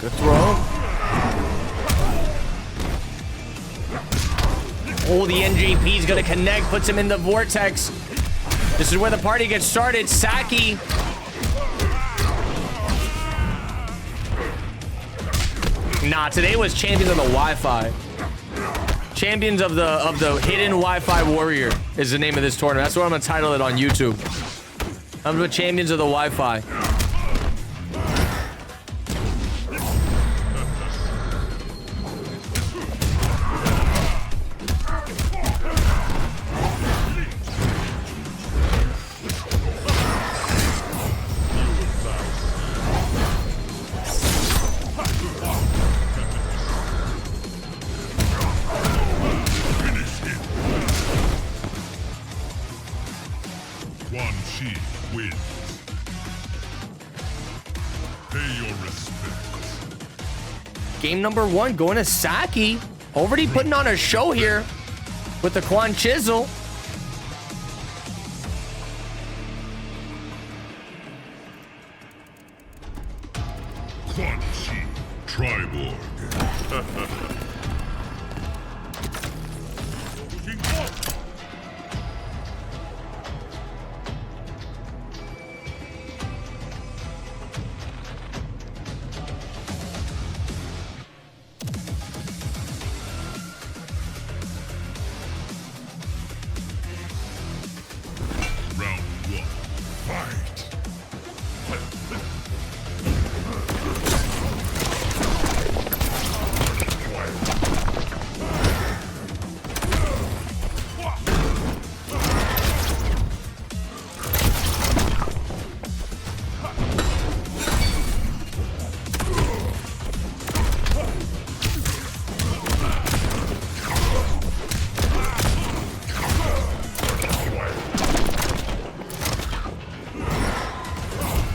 Good throw. Oh, the NJP is going to connect, puts him in the vortex. This is where the party gets started. Saki. Nah, today was Champions of the Wi-Fi. Champions of the Hidden Wi-Fi Warrior is the name of this tournament. That's what I'm gonna title it on YouTube. I'm the Champions of the Wi-Fi. Game number 1 going to Saki. Already putting on a show here with the Quan Chisel. Quan Chi Triborg.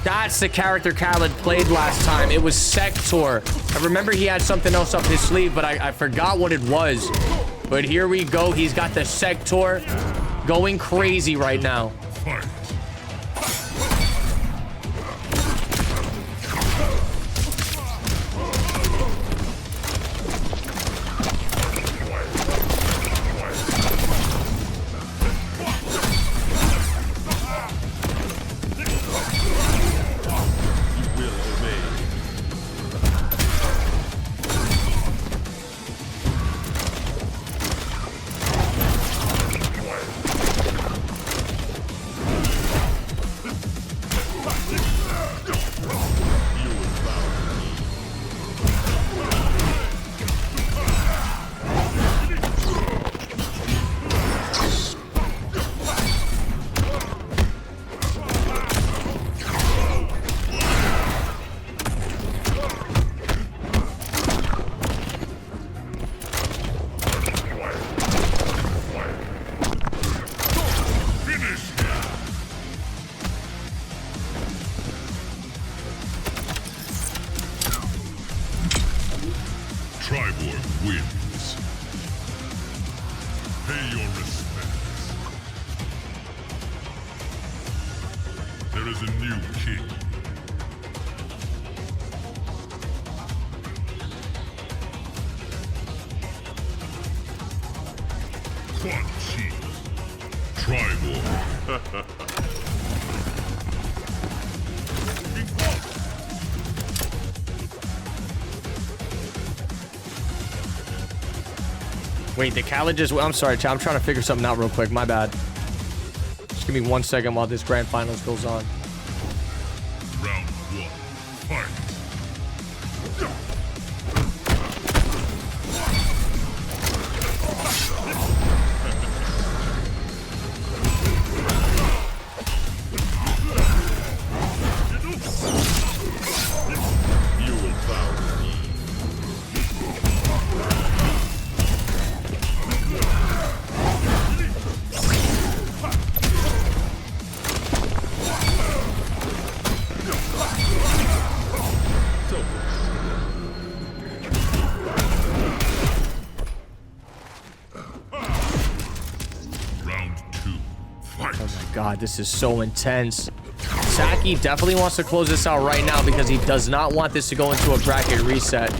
That's the character Khaled played last time. It was Sector. I remember he had something else up his sleeve, but I forgot what it was. But here we go. He's got the Sector going crazy right now. Triborg wins. Pay your respects. There is a new king. Quan Chi. Triborg. Wait, the Khaled just... I'm sorry, chat. I'm trying to figure something out real quick. My bad. Just give me 1 second while this grand finals goes on. Round 1. Fight. You will bow to me. Round 2. Fight. Oh my god, this is so intense. Saki definitely wants to close this out right now because he does not want this to go into a bracket reset.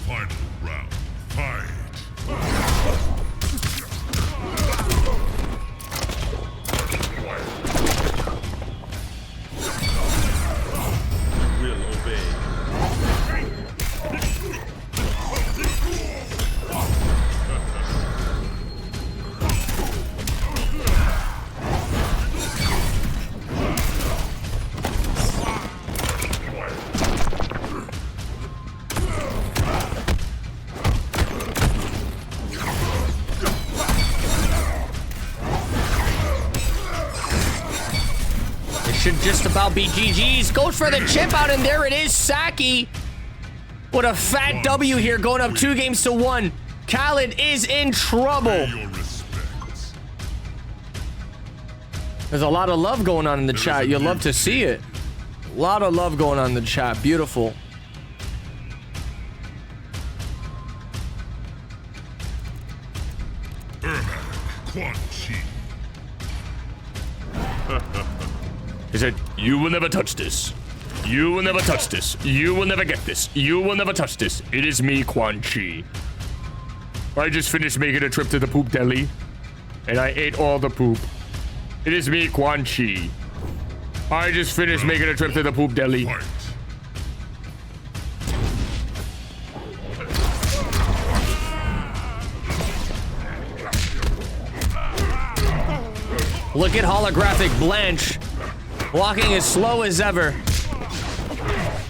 Final round. Fight. Will obey. Should just about be GG's. Goes for the chip out, and there it is. Saki. What a fat W here, going up 2-1. Khaled is in trouble. Your respects. There's a lot of love going on in the chat. You'll love to see it. A lot of love going on in the chat. Beautiful. Quan Chi. He said, "You will never touch this. You will never touch this. You will never get this. You will never touch this. It is me, Quan Chi. I just finished making a trip to the poop deli, and I ate all the poop. It is me, Quan Chi. I just finished making a trip to the poop deli." Fight. Look at holographic Blanche. Walking as slow as ever.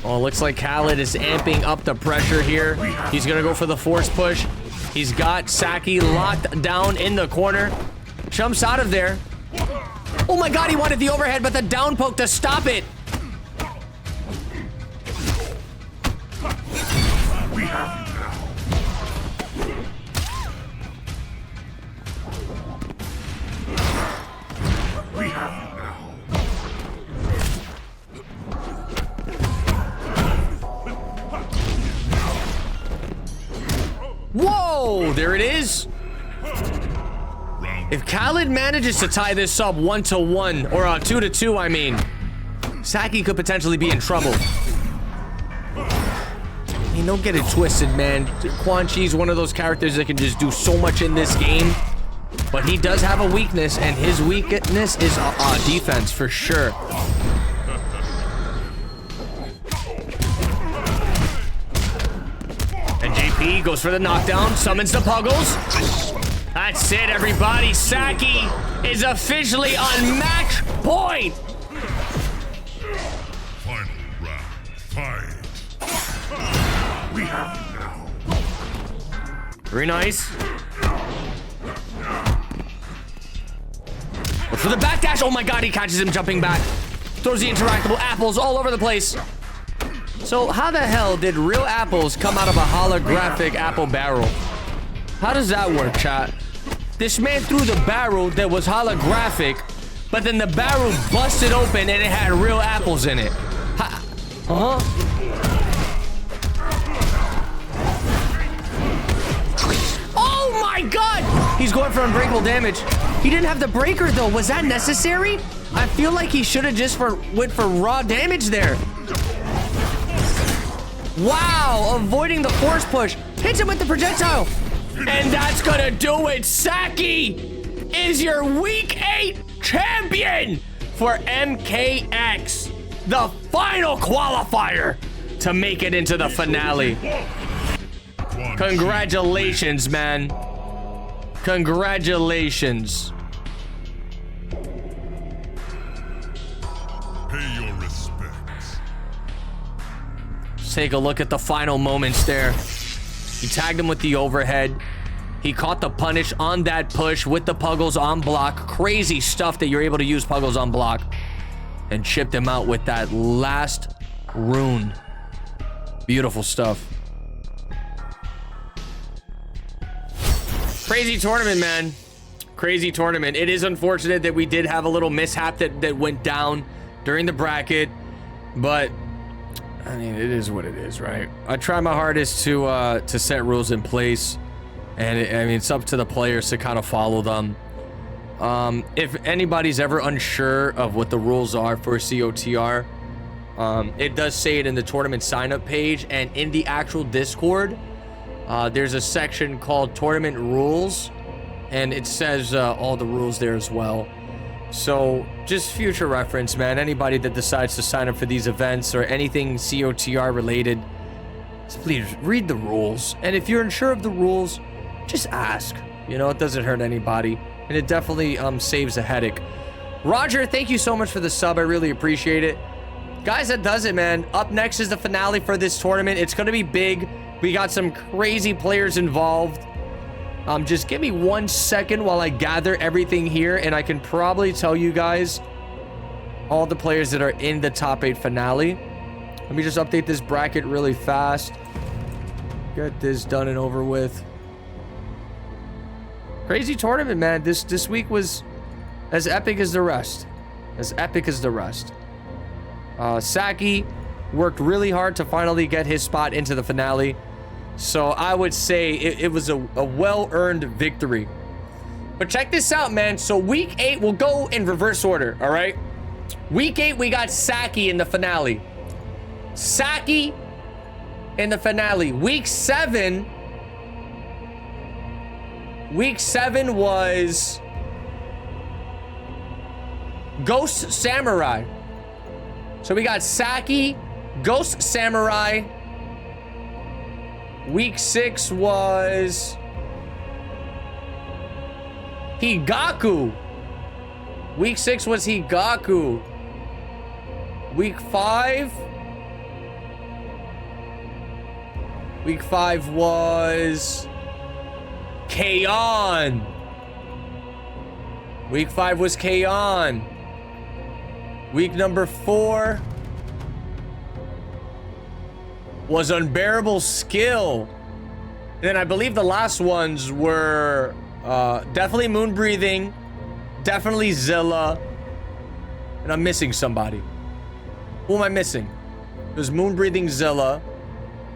Oh, looks like Khaled is amping up the pressure here. He's gonna go for the force push. He's got Saki locked down in the corner. Jumps out of there. Oh my god, he wanted the overhead, but the down poke to stop it. Whoa, there it is. If Khaled manages to tie this up 1-1, or 2-2, I mean, Saki could potentially be in trouble. I mean, don't get it twisted, man. Quan Chi's one of those characters that can just do so much in this game, but he does have a weakness, and his weakness is defense for sure. And JP goes for the knockdown, summons the Puggles. That's it, everybody. Saki is officially on match point. Final round. Fight. Very nice. Look for the backdash. Oh my god, he catches him jumping back. Throws the interactable apples all over the place. So how the hell did real apples come out of a holographic apple barrel? How does that work, chat? This man threw the barrel that was holographic, but then the barrel busted open and it had real apples in it. Oh my god! He's going for unbreakable damage. He didn't have the breaker though. Was that necessary? I feel like he should have just went for raw damage there. Wow, avoiding the force push. Hits him with the projectile. And that's gonna do it. Saki is your week 8 champion for MKX. The final qualifier to make it into the finale. Congratulations, man. Congratulations. Pay your respects. Let's take a look at the final moments there. He tagged him with the overhead. He caught the punish on that push with the Puggles on block. Crazy stuff that you're able to use Puggles on block. And chipped him out with that last rune. Beautiful stuff. Crazy tournament, man. crazy tournament. It is unfortunate that we did have a little mishap that went down during the bracket, but I mean, it is what it is, right? I try my hardest to set rules in place, and I mean, it's up to the players to kind of follow them. If anybody's ever unsure of what the rules are for COTR, it does say it in the tournament sign-up page, and in the actual Discord, there's a section called Tournament Rules, and it says all the rules there as well. So just future reference, man. Anybody that decides to sign up for these events or anything COTR related, just please read the rules. And if you're unsure of the rules, just ask. You know, it doesn't hurt anybody, and it definitely saves a headache. Roger, thank you so much for the sub. I really appreciate it. Guys, that does it, man. Up next is the finale for this tournament. It's going to be big. We got some crazy players involved. Just give me 1 second while I gather everything here, and I can probably tell you guys all the players that are in the top 8 finale. Let me just update this bracket really fast. Get this done and over with. Crazy tournament, man. This week was as epic as the rest. As epic as the rest. Saki worked really hard to finally get his spot into the finale. So I would say it was a well-earned victory. But check this out, man. So week 8, we'll go in reverse order, all right? Week 8, we got Saki in the finale. Saki in the finale. Week 7 was Ghost Samurai. So we got Saki, Ghost Samurai. Week 6 was Higaku. Week 6 was Higaku. Week 5 was Kaon. Week 5 was Kaon. Week number 4 was Unbearable Skill. And then I believe the last ones were definitely Moon Breathing, definitely Zilla, and I'm missing somebody. Who am I missing? It was Moon Breathing, Zilla.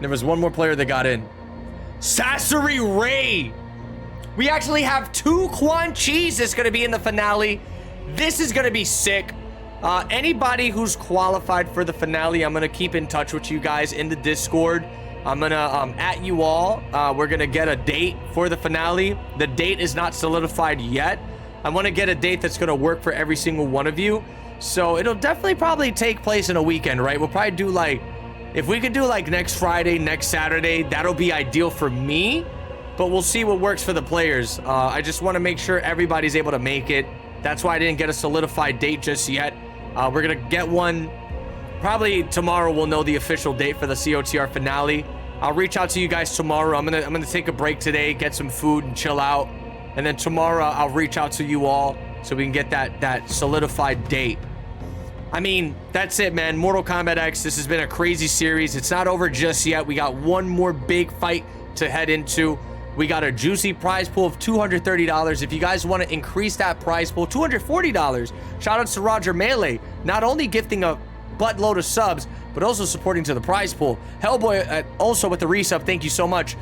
There was one more player that got in. Sasori Ray. We actually have 2 Quan Chis that's gonna be in the finale. This is gonna be sick. Anybody who's qualified for the finale, I'm gonna keep in touch with you guys in the Discord. I'm gonna at you all. We're gonna get a date for the finale. The date is not solidified yet. I want to get a date that's gonna work for every single one of you. So it'll definitely probably take place in a weekend, right? We'll probably do like, if we could do like next Friday, next Saturday, that'll be ideal for me. But we'll see what works for the players. I just want to make sure everybody's able to make it. That's why I didn't get a solidified date just yet. We're gonna get one probably tomorrow. We'll know the official date for the COTR finale. I'll reach out to you guys tomorrow. I'm gonna take a break today, get some food and chill out, and then tomorrow I'll reach out to you all so we can get that solidified date. I mean, that's it, man. Mortal Kombat X, this has been a crazy series. It's not over just yet. We got one more big fight to head into. We got a juicy prize pool of $230. If you guys want to increase that prize pool, $240. Shout out to Roger Melee, not only gifting a buttload of subs, but also supporting to the prize pool. Hellboy, also with the resub, thank you so much.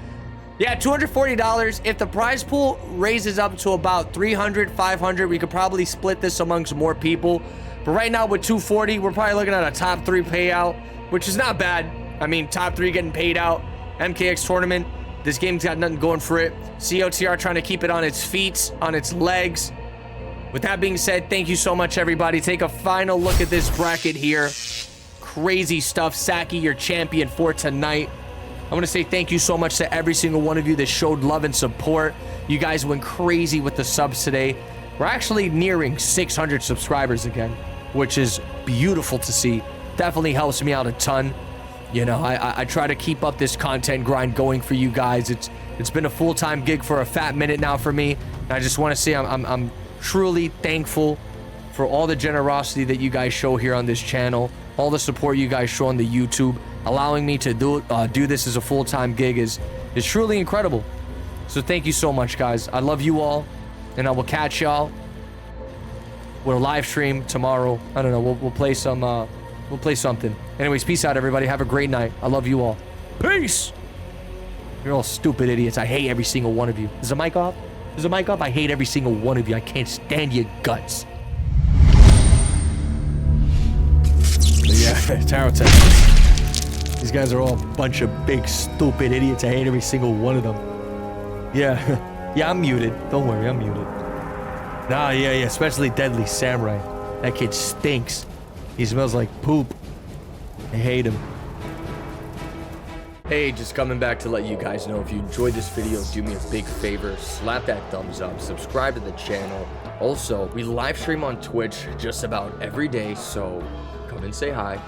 Yeah, $240. If the prize pool raises up to about 300, 500, we could probably split this amongst more people. But right now with 240, we're probably looking at a top 3 payout, which is not bad. I mean, top 3 getting paid out. MKX tournament. This game's got nothing going for it. COTR trying to keep it on its feet, on its legs. With that being said, thank you so much, everybody. Take a final look at this bracket here. Crazy stuff. Saki, your champion for tonight. I want to say thank you so much to every single one of you that showed love and support. You guys went crazy with the subs today. We're actually nearing 600 subscribers again, which is beautiful to see. Definitely helps me out a ton. You know, I try to keep up this content grind going for you guys. It's been a full-time gig for a fat minute now for me. And I just want to say I'm truly thankful for all the generosity that you guys show here on this channel, all the support you guys show on the YouTube. Allowing me to do this as a full-time gig is truly incredible. So thank you so much, guys. I love you all. And I will catch y'all. We'll live stream tomorrow. I don't know. We'll play some. We'll play something. Anyways, peace out, everybody. Have a great night. I love you all. Peace. You're all stupid idiots. I hate every single one of you. Is the mic off? Is the mic off? I hate every single one of you. I can't stand your guts. But yeah, Tarot Tech. These guys are all a bunch of big, stupid idiots. I hate every single one of them. Yeah. Yeah, I'm muted. Don't worry, I'm muted. Nah, yeah, especially Deadly Samurai. That kid stinks. He smells like poop. I hate him. Hey, just coming back to let you guys know, if you enjoyed this video, do me a big favor, slap that thumbs up, subscribe to the channel. Also, we live stream on Twitch just about every day, so come and say hi.